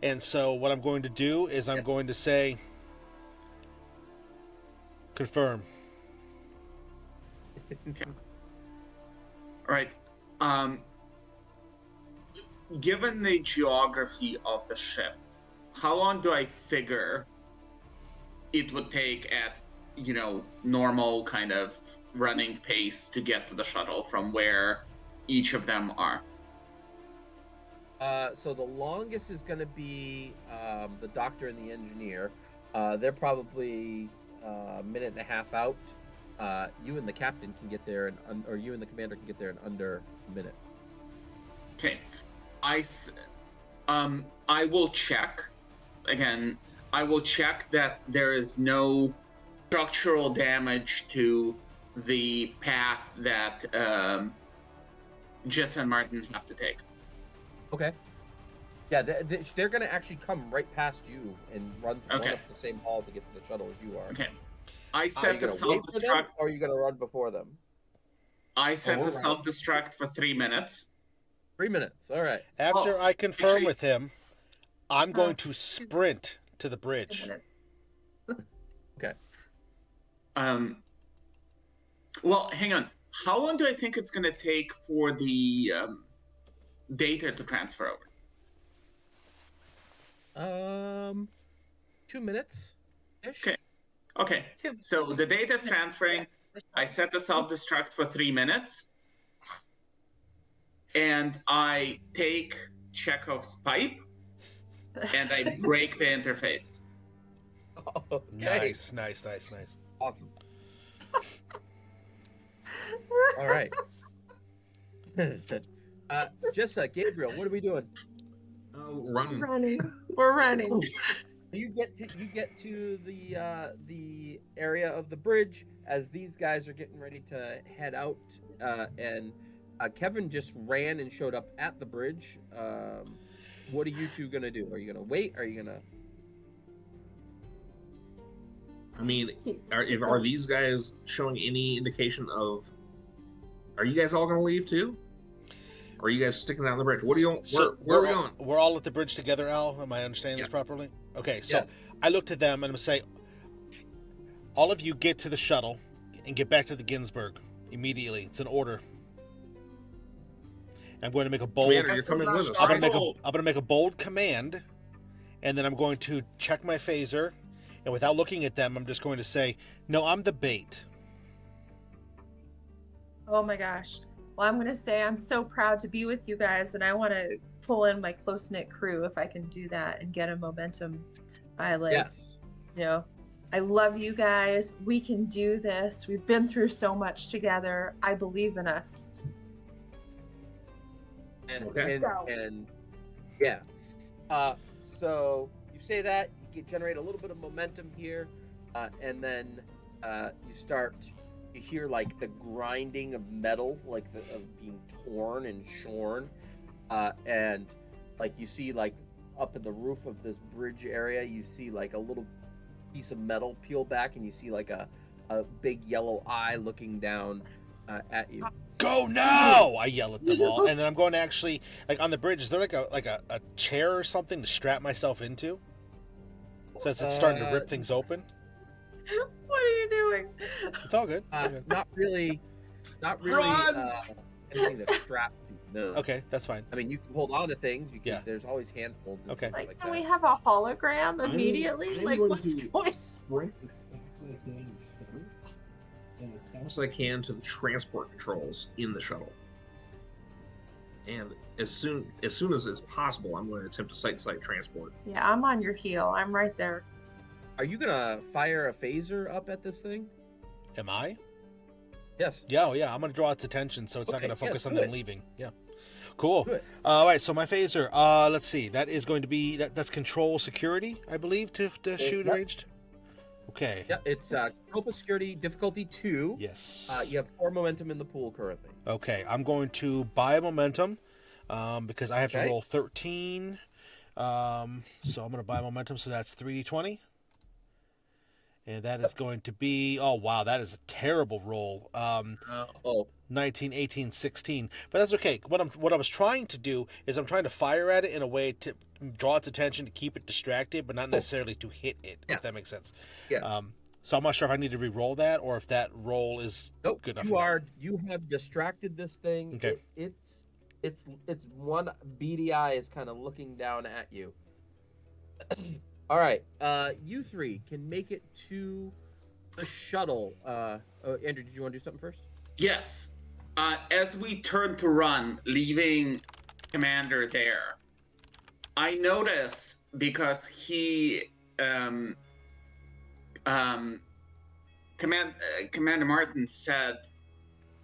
And so what I'm going to do is I'm going to say, confirm. Okay. All right. Given the geography of the ship, how long do I figure it would take at, normal kind of running pace to get to the shuttle from where each of them are? So the longest is going to be the doctor and the engineer. They're probably a minute and a half out. You and the captain can get there, or you and the commander can get there in under a minute. Okay. I will check. Again, I will check that there is no structural damage to the path that Jess and Martin have to take. Okay. Yeah, they're going to actually come right past you and run up the same hall to get to the shuttle as you are. Okay. I Are you set the going to wait for them, self-destruct. or are you going to run before them? I set the Alright. self-destruct for 3 minutes. 3 minutes. All right. After I confirm actually- with him, I'm going to sprint to the bridge. Okay. Well, hang on. How long do I think it's going to take for the data to transfer over? 2 minutes ish. Okay. Okay. So the data is transferring. I set the self-destruct for 3 minutes. And I take Chekhov's pipe and I break the interface. Okay. Nice. Awesome. All right. Jessa, Gabriel, what are we doing? Running. We're running. You get to the area of the bridge as these guys are getting ready to head out, and Kevin just ran and showed up at the bridge. What are you two gonna do? Are you gonna wait? Are you gonna? I mean, are these guys showing any indication of Are you guys all going to leave too? Or are you guys sticking out on the bridge? What do you? Where are we going? We're all at the bridge together, Al. Am I understanding this properly? Okay, so Yes. I looked at them and I'm say, all of you get to the shuttle and get back to the Ginsburg immediately. It's an order. I'm going to make a bold. Commander, you're coming with us. I'm Right? going to make a bold command, and then I'm going to check my phaser, and without looking at them, I'm just going to say, "No, I'm the bait." Oh my gosh. Well, I'm going to say I'm so proud to be with you guys, and I want to pull in my close-knit crew if I can do that and get a momentum. Yes. You know, I love you guys. We can do this. We've been through so much together. I believe in us. And, Okay. and yeah. So you say that, you generate a little bit of momentum here, and then you hear like the grinding of metal, like of being torn and shorn, and like you see like up in the roof of this bridge area, you see like a little piece of metal peel back, and you see like a big yellow eye looking down at you. Go now! I yell at them all, and then I'm going to actually, like on the bridge, is there like a chair or something to strap myself into? Since it's starting to rip things open. What are you doing? It's all good. It's all good. Not really anything to strap to. No. Okay, that's fine. I mean, you can hold on to things. You can, Yeah. There's always handholds and Okay. things Like, like can that. we have a hologram I'm immediately? Like, going what's to going on? sprint as fast as I can to shuttle, and as fast As I can to the transport controls in the shuttle. And as soon as it's possible, I'm going to attempt to site transport. Yeah, I'm on your heel. I'm right there. Are you gonna fire a phaser up at this thing? Am I? Yes. Yeah, oh, yeah. I'm going to draw its attention, so it's not Okay, going to focus yeah, on do them it. leaving. Yeah. Cool. Do it. All right, so my phaser. Let's see. That is going to be that's control security, I believe, to shoot Yep. ranged. Okay. Yeah, it's Copa Security difficulty 2. Yes. You have 4 momentum in the pool currently. Okay, I'm going to buy a momentum because I have to Okay. roll 13. So I'm going to buy momentum, so that's 3d20. And that is going to be, oh, wow, that is a terrible roll. Oh, 19, 18, 16. But that's okay. What I was trying to do is I'm trying to fire at it in a way to draw its attention, to keep it distracted, but not necessarily to hit it, Yeah. if that makes sense. yes. So I'm not sure if I need to re-roll that or if that roll is Nope. good enough. You have distracted this thing. Okay. It's one beady eye is kind of looking down at you. All right. You three can make it to the shuttle. Andrew, did you want to do something first? Yes. As we turn to run, leaving Commander there, I notice because Commander Martin said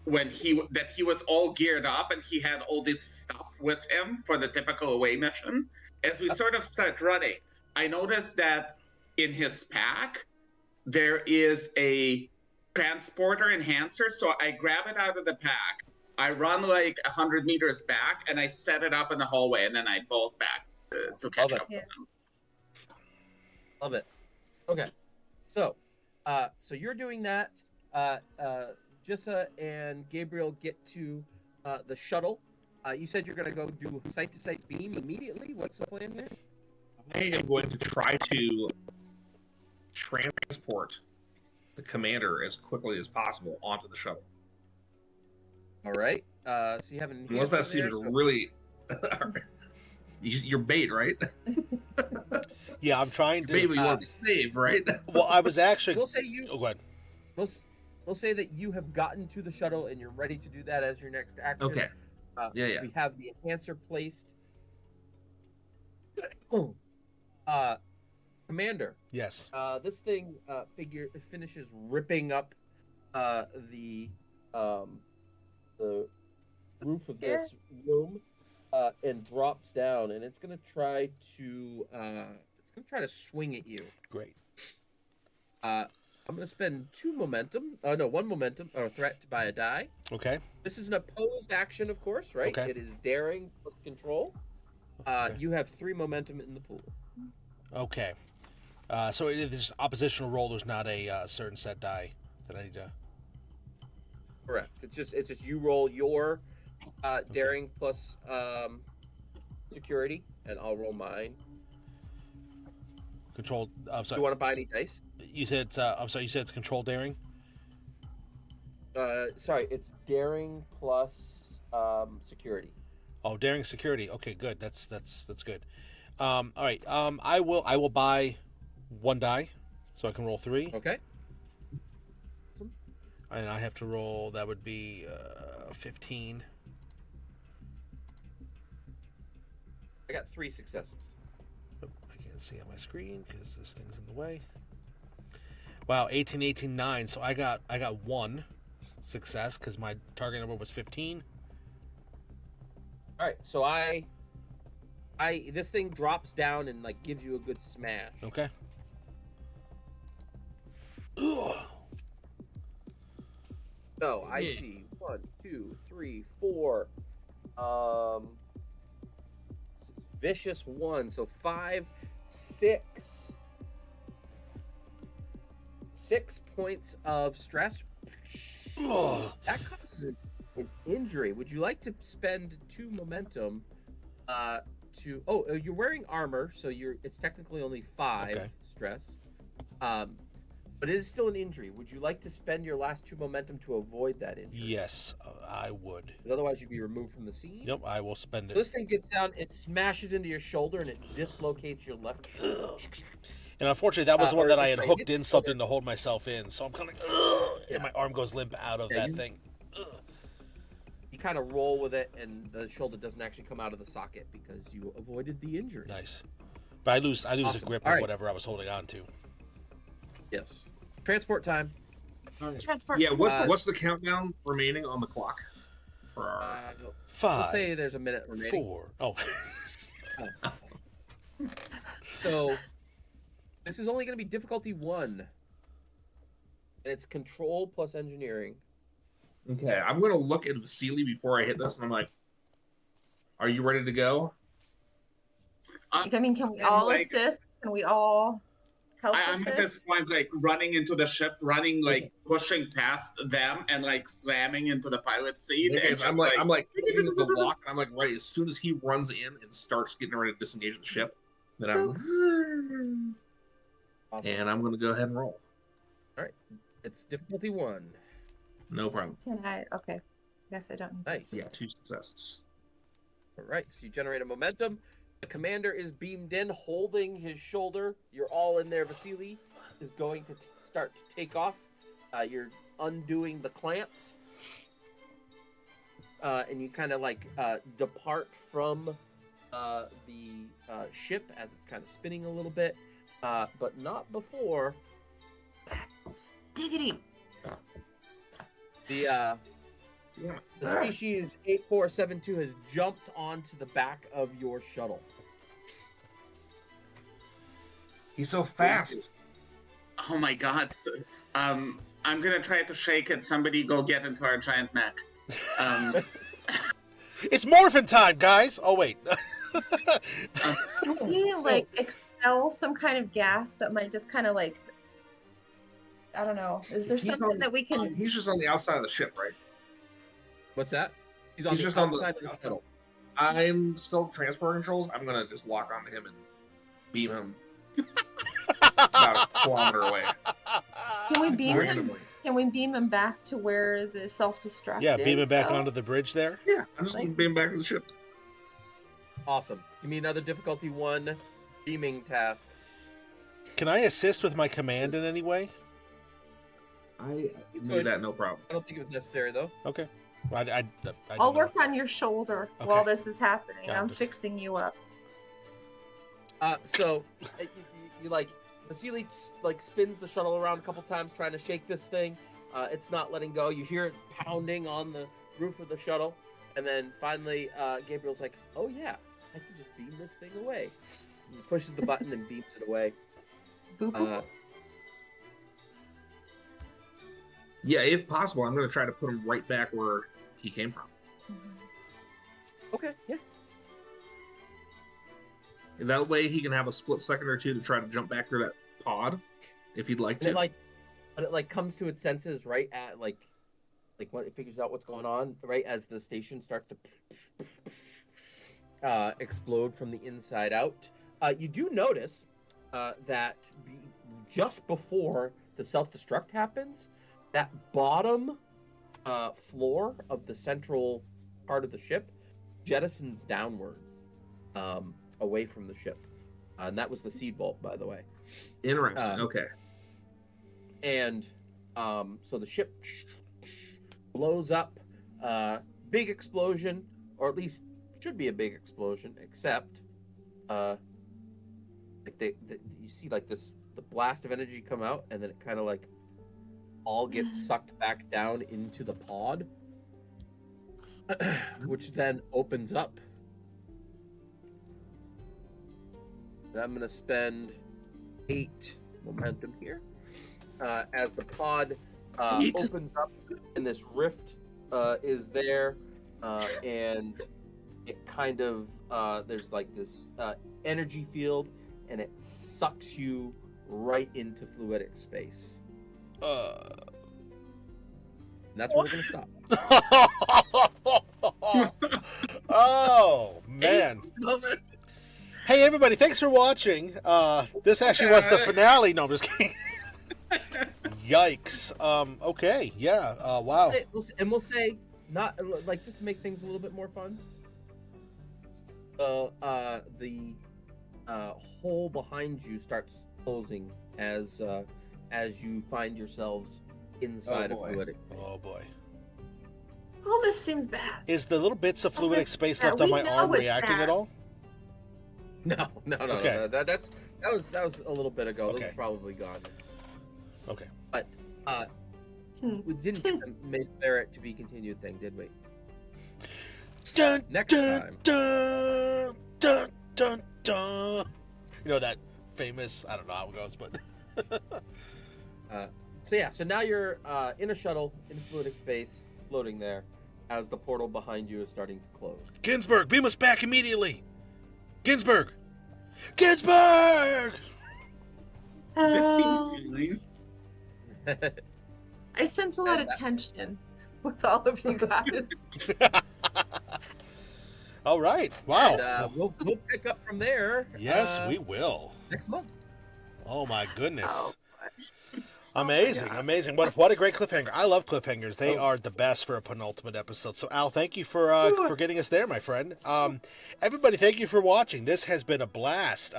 that he was all geared up and he had all this stuff with him for the typical away mission. As we sort of start running, I noticed that in his pack there is a transporter enhancer, so I grab it out of the pack. I run like 100 meters back and I set it up in the hallway, and then I bolt back to catch Love it. up with him. Love it. Okay. So you're doing that. Jissa and Gabriel get to the shuttle. You said you're going to go do site-to-site beam immediately. What's the plan here? I am going to try to transport the commander as quickly as possible onto the shuttle. All right. So you have an Unless that enhancer seems there, so- really... You're bait, right? Yeah, I'm trying to. Bait, but you want to be saved, right? Well, I was actually. We'll say you. Oh, go ahead. We'll say that you have gotten to the shuttle and you're ready to do that as your next action. Okay. Yeah. We have the enhancer placed. Commander, Yes. this thing finishes ripping up the roof of this room and drops down, and it's gonna try to swing at you. Great. I'm gonna spend 1 momentum or threat to buy a die. Okay. This is an opposed action, of course, right? Okay. It is daring plus control. Okay. You have 3 momentum in the pool. Okay. So it is oppositional roll. There's not a certain set die that I need to. Correct. It's just you roll your daring plus security, and I'll roll mine. Control. I'm Do sorry. you want to buy any dice? You said it's. I'm sorry. You said it's control daring. Sorry, it's daring plus security. Oh, daring security. Okay, good. That's good. All right. I will buy 1 die, so I can roll 3. Okay. And I have to roll. That would be 15. I got 3 successes. Oh, I can't see on my screen because this thing's in the way. Wow, 18, 18, 9. So I got 1 success because my target number was 15. All right, so I this thing drops down and like gives you a good smash. Okay. Ugh. So I see 1, 2, 3, 4. This is vicious 1. So 5, 6. 6 points of stress. Ugh. That causes an injury. Would you like to spend 2 momentum to? Oh, you're wearing armor, so it's technically only 5 stress. But it is still an injury. Would you like to spend your last 2 momentum to avoid that injury? Yes, I would. Because otherwise you'd be removed from the scene. Yep, I will spend it. This thing gets down, it smashes into your shoulder, and it dislocates your left shoulder. And unfortunately, that was the one or that I had right, hooked it's in something to hold myself in. So I'm kind of like, ugh, and my arm goes limp out of that thing. Ugh. You kind of roll with it, and the shoulder doesn't actually come out of the socket because you avoided the injury. Nice. But I lose Awesome. a grip All of right. whatever I was holding on to. Yes. Transport time. Transport. Yeah, what's the countdown remaining on the clock for our? We'll 5, say there's a minute remaining. 4. Oh. So, this is only going to be difficulty 1. And it's control plus engineering. Okay, I'm gonna look at Vasily before I hit this, and I'm like, "Are you ready to go?" I mean, can we I'm all like- assist? Can we all help I'm with at this? this point like running into the ship, pushing past them and like slamming into the pilot's seat. Okay, and so just, I'm like hitting the lock, and I'm like, right as soon as he runs in and starts getting ready to disengage the ship, then I'm Awesome. and I'm gonna go ahead and roll. It's difficulty 1. No problem. Can I? Okay. Guess I don't need Nice. this. Yeah, 2 successes. All right, so you generate a momentum. The commander is beamed in, holding his shoulder. You're all in there. Vasily is going to start to take off. You're undoing the clamps. And you kind of depart from the ship as it's kind of spinning a little bit. But not before Diggity. the Damn it. the species 8472 has jumped onto the back of your shuttle. He's so fast. Oh my god. I'm gonna try to shake it. Somebody go get into our giant mech. It's morphin time, guys. Oh, wait. Can we expel some kind of gas that might just kind of I don't know. Is there He's something on- that we can? He's just on the outside of the ship, right? What's that? He's on He's the just on the outside of the shuttle. I'm still transport controls. I'm gonna just lock onto him and beam him about a kilometer away. Can we beam him? Randomly. Can we beam him back to where the self-destruct Yeah, is? beam it back though? onto the bridge there. Yeah, I'm just gonna beam back to the ship. Awesome. Give me another difficulty 1 beaming task. Can I assist with my command in any way? I You do could. that, no problem. I don't think it was necessary though. Okay. I I'll don't work know. on your shoulder Okay. while this is happening. Yeah, I'm just- fixing you up. So you Vasily spins the shuttle around a couple times trying to shake this thing. It's not letting go. You hear it pounding on the roof of the shuttle, and then finally Gabriel's like, "Oh yeah, I can just beam this thing away." He pushes the button and beams it away. Boop, boop. Yeah, if possible, I'm gonna try to put him right back where he came from. Okay, yeah. That way, he can have a split second or two to try to jump back through that pod, if he'd like And to. it comes to its senses right at like what it figures out what's going on right as the station starts to explode from the inside out. You do notice that just before the self-destruct happens, that bottom floor of the central part of the ship jettisons downward away from the ship. And that was the seed vault, by the way. Interesting. Okay. And so the ship blows up. Big explosion, or at least should be a big explosion, except like you see like the blast of energy come out, and then it kind of like all gets sucked back down into the pod, which then opens up. And I'm gonna spend 8 momentum here as the pod opens up, and this rift is there, and it kind of there's like this energy field, and it sucks you right into fluidic space. And that's where we're gonna stop. Oh man! Hey everybody, thanks for watching. This actually was the finale. No, I'm just kidding. Yikes. Okay. Yeah. Wow. We'll say not like just to make things a little bit more fun. The hole behind you starts closing as you find yourselves inside of fluidic space. Oh boy. All this seems bad. Is the little bits of fluidic space left on my arm reacting at all? No. Okay. No. That was a little bit ago. Okay. Those are probably gone. Okay. But we didn't get the made Barrett to be continued thing, did we? Dun, Next dun, time. Dun, dun, dun, dun. You know that famous, I don't know how it goes, but So now you're in a shuttle in fluidic space, floating there, as the portal behind you is starting to close. Ginsburg, beam us back immediately. Ginsburg. Ginsburg. This seems fine. I sense a lot of tension with all of you guys. All right. Wow. And, we'll pick up from there. Yes, we will. Next month. Oh my goodness. Oh, Amazing, amazing. What a great cliffhanger. I love cliffhangers. They are the best for a penultimate episode. So Al, thank you for getting us there, my friend. Everybody, thank you for watching. This has been a blast.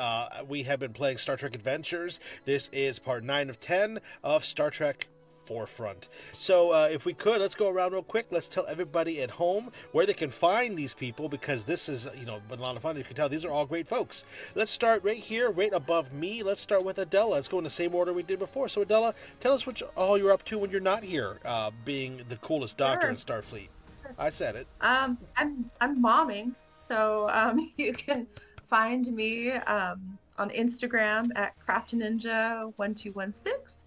We have been playing Star Trek Adventures. This is part 9 of 10 of Star Trek Forefront. So if we could, let's go around real quick. Let's tell everybody at home where they can find these people, because this is, been a lot of fun. You can tell these are all great folks. Let's start right here, right above me. Let's start with Adela. Let's go in the same order we did before. So Adela, tell us what all you're up to when you're not here, being the coolest doctor in Starfleet. I said it. I'm momming, so you can find me on Instagram at CraftNinja1216.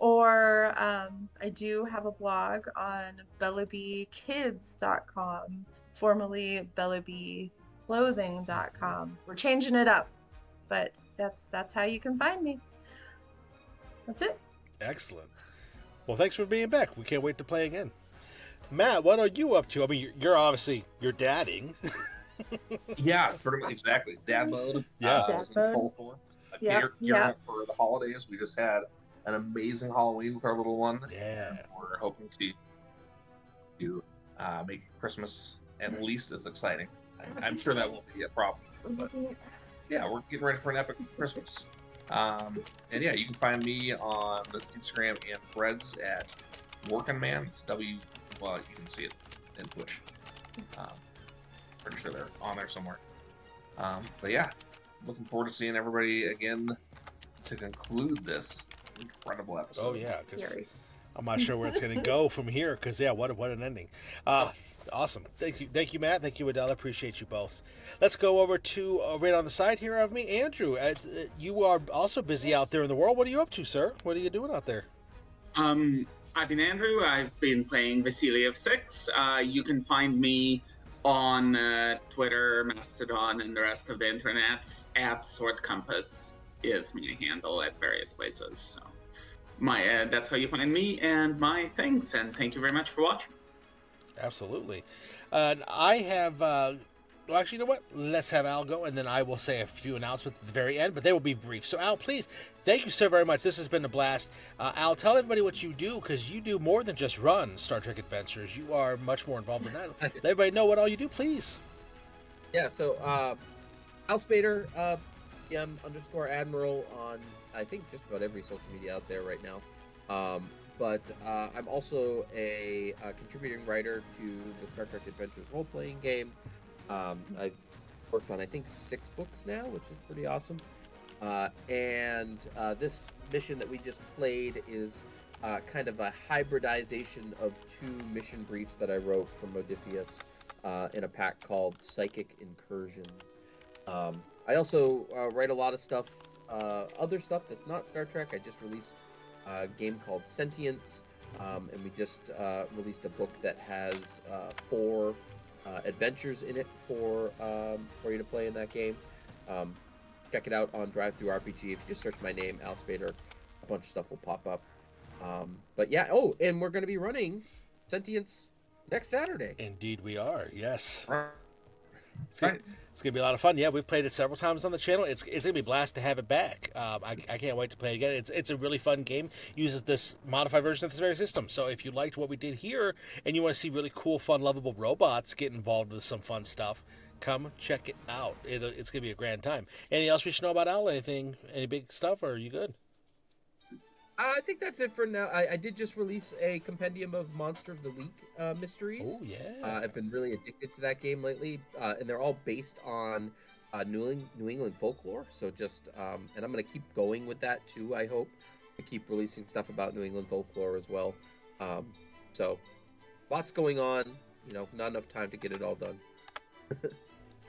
Or I do have a blog on bellabeekids.com, formerly bellabeeclothing.com. We're changing it up, but that's how you can find me. That's it. Excellent. Well, thanks for being back. We can't wait to play again. Matt, what are you up to? I mean, you're obviously dadding. Yeah, pretty much exactly. Dad mode. Yeah. Dad is in mode. full force. Yep, Gearing up for the holidays. We just had an amazing Halloween with our little one. Yeah. And we're hoping to make Christmas at least as exciting. I'm sure that won't be a problem. But yeah, we're getting ready for an epic Christmas. And yeah, you can find me on Instagram and Threads at WorkinMan. It's well, you can see it in Twitch. Pretty sure they're on there somewhere. But yeah, looking forward to seeing everybody again to conclude this incredible episode. Oh yeah, because I'm not sure where it's going to go from here. Because yeah, what an ending. Awesome. Thank you, Matt. Thank you, Adela. Appreciate you both. Let's go over to right on the side here of me, Andrew. You are also busy out there in the world. What are you up to, sir? What are you doing out there? I've been Andrew. I've been playing Vasily of 6. You can find me on Twitter, Mastodon, and the rest of the internets at Sword Compass is my handle at various places. So that's how you find me and my things. And thank you very much for watching. Absolutely. And I have, well, actually, you know what? Let's have Al go, and then I will say a few announcements at the very end, but they will be brief. So, Al, please, thank you so very much. This has been a blast. Al, tell everybody what you do, because you do more than just run Star Trek Adventures. You are much more involved in that. Let everybody know what all you do, please. Yeah, so Al Spader, PM_Admiral on, I think, just about every social media out there right now. But I'm also a contributing writer to the Star Trek Adventures role-playing game. I've worked on, I think, 6 books now, which is pretty awesome. And this mission that we just played is kind of a hybridization of 2 mission briefs that I wrote for Modiphius in a pack called Psychic Incursions. I also write a lot of stuff, other stuff that's not Star Trek. I just released a game called Sentience, and we just released a book that has 4 adventures in it for you to play in that game. Check it out on Drive Through RPG. If you just search my name, Al Spader, a bunch of stuff will pop up. But yeah, and we're going to be running Sentience next Saturday. Indeed we are, yes. It's Right. It's going to be a lot of fun. Yeah, we've played it several times on the channel. It's going to be a blast to have it back. I can't wait to play it again. It's a really fun game. Uses this modified version of this very system. So if you liked what we did here and you want to see really cool, fun, lovable robots get involved with some fun stuff, come check it out. It's going to be a grand time. Anything else we should know about Al? Anything, any big stuff, or are you good? I think that's it for now. I did just release a compendium of Monster of the Week mysteries. Oh, yeah. I've been really addicted to that game lately, and they're all based on New England folklore. So just, and I'm going to keep going with that too, I hope. I keep releasing stuff about New England folklore as well. So lots going on, not enough time to get it all done.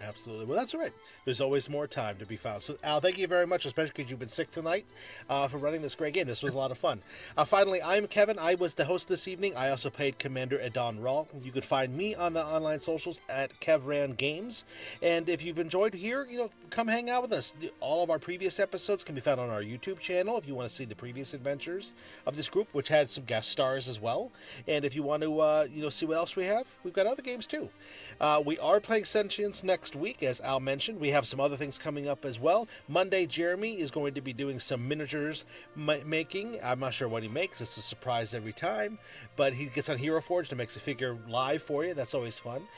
Absolutely. Well, that's all right. There's always more time to be found. So, Al, thank you very much, especially because you've been sick tonight, for running this great game. This was a lot of fun. Finally, I'm Kevin. I was the host this evening. I also played Commander Adon Raw. You could find me on the online socials at KevRan Games. And if you've enjoyed here, come hang out with us. All of our previous episodes can be found on our YouTube channel if you want to see the previous adventures of this group, which had some guest stars as well. And if you want to, see what else we have, we've got other games too. We are playing Sentience next week, as Al mentioned. We have some other things coming up as well. Monday, Jeremy is going to be doing some miniatures making. I'm not sure what he makes. It's a surprise every time. But he gets on Hero Forge and makes a figure live for you. That's always fun.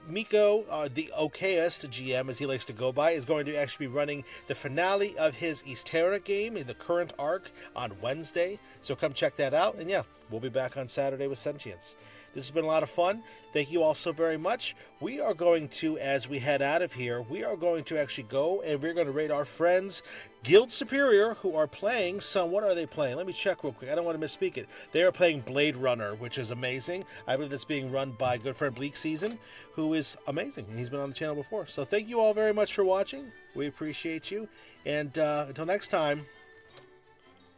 Miko, the okayest GM, as he likes to go by, is going to actually be running the finale of his Eastera game in the current arc on Wednesday. So come check that out. And yeah, we'll be back on Saturday with Sentience. This has been a lot of fun. Thank you all so very much. We are going to, as we head out of here, we are going to actually go and we're going to rate our friends, Guild Superior, who are playing some, what are they playing? Let me check real quick. I don't want to misspeak it. They are playing Blade Runner, which is amazing. I believe it's being run by good friend Bleak Season, who is amazing. And he's been on the channel before. So thank you all very much for watching. We appreciate you. And until next time,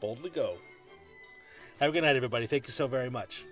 boldly go. Have a good night, everybody. Thank you so very much.